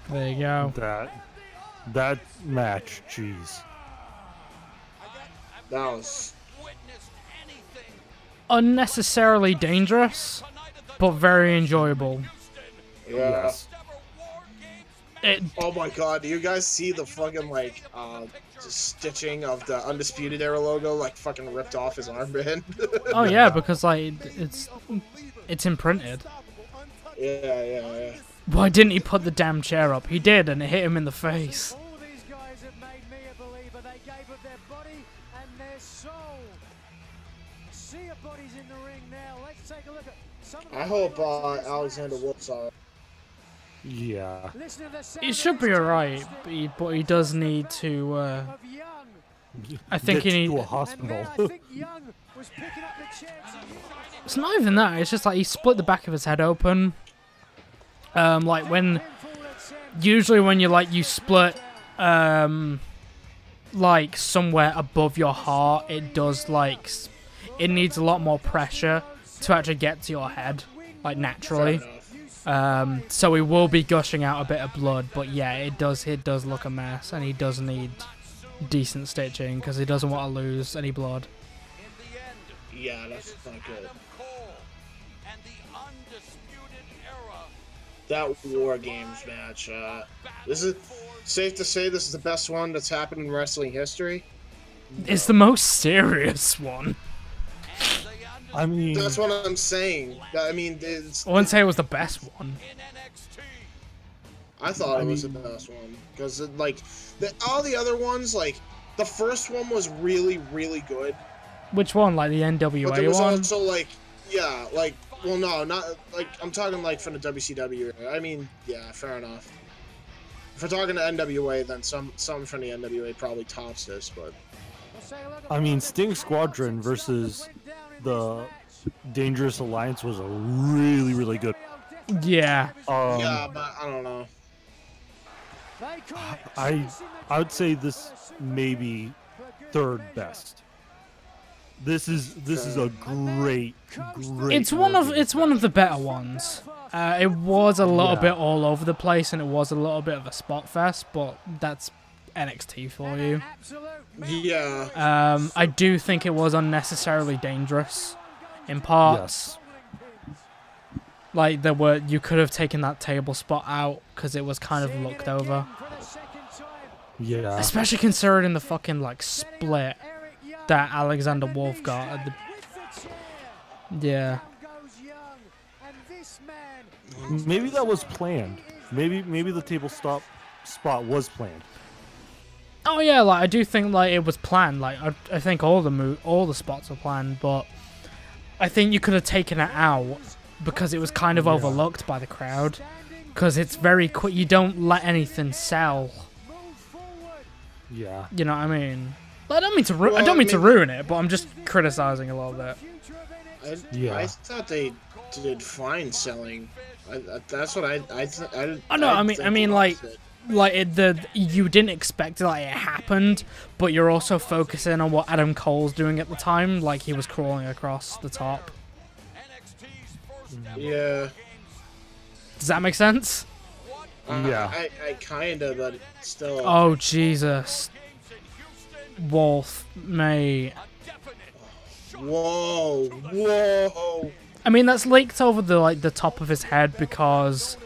There you go. That match, jeez. That was Unnecessarily dangerous, but very enjoyable. yeah. It, Oh my god, do you guys see the fucking like stitching of the Undisputed Era logo like fucking ripped off his armband? oh yeah, because like it's imprinted. Yeah. Why didn't he put the damn chair up? He did, and it hit him in the face. All these guys have made me a believer. They gave up their body and their soul. See a bodies in the ring now. Let's take a look at some of the I hope Alexander Wolf's alright. Yeah. He should be alright, but he does need to. I think he Get needs to a hospital. It's not even that. It's just like he split the back of his head open. Like when usually when you split like somewhere above your heart, it does like it needs a lot more pressure to actually get to your head, like naturally. So he will be gushing out a bit of blood, but yeah, it does look a mess, and he does need decent stitching because he doesn't want to lose any blood. Yeah, that's not good. That WarGames match, this is safe to say this is the best one that's happened in wrestling history. It's the most serious one. I mean, that's what I'm saying. I mean, I wouldn't say it was the best one. I thought it was the best one because like all the other ones, like the first one was really, really good. Which one? Like the NWA But there was one? also like, yeah, like, well, no, not like I'm talking like from the WCW. I mean, yeah, fair enough. If we're talking to NWA, then some from the NWA probably tops this, but. I mean, Sting Squadron versus the Dangerous Alliance was a really, really good. Yeah. Yeah, but I don't know. I would say this may be third best. This is a great. It's one of the better ones. It was a little bit all over the place, and it was a little bit of a spot fest, but that's NXT for you. Yeah. I do think it was unnecessarily dangerous in parts. Like you could have taken that table spot out because it was kind of looked over. Yeah. Especially considering the fucking like split that Alexander Wolf got at the. Yeah. Maybe that was planned. Maybe the table spot was planned. Oh yeah, like I do think like it was planned. Like I think all the spots were planned, but I think you could have taken it out because it was kind of overlooked by the crowd. Because it's very quick. You don't let anything sell. Yeah. You know what I mean? Like, I don't mean to ruin it, but I'm just criticizing a little bit. I thought they did fine selling. That's what I know. I mean, like you didn't expect it, like it happened, but you're also focusing on what Adam Cole's doing at the time, like he was crawling across the top. Yeah. Does that make sense? Yeah. I kinda, but still. Oh Jesus. Wolf, mate. Whoa. I mean, that's leaked over the top of his head because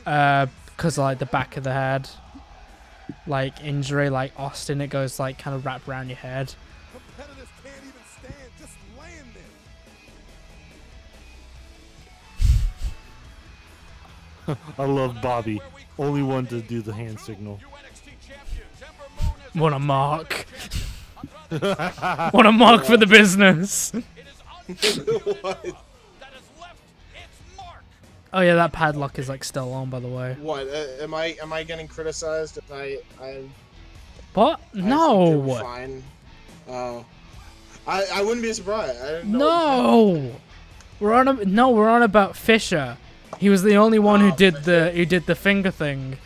like the back of the head, like injury, like Austin, it goes like kind of wrapped around your head. Competitors can't even stand, just laying there. I love Bobby. Only one to do the hand signal. What a mark. What a mark for the business. What? Oh yeah, that padlock is like still on, by the way. What? Am I getting criticized? If I What? No. Fine. Oh. I wouldn't be surprised. I didn't know. No, we're on about Fisher. He was the only one who did the finger thing,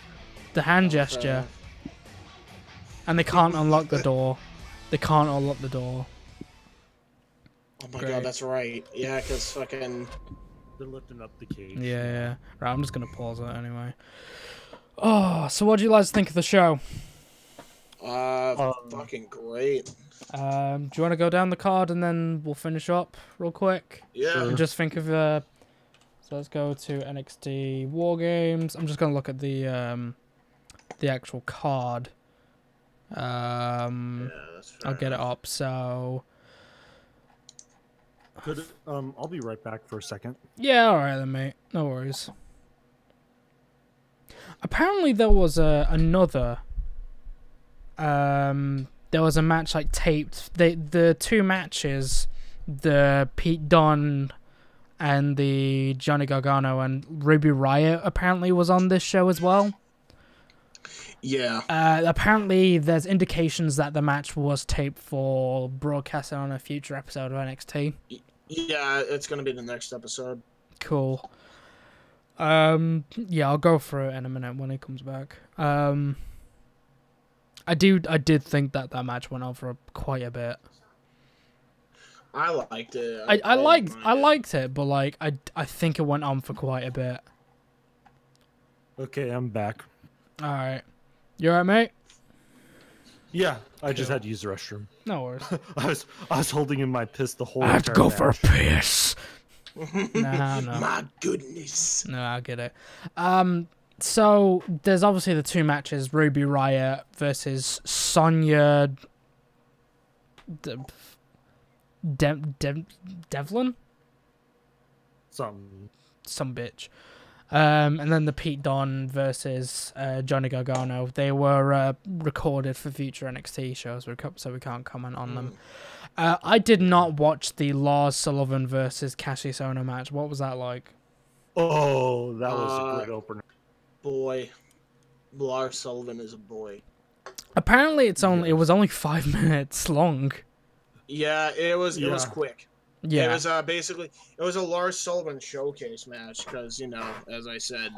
the hand gesture, and they can't unlock the door. They can't unlock the door. Oh my god, that's right. Yeah, because fucking... They're lifting up the cage. Yeah. Right, I'm just gonna pause it anyway. Oh, so what do you guys think of the show? Fucking great. Do you want to go down the card and then we'll finish up real quick? Yeah. And just think of so let's go to NXT WarGames. I'm just gonna look at the actual card. I'll get it up. So. Good. I'll be right back for a second. Yeah, all right then, mate. No worries. Apparently, there was another. There was a match like taped. The two matches, the Pete Dunne and the Johnny Gargano and Ruby Riott apparently was on this show as well. Yeah. Apparently, there's indications that the match was taped for broadcasting on a future episode of NXT. Yeah, it's gonna be the next episode. Cool. Yeah, I'll go through it in a minute when he comes back. I did think that match went on for quite a bit. I liked it. I liked it, but like I think it went on for quite a bit. Okay, I'm back. All right, you alright, mate? Yeah, I just had to use the restroom. No worries. I was holding in my piss the whole. I have to go for a piss. No. My goodness. No, I get it. So there's obviously the two matches: Ruby Riott versus Sonya Devlin. Some bitch. And then the Pete Dunne versus Johnny Gargano. They were recorded for future NXT shows, so we can't comment on them. I did not watch the Lars Sullivan versus Cassius Ohno match. What was that like? Oh, that was a great opener. Boy, Lars Sullivan is a boy. Apparently, it was only 5 minutes long. Yeah, it was quick. Yeah, it was basically a Lars Sullivan showcase match because as I said,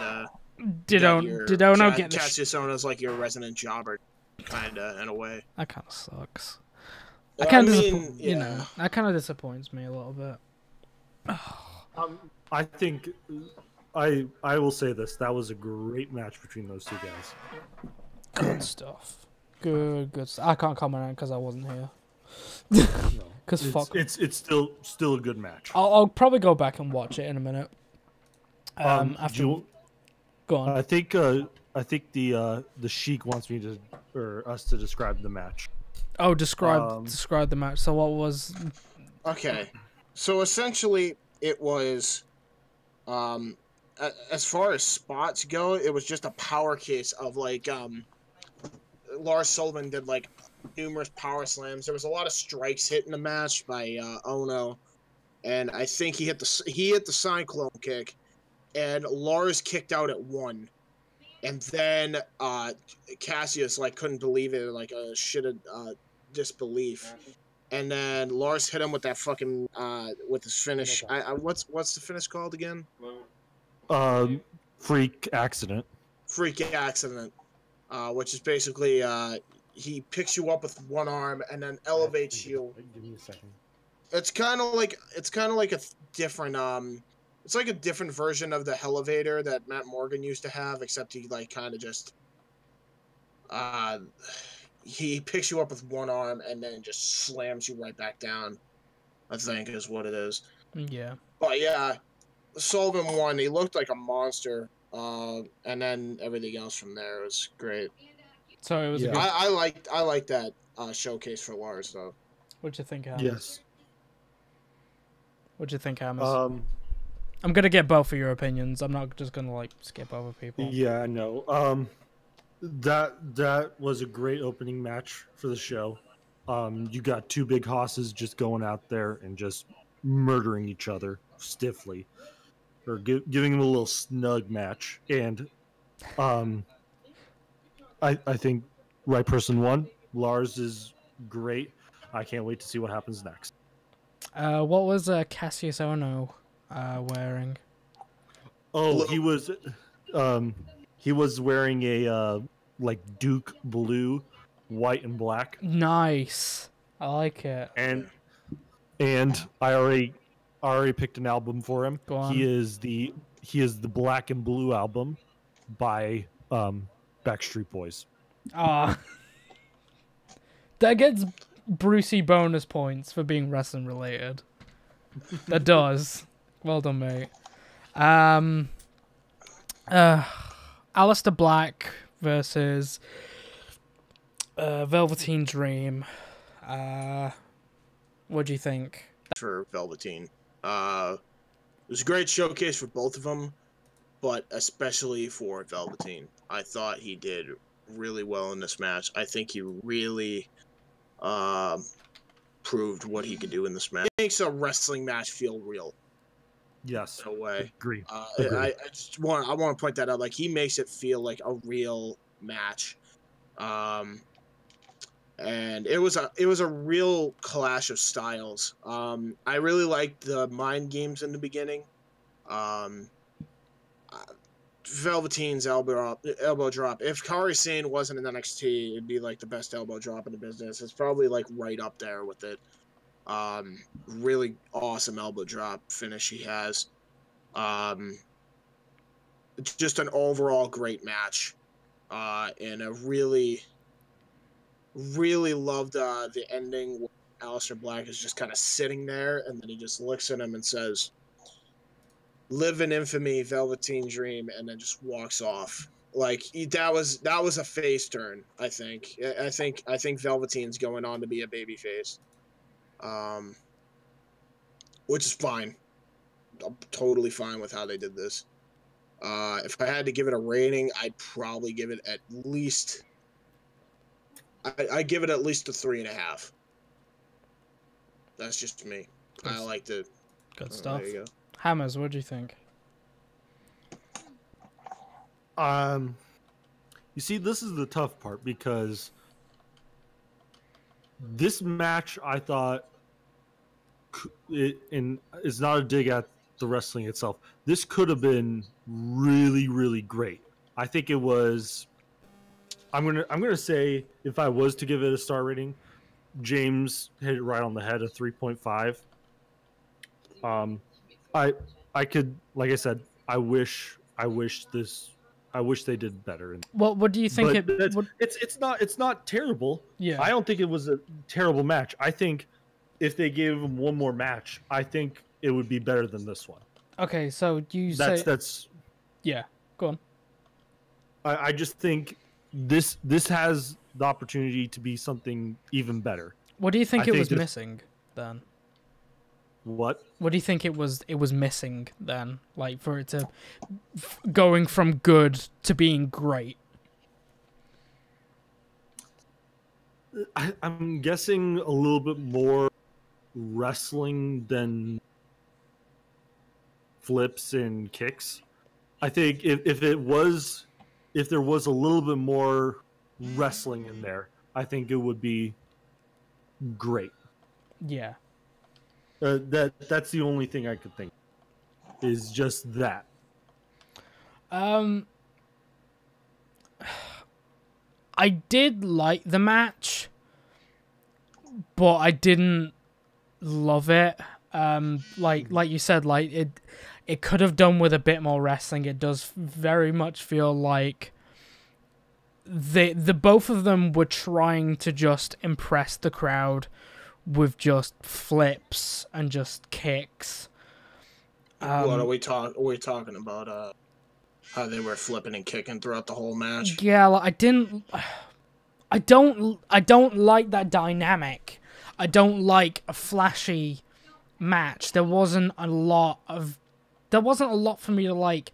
did Ohno get Cassius Ohno's like your resident jobber, kinda in a way. That kind of sucks. That kind of disappoints me a little bit. I think I will say this: that was a great match between those two guys. Good stuff. Good stuff. I can't comment on it because I wasn't here. No. Because fuck. It's still a good match. I'll probably go back and watch it in a minute. After. Go on. I think the Sheik wants me us to describe the match. Oh, describe the match. So what was? Okay, so essentially it was, as far as spots go, it was just a power case of like Lars Sullivan did like numerous power slams. There was a lot of strikes hit in the match by Ohno, and I think he hit the Cyclone kick, and Lars kicked out at 1, and then Cassius like couldn't believe it, like a shit of disbelief, and then Lars hit him with that fucking with his finish. What's the finish called again? Freak accident. Freak accident, which is basically he picks you up with one arm and then elevates you. Give me a second. It's kind of like a different it's like a different version of the elevator that Matt Morgan used to have, except he like kind of just he picks you up with one arm and then just slams you right back down, I think is what it is. Yeah. But yeah, Sullivan won. He looked like a monster, and then everything else from there was great. So it was. Yeah. I liked that showcase for Lars though. What'd you think, Hammers? Yes. What'd you think, Hammers? I'm gonna get both of your opinions. I'm not just gonna like skip over people. Yeah, I know. That was a great opening match for the show. You got two big hosses just going out there and just murdering each other stiffly, or giving them a little snug match. And I think right person won. Lars is great. I can't wait to see what happens next. What was Cassius Ono wearing? Oh, he was wearing a like Duke blue, white and black. Nice. I like it. And I already picked an album for him. Go on. He is the Black and Blue album by Backstreet Boys. Ah. That gets Brucey bonus points for being wrestling related. That does. Well done, mate. Alistair Black versus Velveteen Dream. What do you think? For Velveteen. It was a great showcase for both of them, but especially for Velveteen. I thought he did really well in this match. I think he really proved what he could do in this match. It makes a wrestling match feel real. Yes. In a way. Agree. I want to point that out. Like, he makes it feel like a real match. And it was a real clash of styles. I really liked the mind games in the beginning. Velveteen's elbow drop. If Kairi Sane wasn't in NXT, it'd be like the best elbow drop in the business. It's probably like right up there with it. Really awesome elbow drop finish he has. Just an overall great match. And a really loved the ending where Alistair Black is just kind of sitting there, and then he just looks at him and says, "Live in infamy, Velveteen Dream," and then just walks off. Like, that was a face turn. I think Velveteen's going on to be a babyface, which is fine. I'm totally fine with how they did this. If I had to give it a rating, I'd probably give it at least. I give it at least a 3.5. That's just me. I like the good stuff. There you go. Hammers, what do you think? You see, this is the tough part because this match, I thought, and it's not a dig at the wrestling itself. This could have been really, really great. I think it was. I'm gonna say, if I was to give it a star rating, James hit it right on the head, a 3.5. I could, like I said, I wish they did better. What do you think? It's not terrible. Yeah. I don't think it was a terrible match. I think if they gave him one more match, I think it would be better than this one. Okay, so that's yeah. Go on. I just think this has the opportunity to be something even better. What do you think it was missing then? What do you think it was missing then? Like, for it to going from good to being great? I'm guessing a little bit more wrestling than flips and kicks. I think if there was a little bit more wrestling in there, I think it would be great. Yeah. That's the only thing I could think is just that. I did like the match, but I didn't love it. Like you said, like it could have done with a bit more wrestling. It does very much feel like the both of them were trying to just impress the crowd with just flips and just kicks. What are we talking about? How they were flipping and kicking throughout the whole match? Yeah, like, I don't like that dynamic. I don't like a flashy match. There wasn't a lot for me to like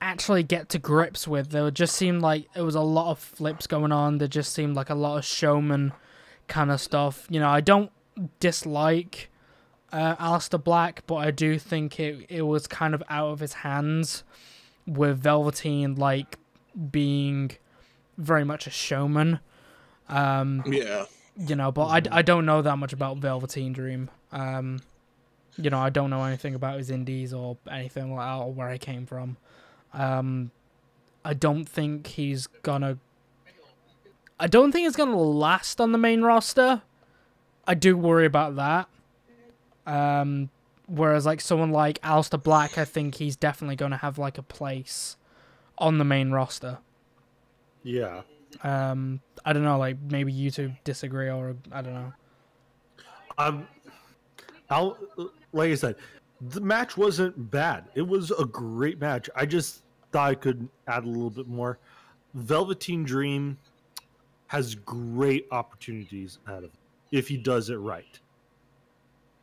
actually get to grips with. There just seemed like it was a lot of flips going on. There just seemed like a lot of showman kind of stuff. You know, I don't dislike Alistair Black, but I do think it was kind of out of his hands with Velveteen like being very much a showman. Yeah. You know, but I don't know that much about Velveteen Dream. You know, I don't know anything about his indies or anything like that, or where he came from. I don't think he's gonna... I don't think it's gonna last on the main roster. I do worry about that. Whereas, like, someone like Alistair Black, I think he's definitely gonna have, like, a place on the main roster. Yeah. I don't know, like, maybe you two disagree, or I don't know. Like I said, the match wasn't bad. It was a great match. I just thought I could add a little bit more. Velveteen Dream has great opportunities out of it if he does it right.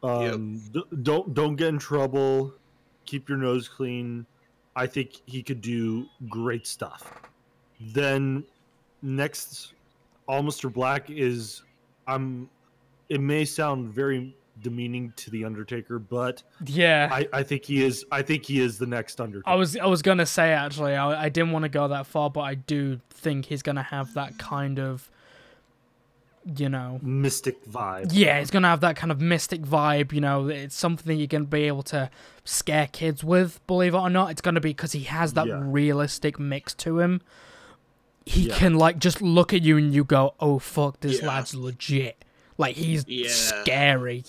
Don't get in trouble. Keep your nose clean. I think he could do great stuff. Then next, All Mr. Black is it may sound very demeaning to the Undertaker, but yeah, I think he is. I think he is the next Undertaker. I was gonna say, actually, I didn't want to go that far, but I do think he's gonna have that kind of, you know, mystic vibe. Yeah, he's gonna have that kind of mystic vibe. You know, it's something you're gonna be able to scare kids with. Believe it or not, it's gonna be because he has that realistic mix to him. He can, like, just look at you and you go, "Oh fuck, this lad's legit." Like, he's scary.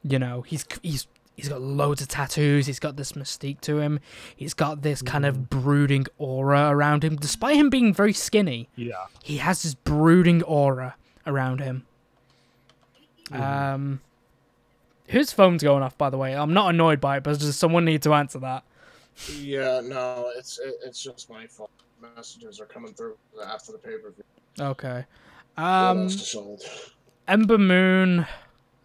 You know, he's got loads of tattoos. He's got this mystique to him. He's got this kind of brooding aura around him, despite him being very skinny. Yeah, he has this brooding aura around him. Whose phone's going off, by the way? I'm not annoyed by it, but does someone need to answer that? Yeah, no, it's just my fault. Messages are coming through after the pay-per-view. Okay. Sold. Ember Moon,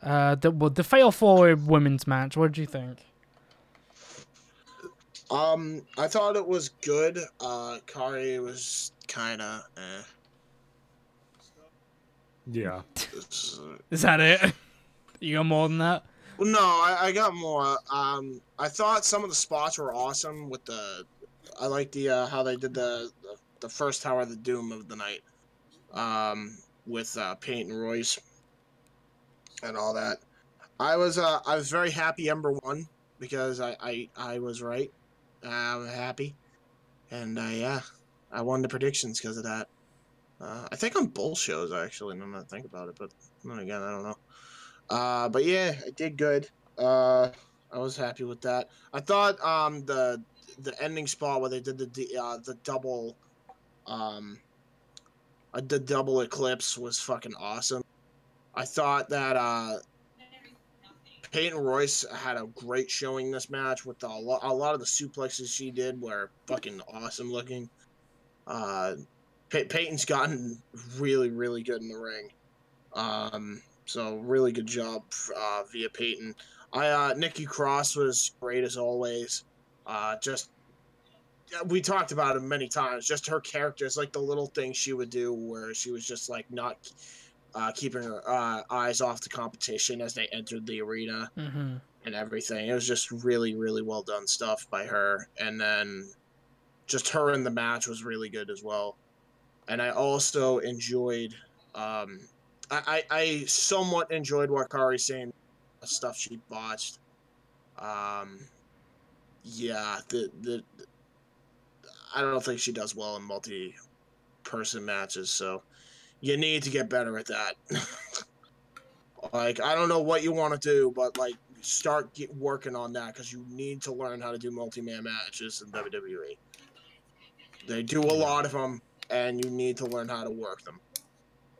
the Fatal 4 women's match. What did you think? I thought it was good. Kari was kind of Yeah. Is that it? You got more than that? Well, no, I got more. I thought some of the spots were awesome with the... I like the how they did the first Tower of the Doom of the night, with Peyton Royce and all that. I was very happy Ember won because I was right. I'm happy, and yeah, I won the predictions because of that. I think on both shows actually. I'm not thinking about it, but then again, I don't know. But yeah, I did good. I was happy with that. I thought the ending spot where they did the double eclipse was fucking awesome. I thought that Peyton Royce had a great showing this match with a lot of the suplexes she did were fucking awesome looking. Peyton's gotten really, really good in the ring. So really good job via Peyton. Nikki Cross was great as always. We talked about it many times. Just her characters, like the little things she would do, where she was just like not keeping her eyes off the competition as they entered the arena and everything. It was just really, really well done stuff by her. And then just her in the match was really good as well. And I also enjoyed. I somewhat enjoyed what Kari's saying, the stuff she botched. Yeah, I don't think she does well in multi-person matches, so you need to get better at that. Like, I don't know what you want to do, but, like, start working on that, because you need to learn how to do multi-man matches in WWE. They do a lot of them, and you need to learn how to work them.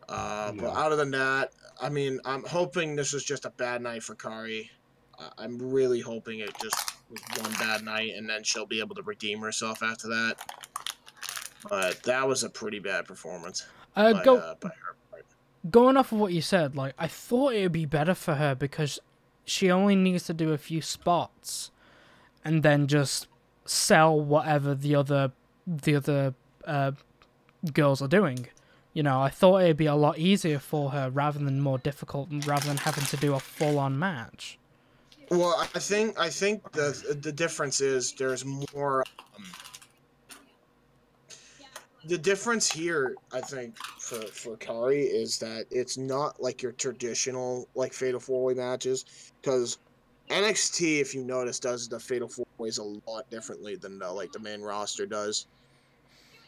But other than that, I mean, I'm hoping this was just a bad night for Kari. I'm really hoping it just was one bad night, and then she'll be able to redeem herself after that. But that was a pretty bad performance by her part. Going off of what you said, like, I thought it would be better for her because she only needs to do a few spots and then just sell whatever the other girls are doing. You know, I thought it'd be a lot easier for her rather than more difficult, rather than having to do a full-on match. Well, I think the difference is there's more the difference here, I think, for Kari is that it's not like your traditional like Fatal 4-Way matches, because NXT, if you notice, does the Fatal 4-Ways a lot differently than the main roster does.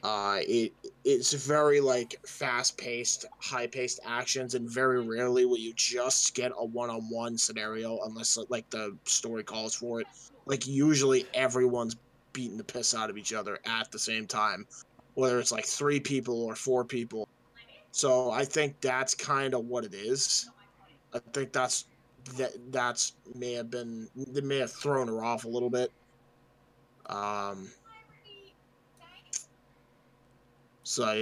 It's very like fast-paced, high-paced actions, and very rarely will you just get a one-on-one scenario unless like the story calls for it. Like usually everyone's beating the piss out of each other at the same time, whether it's like 3 people or 4 people. So I think that's kind of what it is. I think that's may have thrown her off a little bit. So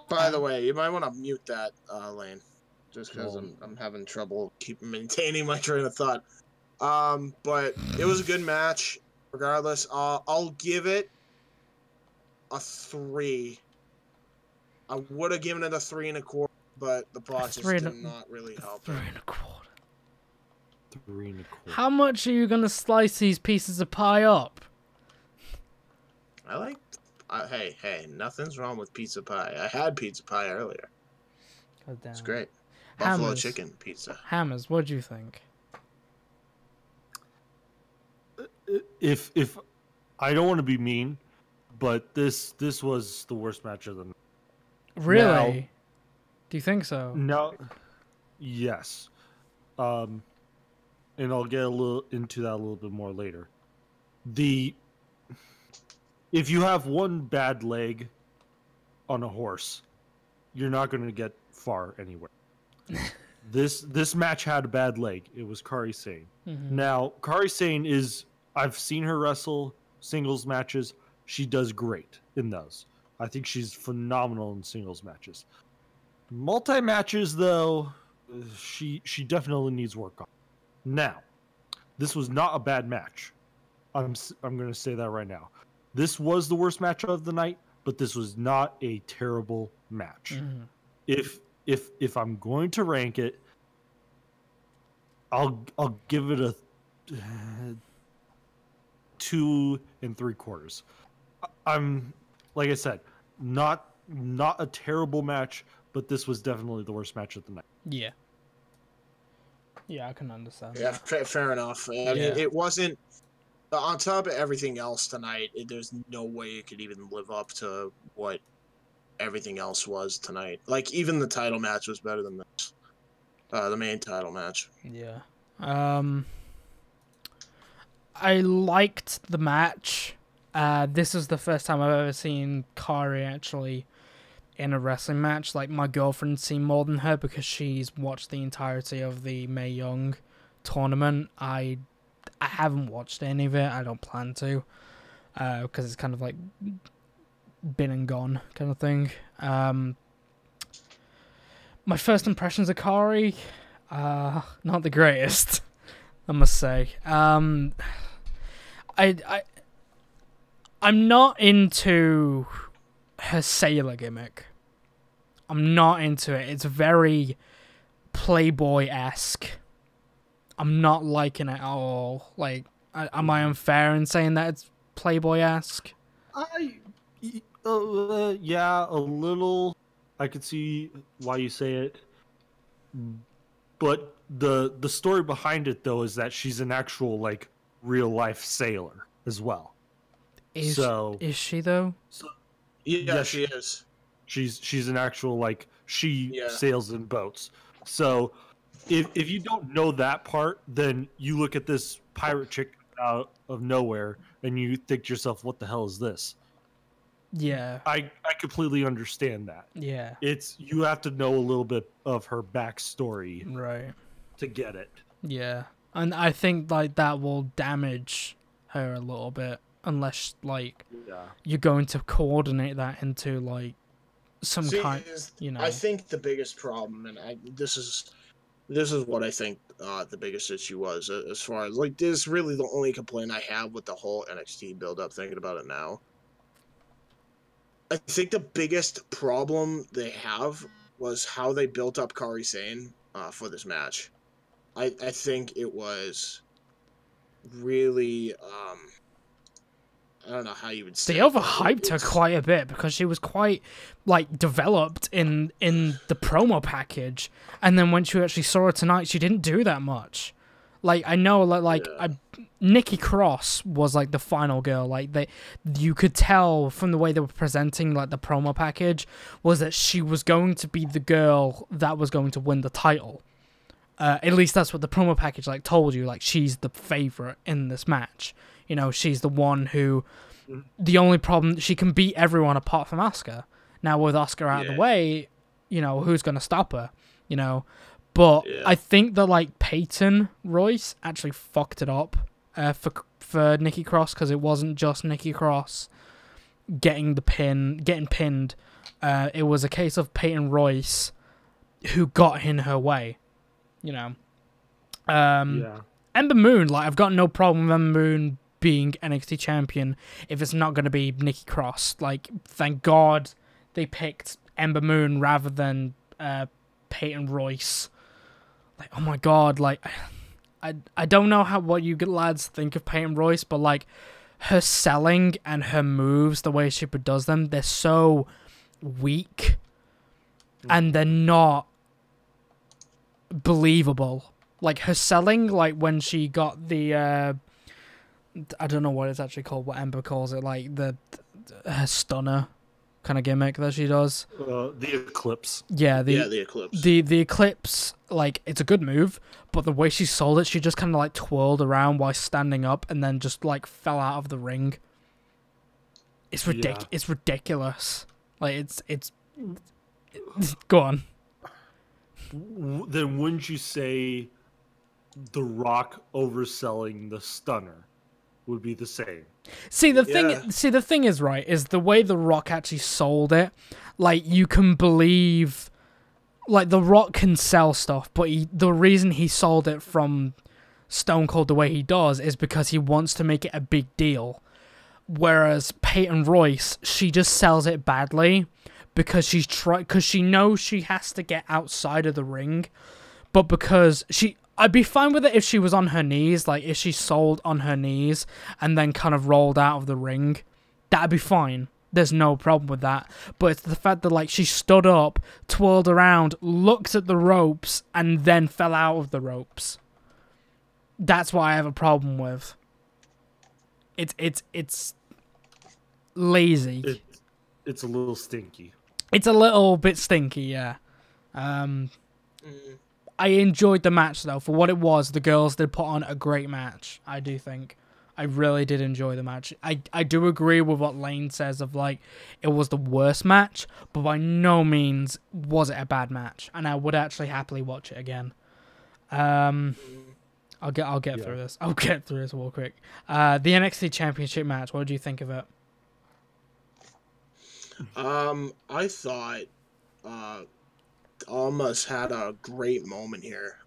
By the way, you might want to mute that, Lane, just because I'm having trouble maintaining my train of thought. But it was a good match, regardless. I'll give it a 3. I would have given it a 3 1/4, but the botches did not really help. 3 1/4. 3 1/4. How much are you gonna slice these pieces of pie up? I like. Hey, nothing's wrong with pizza pie. I had pizza pie earlier. God damn. It's great. Buffalo chicken pizza. Hammers, what do you think? If I don't want to be mean, but this was the worst match of the night. Really? Now, do you think so? No. Yes. And I'll get a little into that a little bit more later. If you have one bad leg on a horse, you're not going to get far anywhere. This match had a bad leg. It was Kairi Sane. Mm-hmm. Now, Kairi Sane I've seen her wrestle singles matches. She does great in those. I think she's phenomenal in singles matches. Multi-matches, though, she definitely needs work on. Now, this was not a bad match. I'm going to say that right now. This was the worst match of the night, but this was not a terrible match. Mm-hmm. If I'm going to rank it, I'll give it a 2 3/4. I'm like I said, not a terrible match, but this was definitely the worst match of the night. Yeah. Yeah, I can understand. Yeah, fair enough. I mean, it wasn't. On top of everything else tonight, there's no way it could even live up to what everything else was tonight. Like, even the title match was better than this. The main title match. Yeah. I liked the match. This is the first time I've ever seen Kairi actually in a wrestling match. Like, my girlfriend's seen more than her because she's watched the entirety of the Mae Young tournament. I haven't watched any of it. I don't plan to, because it's kind of like been and gone kind of thing. My first impressions of Kairi, not the greatest, I must say. I'm not into her sailor gimmick. I'm not into it. It's very Playboy-esque. I'm not liking it at all. Like, am I unfair in saying that it's Playboy-esque? Yeah, a little. I could see why you say it, but the story behind it though is that she's an actual like real life sailor as well. Is she though? Yeah, she is. She's an actual like sails in boats. So if you don't know that part, then you look at this pirate chick out of nowhere and you think to yourself, what the hell is this? Yeah. I completely understand that. Yeah. You have to know a little bit of her backstory, right, to get it. Yeah. And I think like that will damage her a little bit unless like you're going to coordinate that into like some kind, you know. I think the biggest problem, and this is what I think the biggest issue was, as far as like this is really the only complaint I have with the whole NXT build up, thinking about it now. I think the biggest problem they have was how they built up Kairi Sane for this match. I think it was really I don't know how you would They say overhyped her quite a bit because she was quite like developed in the promo package, and then when you actually saw her tonight, she didn't do that much. Like I know, Nikki Cross was like the final girl. Like you could tell from the way they were presenting like the promo package was that she was going to be the girl that was going to win the title. At least that's what the promo package like told you. Like she's the favorite in this match. You know, she's the one who. The only problem, she can beat everyone apart from Asuka. Now with Asuka out of the way, you know, who's gonna stop her? You know. But I think that like Peyton Royce actually fucked it up for Nikki Cross, because it wasn't just Nikki Cross getting pinned. It was a case of Peyton Royce who got in her way. You know. Ember Moon, like I've got no problem with Ember Moon being NXT champion if it's not going to be Nikki Cross. Like, thank God they picked Ember Moon rather than Peyton Royce. Like, oh my God, like I don't know what you lads think of Peyton Royce, but like her selling and her moves, the way she does them, they're so weak and they're not believable. Like her selling, like when she got the I don't know what it's actually called, what Ember calls it, like her stunner kind of gimmick that she does. The Eclipse. Yeah, the Eclipse. The Eclipse, like, it's a good move, but the way she sold it, she just kind of like twirled around while standing up and then just like fell out of the ring. It's It's ridiculous. Like it's go on. Then wouldn't you say The Rock overselling the stunner would be the same? See the thing is, right, is the way The Rock actually sold it. Like, you can believe, like, The Rock can sell stuff, but the reason he sold it from Stone Cold the way he does is because he wants to make it a big deal. Whereas Peyton Royce, she just sells it badly because she knows she has to get outside of the ring, but because I'd be fine with it if she was on her knees, like if she sold on her knees and then kind of rolled out of the ring. That'd be fine. There's no problem with that. But it's the fact that like she stood up, twirled around, looked at the ropes, and then fell out of the ropes. That's what I have a problem with. It's lazy. It's a little stinky. It's a little bit stinky, yeah. I enjoyed the match, though. For what it was, the girls did put on a great match, I do think. I really did enjoy the match. I do agree with what Lane says of, like, it was the worst match, but by no means was it a bad match. And I would actually happily watch it again. I'll get through this. I'll get through this real quick. The NXT Championship match, what did you think of it? I thought Almas had a great moment here.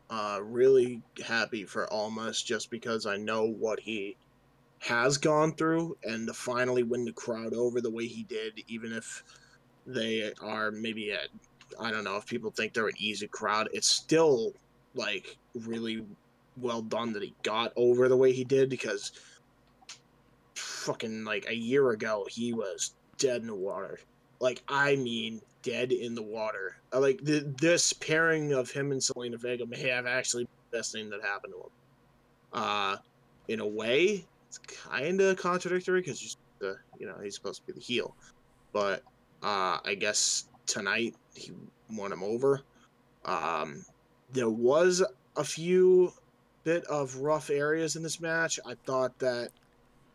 Really happy for Almas just because I know what he has gone through, and to finally win the crowd over the way he did, even if they are maybe I don't know, if people think they're an easy crowd, it's still like really well done that he got over the way he did, because fucking like a year ago he was dead in the water. Like, I mean, dead in the water. Like, this pairing of him and Selena Vega may have actually been the best thing that happened to him. In a way, it's kind of contradictory because he's supposed to be the heel. But I guess tonight he won him over. There was a few bit of rough areas in this match. I thought that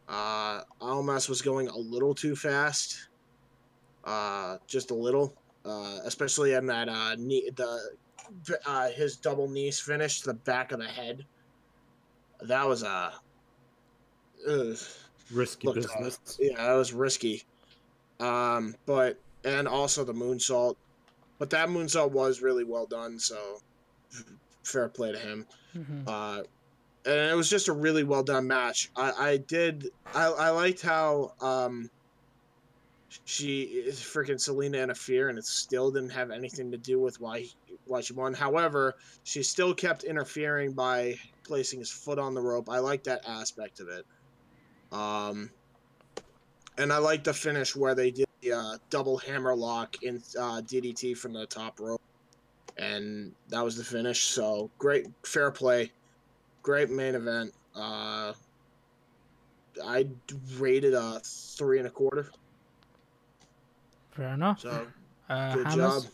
Almas was going a little too fast. Just a little, especially in that his double knees finish to the back of the head. That was risky business. Yeah, that was risky. And also the moonsault, but that moonsault was really well done. So fair play to him. And it was just a really well done match. I liked how she freaking Selena interfered, and it still didn't have anything to do with why she won. However, she still kept interfering by placing his foot on the rope. I like that aspect of it. And I like the finish where they did the double hammer lock in DDT from the top rope. And that was the finish. So great, fair play. Great main event. I rated a 3 1/4. Fair enough. So good job.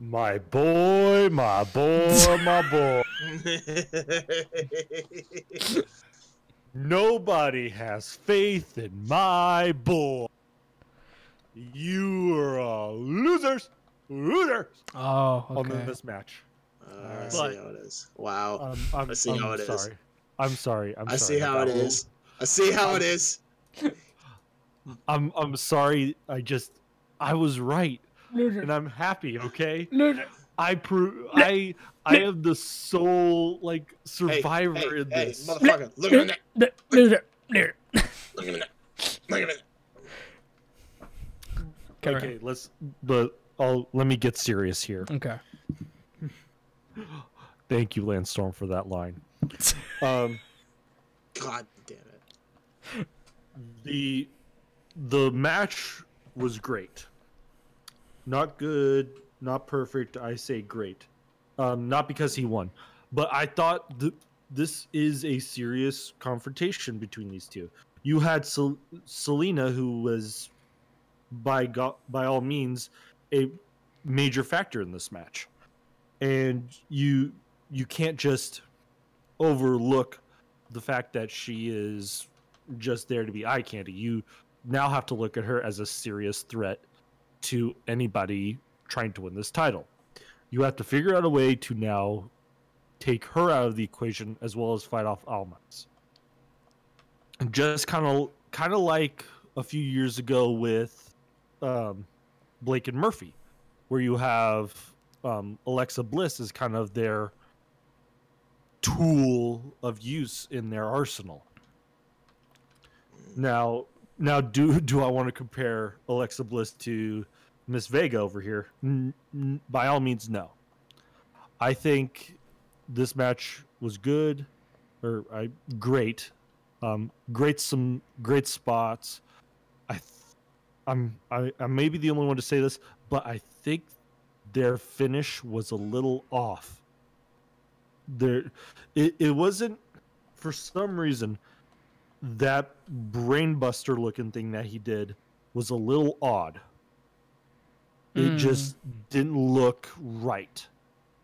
My boy, my boy, my boy. Nobody has faith in my boy. You are losers. Oh, okay. On this match. I see how it is. Wow. I see how it is. Sorry. I'm sorry. I see how it is. I see how it is. I'm sorry. I was right, and I'm happy. Okay. I am the sole survivor in this. Hey, motherfucker! Look at the neck. Look at the neck. Look at it. Okay, let me get serious here. Okay. Thank you, Landstorm, for that line. God damn it. The match was great. Not good, not perfect. I say great. Not because he won, but I thought this is a serious confrontation between these two. You had Selena, who was by all means a major factor in this match, and you can't just overlook the fact that she is just there to be eye candy. You now have to look at her as a serious threat to anybody trying to win this title. You have to figure out a way to now take her out of the equation as well as fight off Almas. Just kind of like a few years ago with Blake and Murphy, where you have Alexa Bliss as kind of their tool of use in their arsenal. Now, do I want to compare Alexa Bliss to Miss Vega over here? By all means, no. I think this match was good, great. Some great spots. I may be the only one to say this, but I think their finish was a little off. It wasn't, for some reason, that brainbuster looking thing that he did was a little odd. It just didn't look right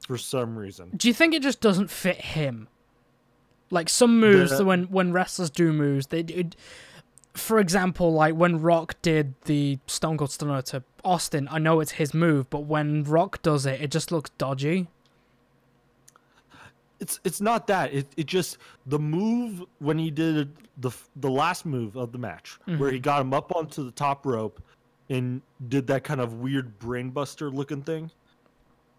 for some reason. Do you think it just doesn't fit him? Like some moves, when wrestlers do moves, for example, like when Rock did the Stone Cold Stunner to Austin, I know it's his move, but when Rock does it, it just looks dodgy. It's not that. It just, the move when he did the last move of the match, where he got him up onto the top rope and did that kind of weird brainbuster looking thing,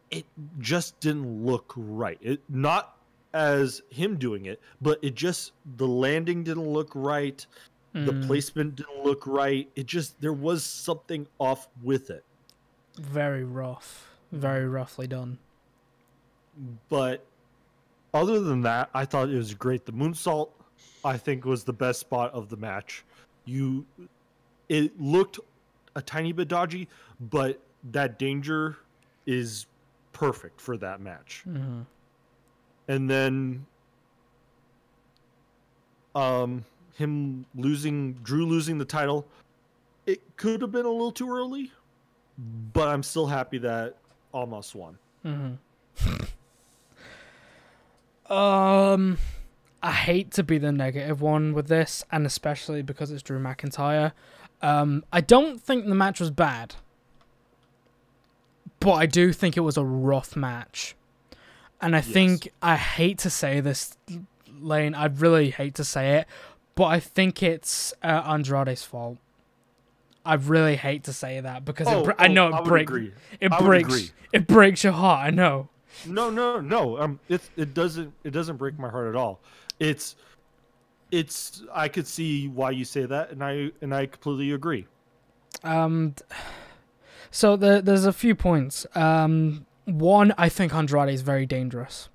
it just didn't look right. It not as him doing it, but it just, the landing didn't look right. The placement didn't look right. It just, there was something off with it. Very rough. Very roughly done. But other than that, I thought it was great. The moonsault, I think, was the best spot of the match. It looked a tiny bit dodgy, but that danger is perfect for that match. And then Drew losing the title, it could have been a little too early, but I'm still happy that Almas won. I hate to be the negative one with this, and especially because it's Drew McIntyre. I don't think the match was bad, but I do think it was a rough match. And I think, I hate to say this, Lane, I really hate to say it, but I think it's Andrade's fault. I really hate to say that because I know it breaks your heart. I know. No. It doesn't break my heart at all. It's I could see why you say that, and I completely agree. So there's a few points. One, I think Andrade is very dangerous.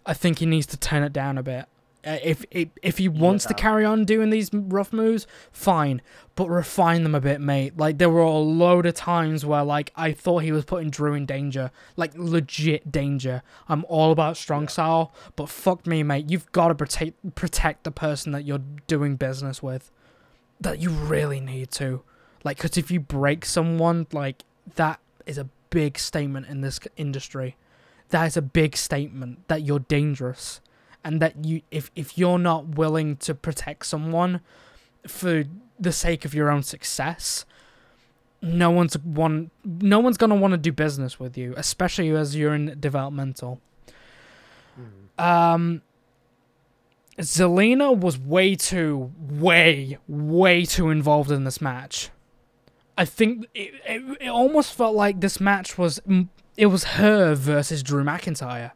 I think he needs to turn it down a bit. If he wants to carry on doing these rough moves, fine, but refine them a bit, mate. Like, there were a load of times where, like, I thought he was putting Drew in danger, like, legit danger. I'm all about strong style, but fuck me, mate. You've got to protect the person that you're doing business with. That you really need to. Like, because if you break someone, like, that is a big statement in this industry. That is a big statement that you're dangerous. And that you, if you're not willing to protect someone for the sake of your own success, no one's gonna want to do business with you, especially as you're in developmental. Zelina was way too involved in this match. I think it almost felt like this match was her versus Drew McIntyre.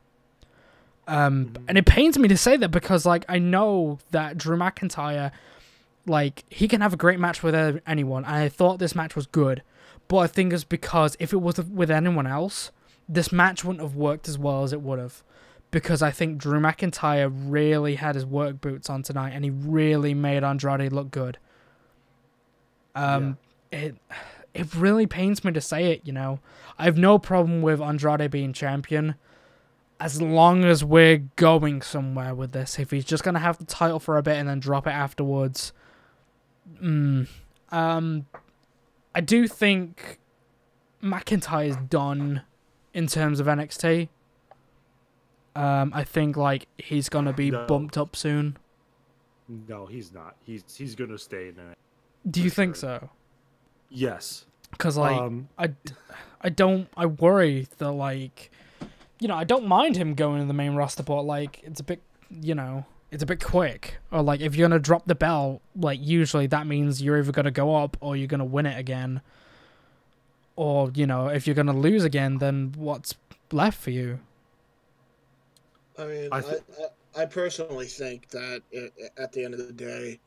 And it pains me to say that because, like, I know that Drew McIntyre, like, he can have a great match with anyone, and I thought this match was good. But I think it's because if it was with anyone else, this match wouldn't have worked as well as it would have. Because I think Drew McIntyre really had his work boots on tonight, and he really made Andrade look good. It really pains me to say it, you know. I have no problem with Andrade being champion, as long as we're going somewhere with this. If he's just going to have the title for a bit and then drop it afterwards. I do think McIntyre's done in terms of NXT. I think, like, he's going to be bumped up soon. No, he's not. He's going to stay in it. Do you think so? Yes. Because, like, I worry that, like, you know, I don't mind him going to the main roster, but, like, it's a bit, you know, it's a bit quick. Or, like, if you're going to drop the belt, like, usually that means you're either going to go up or you're going to win it again. Or, you know, if you're going to lose again, then what's left for you? I mean, I personally think that at the end of the day,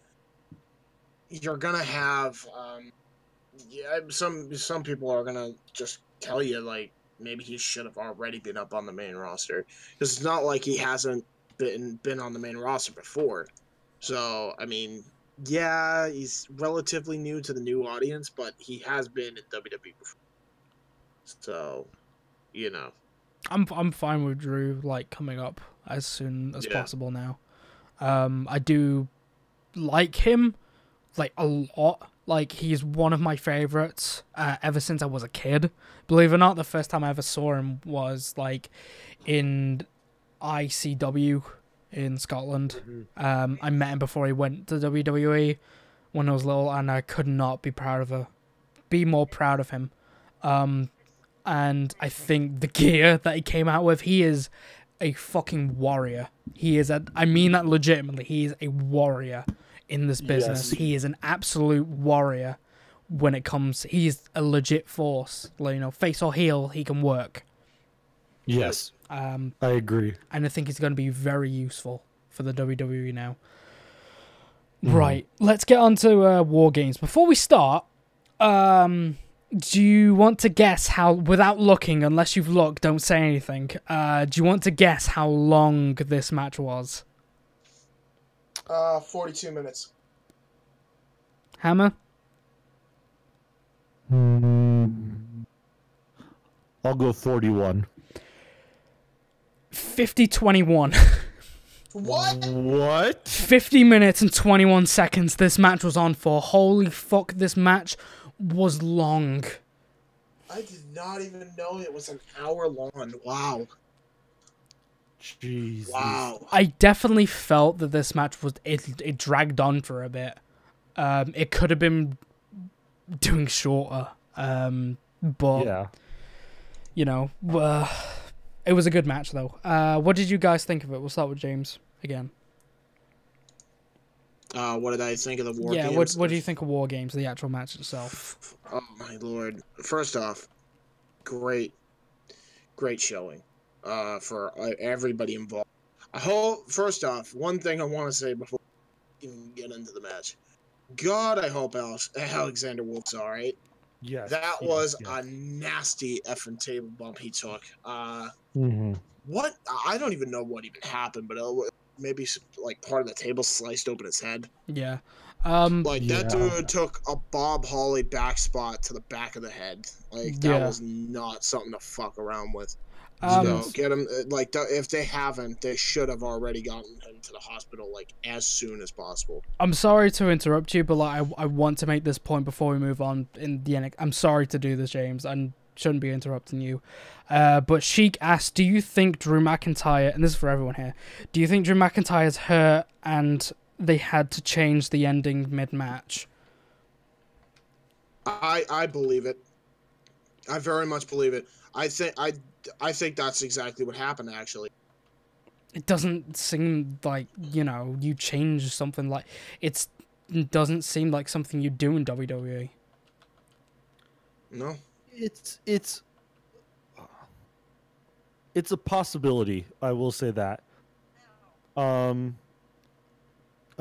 you're going to have, some people are going to just tell you, like, maybe he should have already been up on the main roster. Because it's not like he hasn't been on the main roster before. So, I mean, yeah, he's relatively new to the new audience, but he has been in WWE before. So, you know. I'm fine with Drew, like, coming up as soon as possible now. I do like him, like, a lot. Like, he's one of my favorites ever since I was a kid. Believe it or not, the first time I ever saw him was, like, in ICW in Scotland. I met him before he went to WWE when I was little, and I could not be more proud of him. And I think the gear that he came out with, he is a fucking warrior. I mean that legitimately. He is a warrior in this business. Yes. He is an absolute warrior when it comes. He's a legit force. Like, you know, face or heel, he can work. Yes. I agree. And I think he's going to be very useful for the WWE now. Right. Let's get on to WarGames. Before we start, do you want to guess how, without looking, unless you've looked, don't say anything, do you want to guess how long this match was? 42 minutes. Hammer? I'll go 41. 50-21. What? 50 minutes and 21 seconds this match was on for. Holy fuck, this match was long. I did not even know it was an hour long. Wow. Jesus. Wow. I definitely felt that this match was it dragged on for a bit. It could have been doing shorter. But yeah. You know, it was a good match though. What did you guys think of it? We'll start with James again. What did I think of the WarGames? Yeah, what do you think of WarGames, the actual match itself? Oh my lord. First off, great showing for everybody involved. First off, one thing I want to say before we even get into the match. God, I hope Alexander Wolf's alright. Yes. That was a nasty effing table bump he took. What? I don't even know what even happened, but maybe like part of the table sliced open his head. Yeah. Like that dude took a Bob Holly back spot to the back of the head. Like that was not something to fuck around with. So get him like if they haven't, they should have already gotten him to the hospital like as soon as possible. I'm sorry to interrupt you, but like I want to make this point before we move on in the NXT. I'm sorry to do this, James. I shouldn't be interrupting you. But Sheik asked, do you think Drew McIntyre, and this is for everyone here, do you think Drew McIntyre's hurt and they had to change the ending mid-match? I believe it. I very much believe it. I think that's exactly what happened, actually. It doesn't seem like, you know, you change something like... It doesn't seem like something you do in WWE. No. It's a possibility, I will say that. I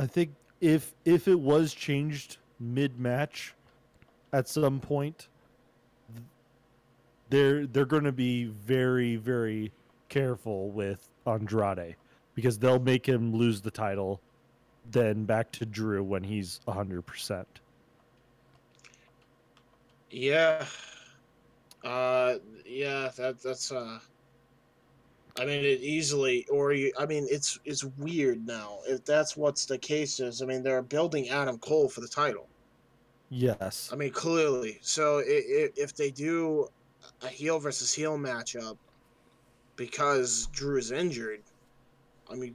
think if it was changed mid-match at some point, they're going to be very, very careful with Andrade because they'll make him lose the title, then back to Drew when he's 100%. Yeah. Yeah, that's I mean, it easily, or I mean, it's weird now. If that's what's the case is, I mean, they're building Adam Cole for the title. Yes. I mean, clearly. So if they do a heel versus heel matchup because Drew is injured, I mean,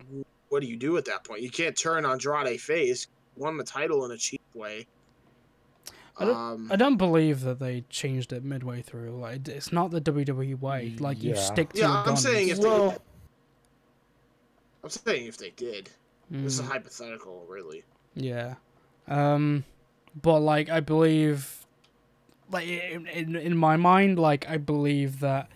what do you do at that point? You can't turn Andrade face, won the title in a cheap way. I don't believe that they changed it midway through. Like, it's not the WWE way. Like, you stick to your guns. I'm saying if they did. This is a hypothetical, really. Yeah. But, like, I believe... Like, in my mind, like, I believe that...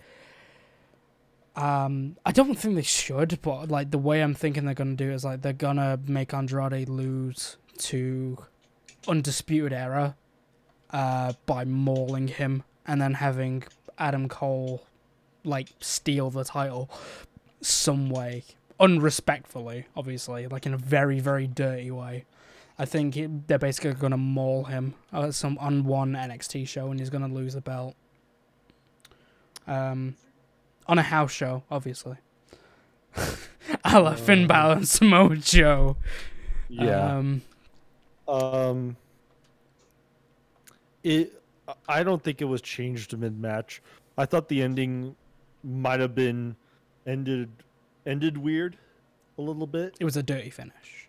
I don't think they should, but, like, the way I'm thinking they're going to do it is, like, they're going to make Andrade lose to Undisputed Era. By mauling him and then having Adam Cole like steal the title some way, unrespectfully, obviously, like in a very, very dirty way. I think they're basically gonna maul him on one NXT show, and he's gonna lose the belt. On a house show, obviously. A la Finn Balor and Samoa Joe. Yeah. I don't think it was changed mid-match. I thought the ending might have been ended weird a little bit. It was a dirty finish.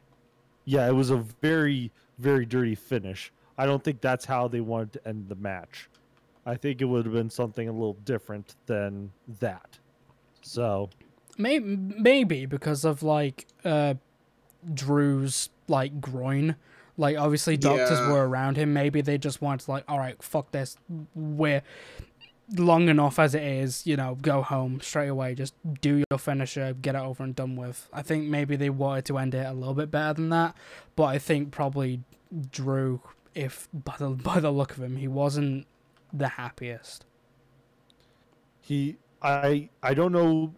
Yeah, it was a very, very dirty finish. I don't think that's how they wanted to end the match. I think it would have been something a little different than that. So maybe because of like Drew's like groin. Like, obviously, doctors were around him. Maybe they just wanted to, like, all right, fuck this. We're long enough as it is, you know, go home straight away. Just do your finisher, get it over and done with. I think maybe they wanted to end it a little bit better than that. But I think probably Drew, if by the look of him, he wasn't the happiest. I don't know.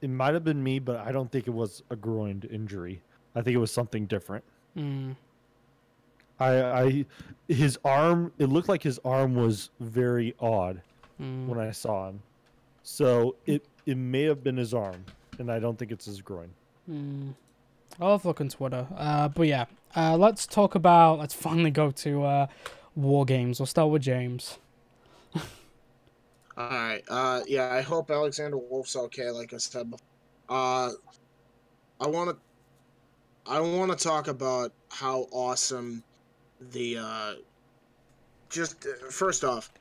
It might have been me, but I don't think it was a groin injury. I think it was something different. His arm, it looked like his arm was very odd when I saw him. So it may have been his arm, and I don't think it's his groin. I'll have a look on Twitter. But yeah, let's finally go to WarGames. We'll start with James. Alright, yeah, I hope Alexander Wolf's okay, like I said before. I want to talk about how awesome first off,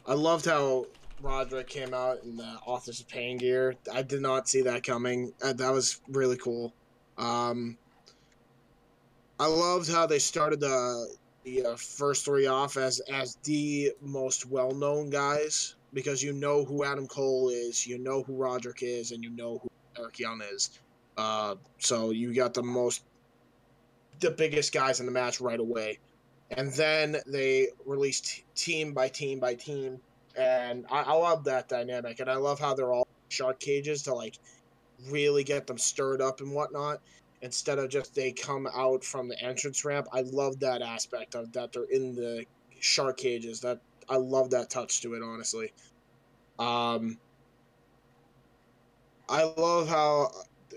I loved how Roderick came out in the Authors of Pain gear. I did not see that coming. That was really cool. I loved how they started the first three off as the most well-known guys, because you know who Adam Cole is, you know who Roderick is, and you know who Eric Young is. So you got the biggest guys in the match right away. And then they released team by team by team. And I love that dynamic. And I love how they're all shark cages to, like, really get them stirred up and whatnot, instead of just they come out from the entrance ramp. I love that aspect of that they're in the shark cages. That I love that touch to it, honestly. I love how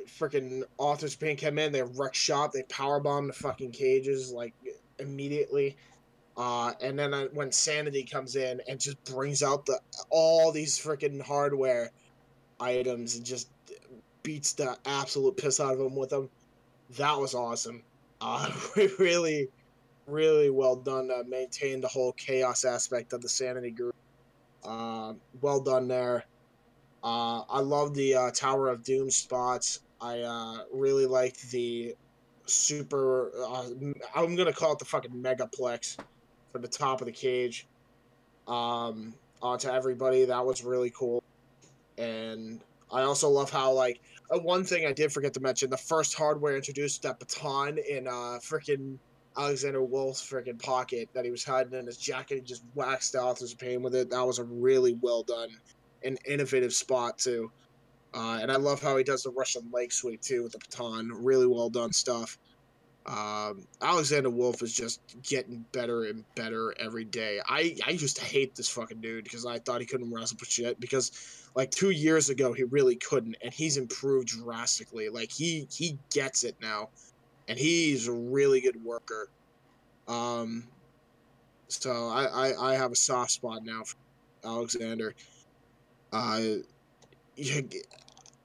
freaking Authors Pain came in, they wreck shop, they powerbomb the fucking cages like immediately. And then when Sanity comes in and just brings out all these freaking hardware items and just beats the absolute piss out of them with them, that was awesome. Really, really well done to maintain the whole chaos aspect of the Sanity group. Well done there. I love the Tower of Doom spots. I really liked the super. I'm gonna call it the fucking megaplex for the top of the cage. Onto everybody. That was really cool. And I also love how one thing I did forget to mention: the first hardware introduced that baton in freaking Alexander Wolf's freaking pocket that he was hiding in his jacket. He just waxed Authors of Pain with it. That was a really well done and innovative spot too. And I love how he does the Russian leg sweep too with the baton. Really well done stuff. Alexander Wolf is just getting better and better every day. I used to hate this fucking dude because I thought he couldn't wrestle for shit. Because 2 years ago he really couldn't, and he's improved drastically. Like he gets it now, and he's a really good worker. So I have a soft spot now for Alexander. I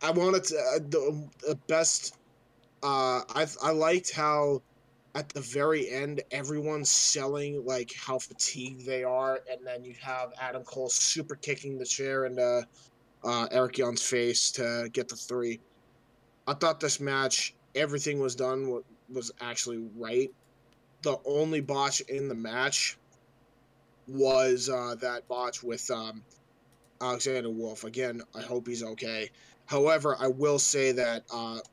wanted to the best. I liked how at the very end everyone's selling how fatigued they are, and then you have Adam Cole super kicking the chair into Eric Young's face to get the 3. I thought this match, everything was done what was actually right. The only botch in the match was that botch with Alexander Wolf. Again, I hope he's okay. However, I will say that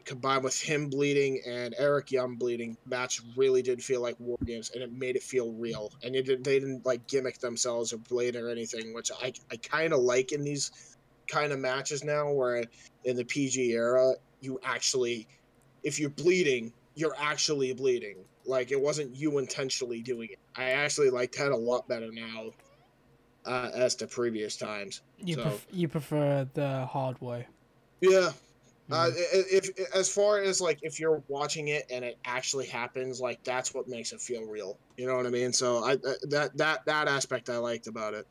combined with him bleeding and Eric Young bleeding, match really did feel like WarGames, and it made it feel real. And they didn't gimmick themselves or blade or anything, which I kind of like in these kind of matches now, where in the PG era, you actually, if you're bleeding, you're actually bleeding. It wasn't you intentionally doing it. I actually like that a lot better now as to previous times. You prefer the hard way. Yeah. If as far as if you're watching it and it actually happens, that's what makes it feel real. You know what I mean? So that aspect I liked about it.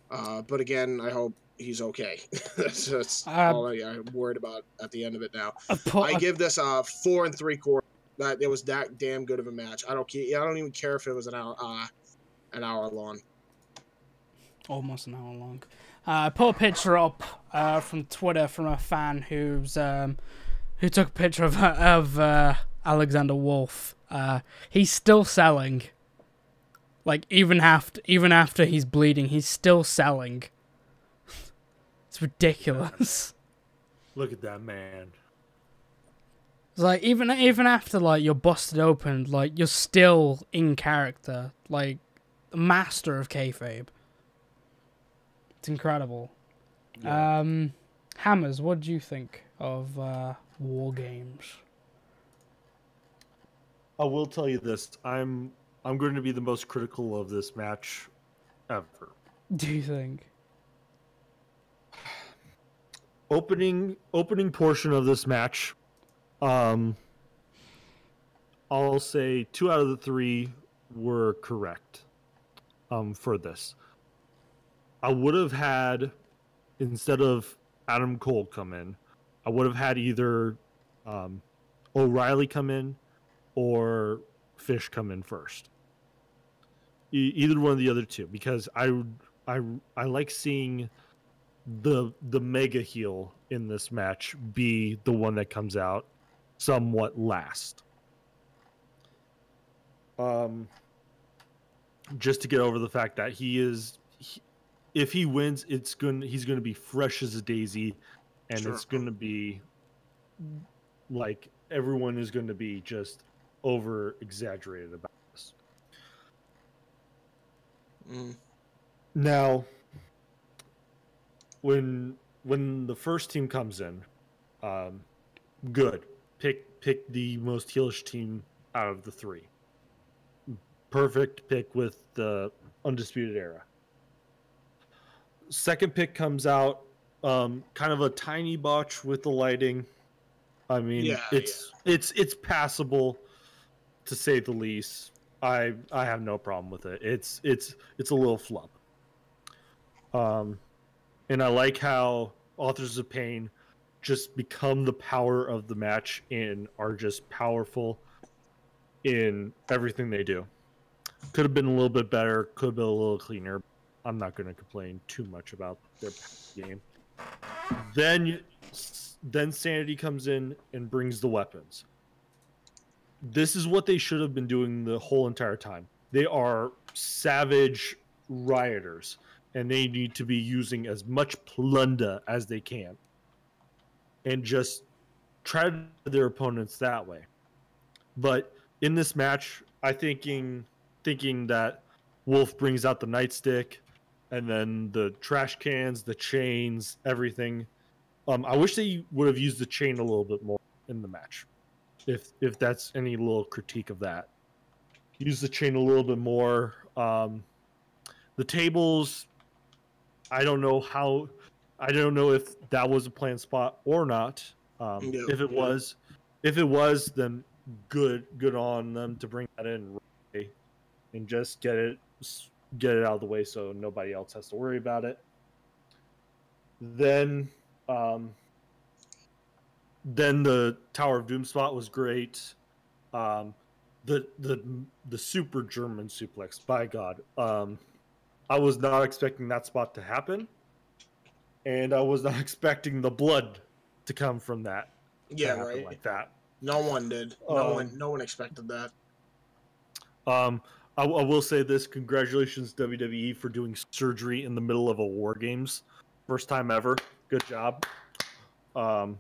But again, I hope he's okay. That's all I'm worried about at the end of it now. I give this a 4 3/4. That it was that damn good of a match. I don't even care if it was an hour long. Almost an hour long. I put a picture up from Twitter from a fan who took a picture of Alexander Wolf. He's still selling. Even after he's bleeding, he's still selling. It's ridiculous. Look at that man. It's even after you're busted open, you're still in character, the master of kayfabe. It's incredible. Yeah. Hammers, what do you think of WarGames? I will tell you this: I'm going to be the most critical of this match ever. Do you think? Opening portion of this match, I'll say 2 out of the 3 were correct. For this, I would have had, instead of Adam Cole come in, I would have had either O'Reilly come in or Fish come in first. Either one of the other two, because I like seeing the mega heel in this match be the one that comes out somewhat last. Just to get over the fact that if he wins, he's going to be fresh as a daisy, and It's going to be everyone is going to be just over exaggerated about this. Now, when the first team comes in, good. Pick the most heelish team out of the three. Perfect pick with the Undisputed Era. Second pick comes out, kind of a tiny botch with the lighting. I mean, it's passable, to say the least. I have no problem with it. It's a little flub. And I like how Authors of Pain just become the power of the match and are just powerful in everything they do. Could have been a little bit better, could have been a little cleaner. I'm not going to complain too much about their game. Then Sanity comes in and brings the weapons. This is what they should have been doing the whole entire time. They are savage rioters, and they need to be using as much plunder as they can and just try their opponents that way. But in this match, I thinking that Wolf brings out the nightstick and then the trash cans, the chains, everything. I wish they would have used the chain a little bit more in the match. If that's any little critique of that. Use the chain a little bit more. The tables, I don't know if that was a planned spot or not. If it was, then good on them to bring that in right and just get it out of the way so nobody else has to worry about it. Then the Tower of Doom spot was great. The super German suplex, by God. I was not expecting that spot to happen, and I was not expecting the blood to come from that. Yeah, right. Like that. No one did. No one expected that. I will say this: congratulations, WWE, for doing surgery in the middle of a WarGames. First time ever. Good job. And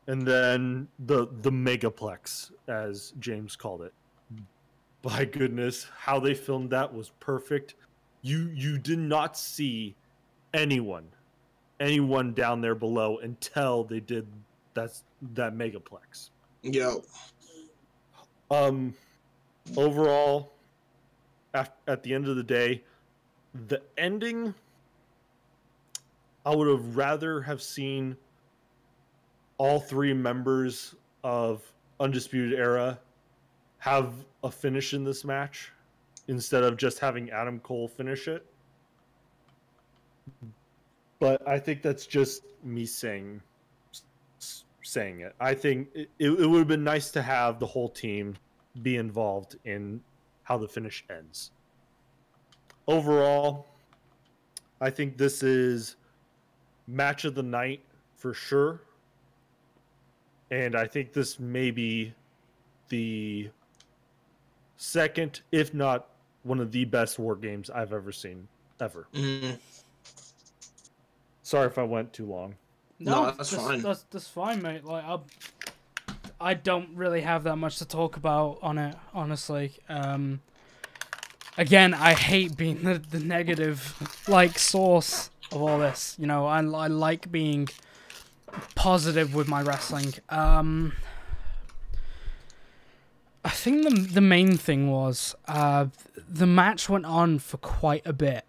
then the Megaplex, as James called it. By goodness, how they filmed that was perfect. You did not see anyone down there below until they did that Megaplex. Yo. Overall, at the end of the day, the ending, I would have rather have seen all three members of Undisputed Era have a finish in this match instead of just having Adam Cole finish it. But I think that's just me saying it. I think it would have been nice to have the whole team be involved in how the finish ends. Overall, I think this is match of the night for sure. And I think this may be the second, if not one of the best WarGames I've ever seen, ever. Mm-hmm. Sorry if I went too long. No, that's fine. That's fine, mate. Like I don't really have that much to talk about on it, honestly. Again, I hate being the negative source of all this. You know, I like being positive with my wrestling. I think the main thing was the match went on for quite a bit.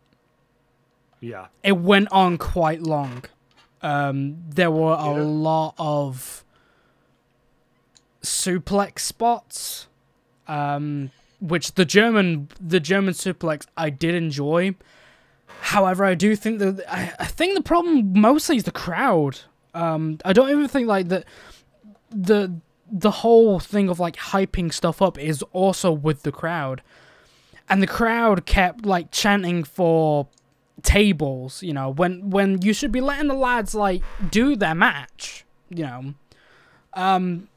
Yeah. It went on quite long. There were a lot of suplex spots, which the German suplex I did enjoy. However, I do think that I think the problem mostly is the crowd. I don't even think that the whole thing of hyping stuff up is also with the crowd, and the crowd kept chanting for tables. You know, when you should be letting the lads do their match. You know, I'm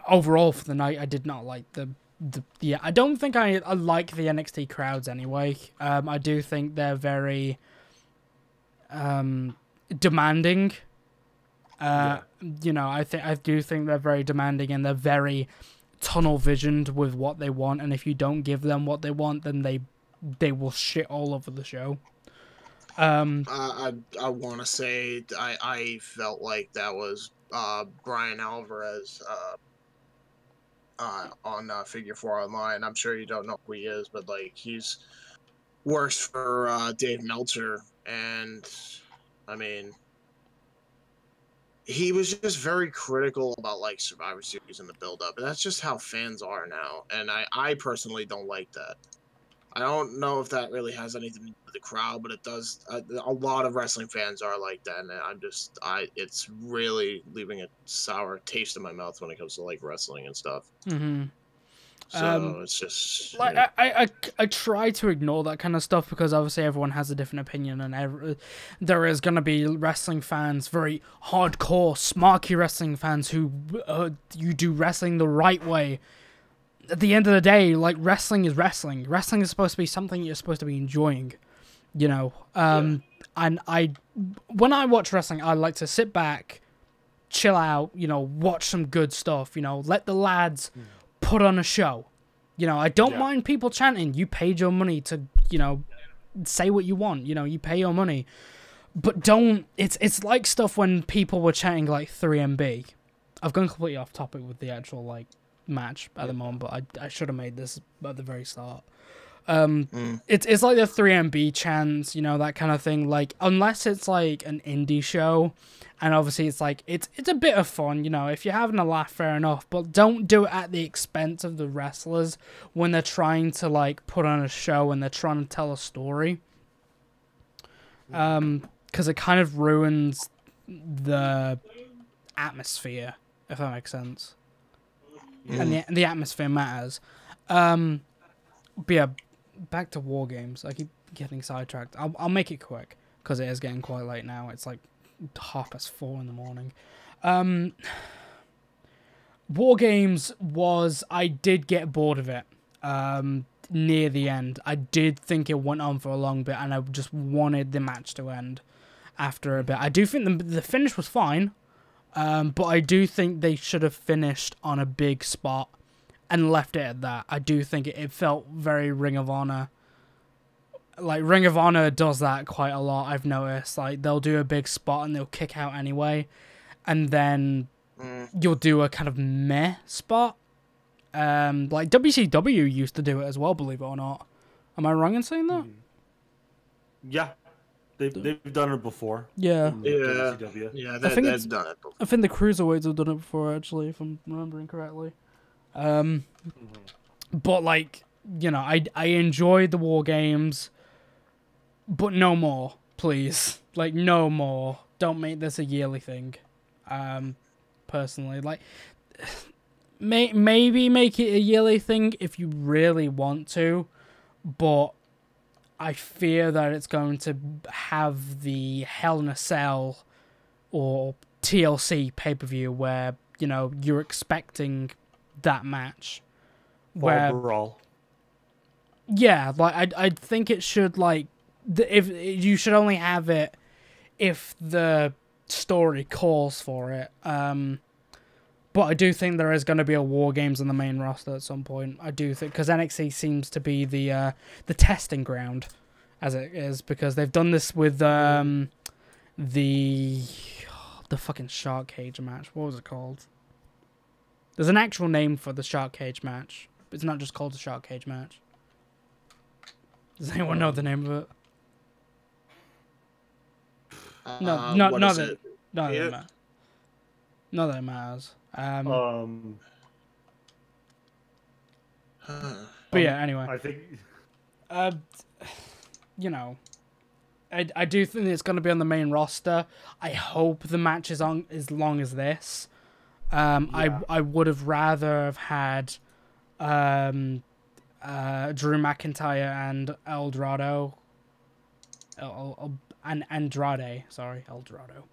overall for the night. I did not like I don't think I like the NXT crowds anyway. I do think they're very demanding. You know, I do think they're very demanding, and they're very tunnel visioned with what they want. And if you don't give them what they want, then they will shit all over the show. I want to say I felt like that was Brian Alvarez on Figure 4 Online. I'm sure you don't know who he is, but like he's works for Dave Meltzer, and I mean, he was just very critical about like Survivor Series and the build-up, and that's just how fans are now. And I personally don't like that. I don't know if that really has anything to do with the crowd, but it does. A lot of wrestling fans are like that, and it's really leaving a sour taste in my mouth when it comes to like wrestling and stuff. Mm-hmm. So it's just like I try to ignore that kind of stuff because obviously everyone has a different opinion, and there is gonna be wrestling fans, very hardcore, smarky wrestling fans who you do wrestling the right way. At the end of the day, like wrestling is wrestling. Wrestling is supposed to be something you're supposed to be enjoying, you know. And when I watch wrestling, I like to sit back, chill out, you know, watch some good stuff, you know, let the lads put on a show. You know, I don't mind people chanting. You paid your money to, you know, say what you want. You know, you pay your money. But don't... It's like stuff when people were chanting, like, 3MB. I've gone completely off topic with the actual, like, match at the moment, but I should have made this at the very start. It's like the 3MB chants, you know, that kind of thing. Like, unless it's, like, an indie show... And obviously, it's like, it's a bit of fun, you know, if you're having a laugh, fair enough, but don't do it at the expense of the wrestlers when they're trying to, like, put on a show and they're trying to tell a story. Because it kind of ruins the atmosphere, if that makes sense. And the atmosphere matters. But yeah, back to WarGames. I keep getting sidetracked. I'll make it quick, because it is getting quite late now. It's like 4:30 in the morning. WarGames was... I did get bored of it near the end. I did think it went on for a long bit, and I just wanted the match to end after a bit. I do think the finish was fine, but I do think they should have finished on a big spot and left it at that. I do think it felt very Ring of Honor. Like, Ring of Honor does that quite a lot, I've noticed. Like, they'll do a big spot and they'll kick out anyway. And then you'll do a kind of meh spot. Like, WCW used to do it as well, believe it or not. Am I wrong in saying that? Yeah. They've done it before. Yeah. WCW. Yeah, they've done it before. I think the Cruiserweights have done it before, actually, if I'm remembering correctly. But, like, you know, I enjoyed the WarGames. But no more, please. Like, no more. Don't make this a yearly thing. Personally, like, maybe make it a yearly thing if you really want to, but I fear that it's going to have the Hell in a Cell or TLC pay-per-view where, you know, you're expecting that match. Brawl. Yeah, like, I think it should, like, if you should only have it if the story calls for it. But I do think there is going to be a WarGames on the main roster at some point. I do think, because NXT seems to be the testing ground, as it is, because they've done this with the fucking shark cage match. What was it called? There's an actual name for the shark cage match. It's not just called the shark cage match. Does anyone know the name of it? Not that it matters. But yeah, anyway. I think... you know, I do think it's going to be on the main roster. I hope the match is on as long as this. I would have rather have had Drew McIntyre and Eldorado. Andrade, sorry, Eldorado.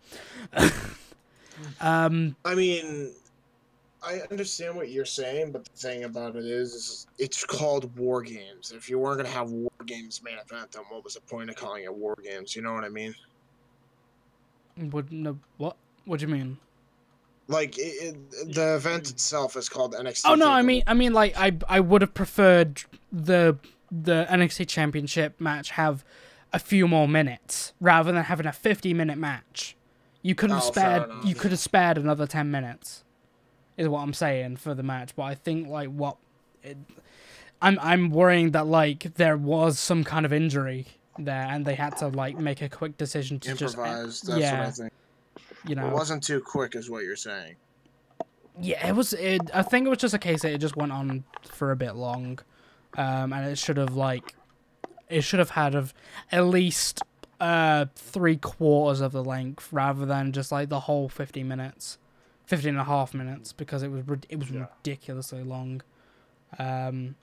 I mean, I understand what you're saying, but the thing about it is it's called WarGames. If you weren't gonna have WarGames main event, then what was the point of calling it WarGames? You know what I mean? What do you mean? Like the event itself is called NXT. Oh no, TakeOver. I mean, like I would have preferred the NXT Championship match have a few more minutes rather than having a 50-minute match. You could have spared another 10 minutes. Is what I'm saying for the match, but I think like I'm worrying that like there was some kind of injury there, and they had to like make a quick decision to improvise. just That's what I think. You know, it wasn't too quick, is what you're saying. Yeah, it was. I think it was just a case that it just went on for a bit long, and it should have had at least 3/4 of the length rather than just like the whole 50 minutes. 15.5 minutes, because it was ridiculously long. But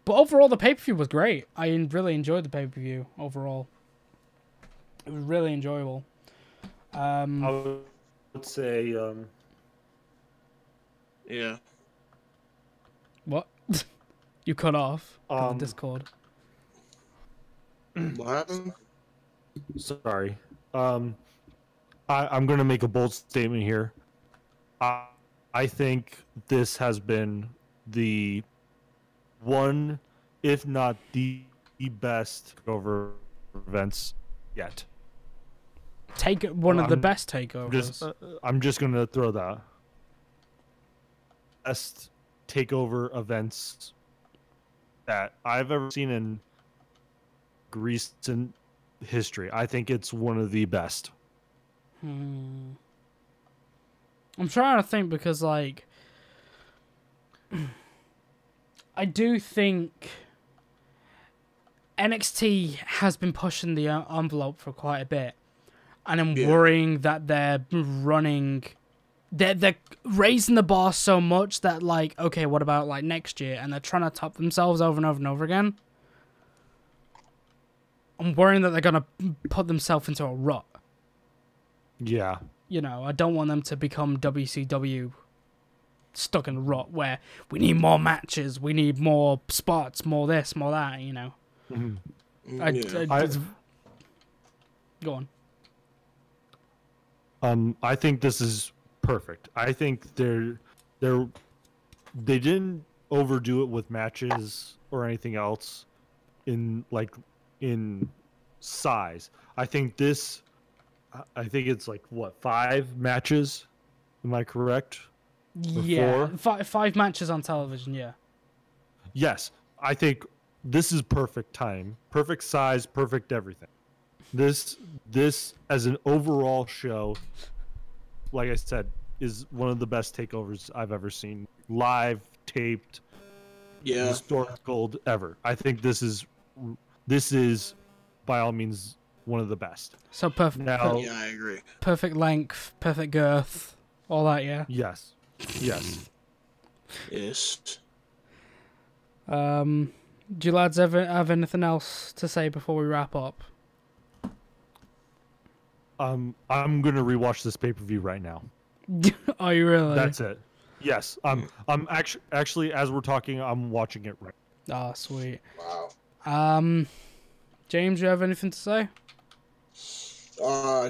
overall, the pay-per-view was great. I really enjoyed the pay-per-view overall. It was really enjoyable. I would say, yeah. What? You cut off on the Discord. What happened? Sorry. I'm going to make a bold statement here. I think this has been the one, if not the best takeover events yet. One of the best takeovers. I'm just going to throw that. Best takeover events that I've ever seen in recent history. I think it's one of the best. I'm trying to think because, like, I do think NXT has been pushing the envelope for quite a bit, and I'm worrying that they're raising the bar so much that, like, okay, what about like next year? And they're trying to top themselves over and over and over again. I'm worrying that they're gonna put themselves into a rut. Yeah. You know, I don't want them to become WCW stuck in a rut where we need more matches, we need more spots, more this, more that, you know. Go on. I think this is perfect. I think they didn't overdo it with matches or anything else in size. I think it's like, what, 5 matches? Am I correct? Yeah, 5 matches on television, yeah. Yes, I think this is perfect time, perfect size, perfect everything. This as an overall show, like I said, is one of the best takeovers I've ever seen. Live, taped, historical ever. I think this is by all means one of the best. So perfect. Now, yeah, I agree. Perfect length, perfect girth, all that, yeah. Yes. Yes. Do you lads ever have anything else to say before we wrap up? I'm gonna rewatch this pay-per-view right now. Are you really? That's it. Yes. I'm actually as we're talking, I'm watching it right. Oh, sweet. Wow. James, you have anything to say?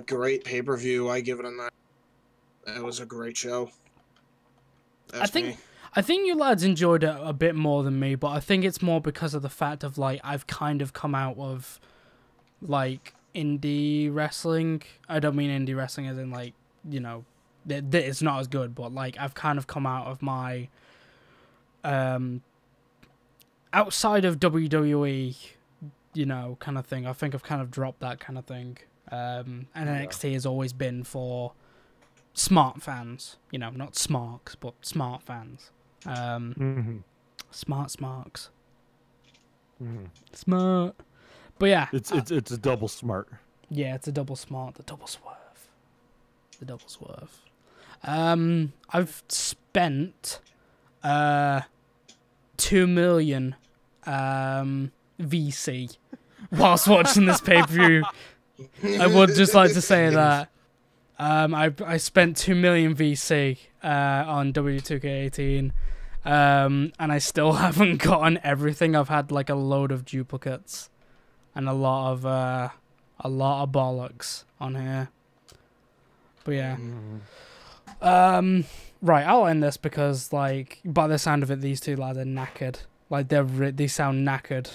Great pay-per-view. I give it a 9. That was a great show. I think you lads enjoyed it a bit more than me, but I think it's more because of the fact of, like, I've kind of come out of, like, indie wrestling. I don't mean indie wrestling as in, like, you know, it's not as good, but, like, I've kind of come out of my, outside of WWE, you know, kind of thing. I think I've kind of dropped that kind of thing. And NXT has always been for smart fans, you know, not smarks, but smart fans. Smart smarks. Smart. But yeah. It's a double smart. Yeah, it's a double smart, the double swerve. The double swerve. I've spent 2 million VC whilst watching this pay-per-view. I would just like to say that I spent 2 million VC on W2K18, and I still haven't gotten everything. I've had like a load of duplicates and a lot of bollocks on here. But yeah. Right, I'll end this because, like, by the sound of it, these two lads are knackered. Like, they sound knackered.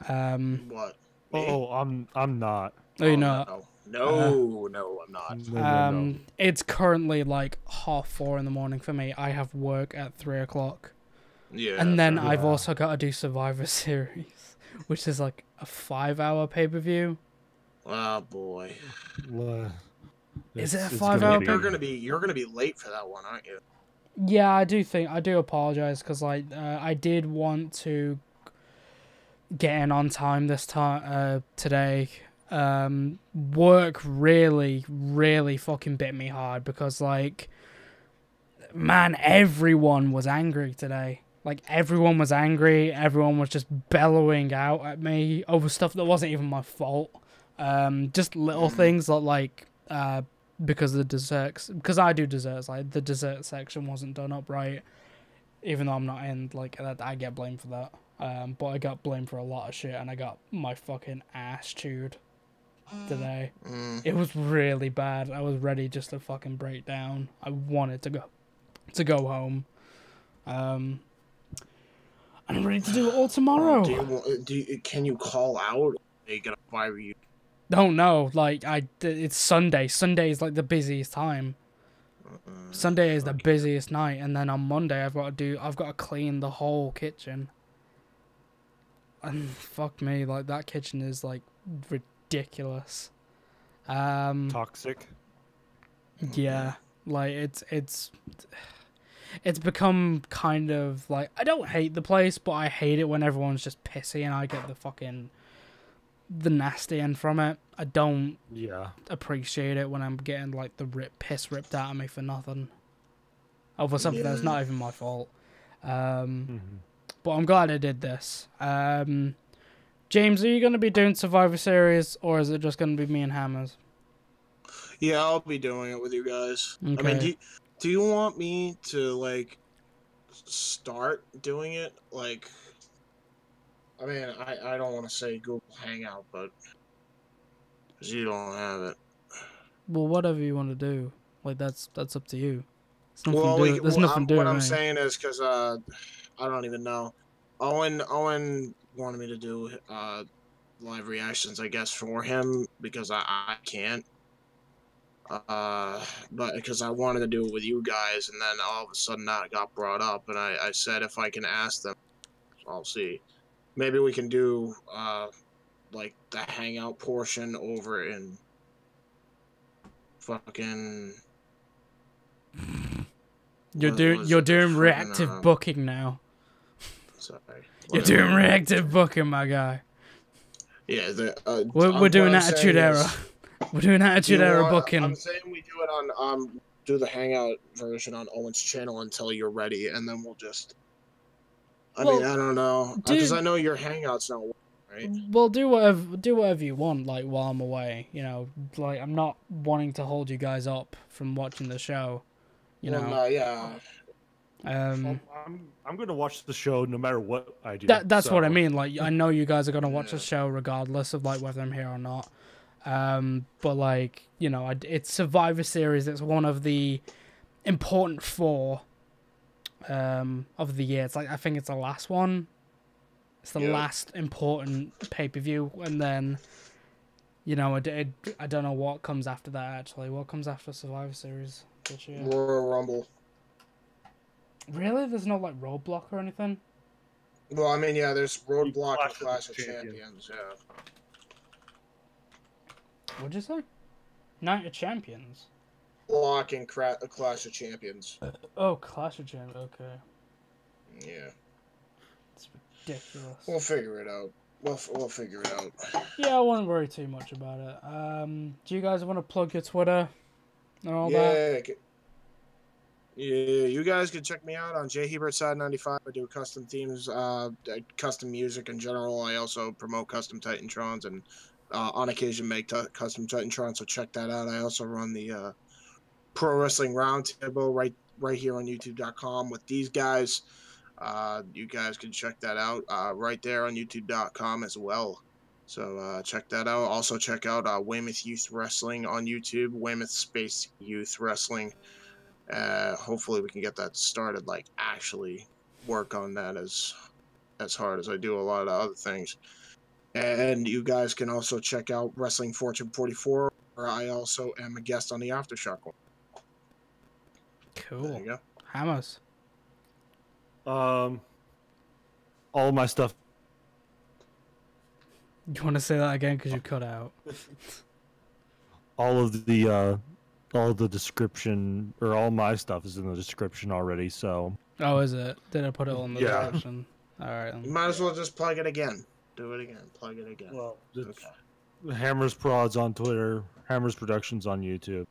What? Oh, I'm not. No, you're not. No, I'm not. No. It's currently like 4:30 in the morning for me. I have work at 3 o'clock. Yeah. And then I've also got to do Survivor Series, which is like a 5-hour pay-per-view. Oh boy. Is it a 5-hour? You're gonna be late for that one, aren't you? Yeah, I do apologize because like I did want to get in on time this time today. Work really fucking bit me hard because like, man, everyone was angry today. Like, everyone was angry. Everyone was just bellowing out at me over stuff that wasn't even my fault. Just little things like because the desserts, because I do desserts, like the dessert section wasn't done up right, even though I'm not in, like, I get blamed for that. But I got blamed for a lot of shit, and I got my fucking ass chewed today. It was really bad. I was ready just to fucking break down. I wanted to go home. I'm ready to do it all tomorrow. Can you call out? Are they gonna fire you? No, like it's Sunday. Sunday is like the busiest time. Sunday is the busiest night, and then on Monday I've got to clean the whole kitchen. And fuck me, like that kitchen is like ridiculous. Toxic. Yeah, like it's become kind of like, I don't hate the place, but I hate it when everyone's just pissy and I get the nasty end from it. I don't appreciate it when I'm getting like the piss ripped out of me for nothing. Over something that's not even my fault. But I'm glad I did this. James, are you going to be doing Survivor Series, or is it just going to be me and Hammers? Yeah, I'll be doing it with you guys. Okay. I mean, do you want me to, like, start doing it? Like, I mean, I don't want to say Google Hangout, but because you don't have it. Well, whatever you want to do, like that's up to you. There's nothing to do. What I'm saying is because I don't even know. Owen wanted me to do live reactions, I guess, for him because I can't. But because I wanted to do it with you guys, and then all of a sudden that got brought up, and I said if I can ask them, I'll see. Maybe we can do like the hangout portion over in fucking. You're doing reactive booking now. Sorry. You're doing reactive booking, my guy. Yeah, we're doing Attitude Era. We're doing Attitude Era booking. I'm saying we do it on do the hangout version on Owen's channel until you're ready, and then we'll just. I mean, I don't know, because I know your hangout's not working, right? Well, do whatever you want, like while I'm away. You know, like I'm not wanting to hold you guys up from watching the show. You know. Yeah. I'm gonna watch the show no matter what I do. That's what I mean. Like, I know you guys are gonna watch the show regardless of like whether I'm here or not. But like, you know, it's Survivor Series. It's one of the important 4 of the year. It's like, I think it's the last one. It's the last important pay-per-view, and then, you know, I don't know what comes after that. Actually, what comes after Survivor Series this year? Royal Rumble. Really? There's no like Roadblock or anything? Well, I mean, yeah, there's Roadblock and Clash of Champions. Yeah. What'd you say? Night of Champions. Block and Clash of Champions. Oh, Clash of Champions. Okay. Yeah. It's ridiculous. We'll figure it out. We'll figure it out. Yeah, I won't worry too much about it. Do you guys want to plug your Twitter and all that? Yeah, you guys can check me out on Hebert95. I do custom themes, custom music in general. I also promote custom Titantrons and on occasion make custom Titantrons, so check that out. I also run the Pro Wrestling Roundtable right here on YouTube.com with these guys. You guys can check that out right there on YouTube.com as well. So check that out. Also check out Weymouth Youth Wrestling on YouTube, Weymouth Space Youth Wrestling. Hopefully we can get that started, like actually work on that as hard as I do a lot of other things. And you guys can also check out Wrestling Fortune 44, where I also am a guest on the Aftershock one. Cool. There you go. Hammers. All of my stuff. You want to say that again because you cut out? All of the description, or all my stuff is in the description already. So. Oh, is it? Did I put it on the description? All right. You might as well just plug it again. Do it again. Plug it again. Well, okay. Hammers Prods on Twitter. Hammers Productions on YouTube.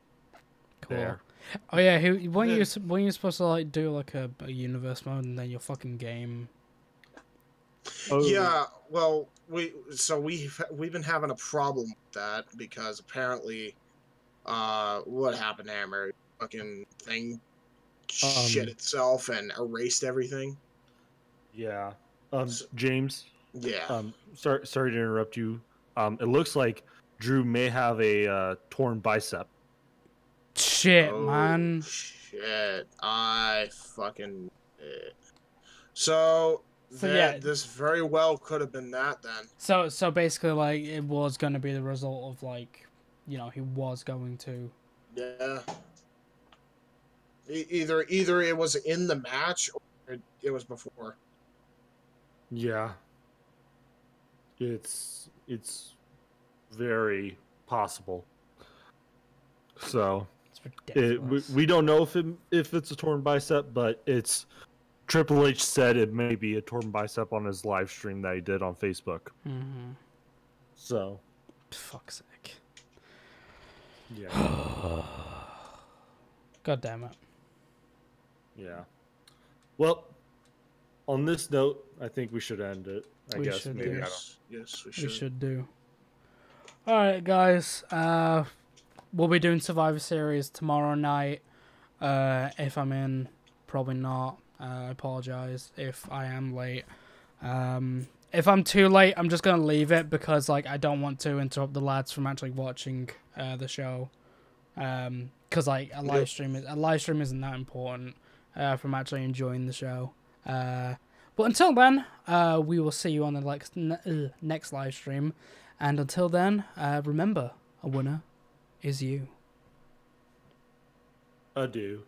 Cool. There. Oh yeah, when you supposed to like do like a universe mode and then your fucking game? Oh. Yeah, well, we've been having a problem with that because apparently, what happened, Hammer? Fucking thing shit itself and erased everything. Yeah. James. Yeah. Sorry to interrupt you. It looks like Drew may have a torn bicep. Shit, man. Shit. I fucking. So yeah, this very well could have been that then. So basically, like, it was going to be the result of, like, you know, he was going to. Yeah. Either it was in the match or it was before. Yeah. It's very possible. So we don't know if it's a torn bicep, but it's Triple H said it may be a torn bicep on his live stream that he did on Facebook. Mm-hmm. So, fuck's sake. Yeah. God damn it. Yeah. Well, on this note, I think we should end it. I We guess should maybe. do. Yes, We should do. All right, guys. We'll be doing Survivor Series tomorrow night. If I'm in, probably not. I apologize if I am late. If I'm too late, I'm just gonna leave it because like I don't want to interrupt the lads from actually watching the show. Because like a live stream isn't that important from actually enjoying the show. But until then, we will see you on the next live stream. And until then, remember, a winner is you. Adieu.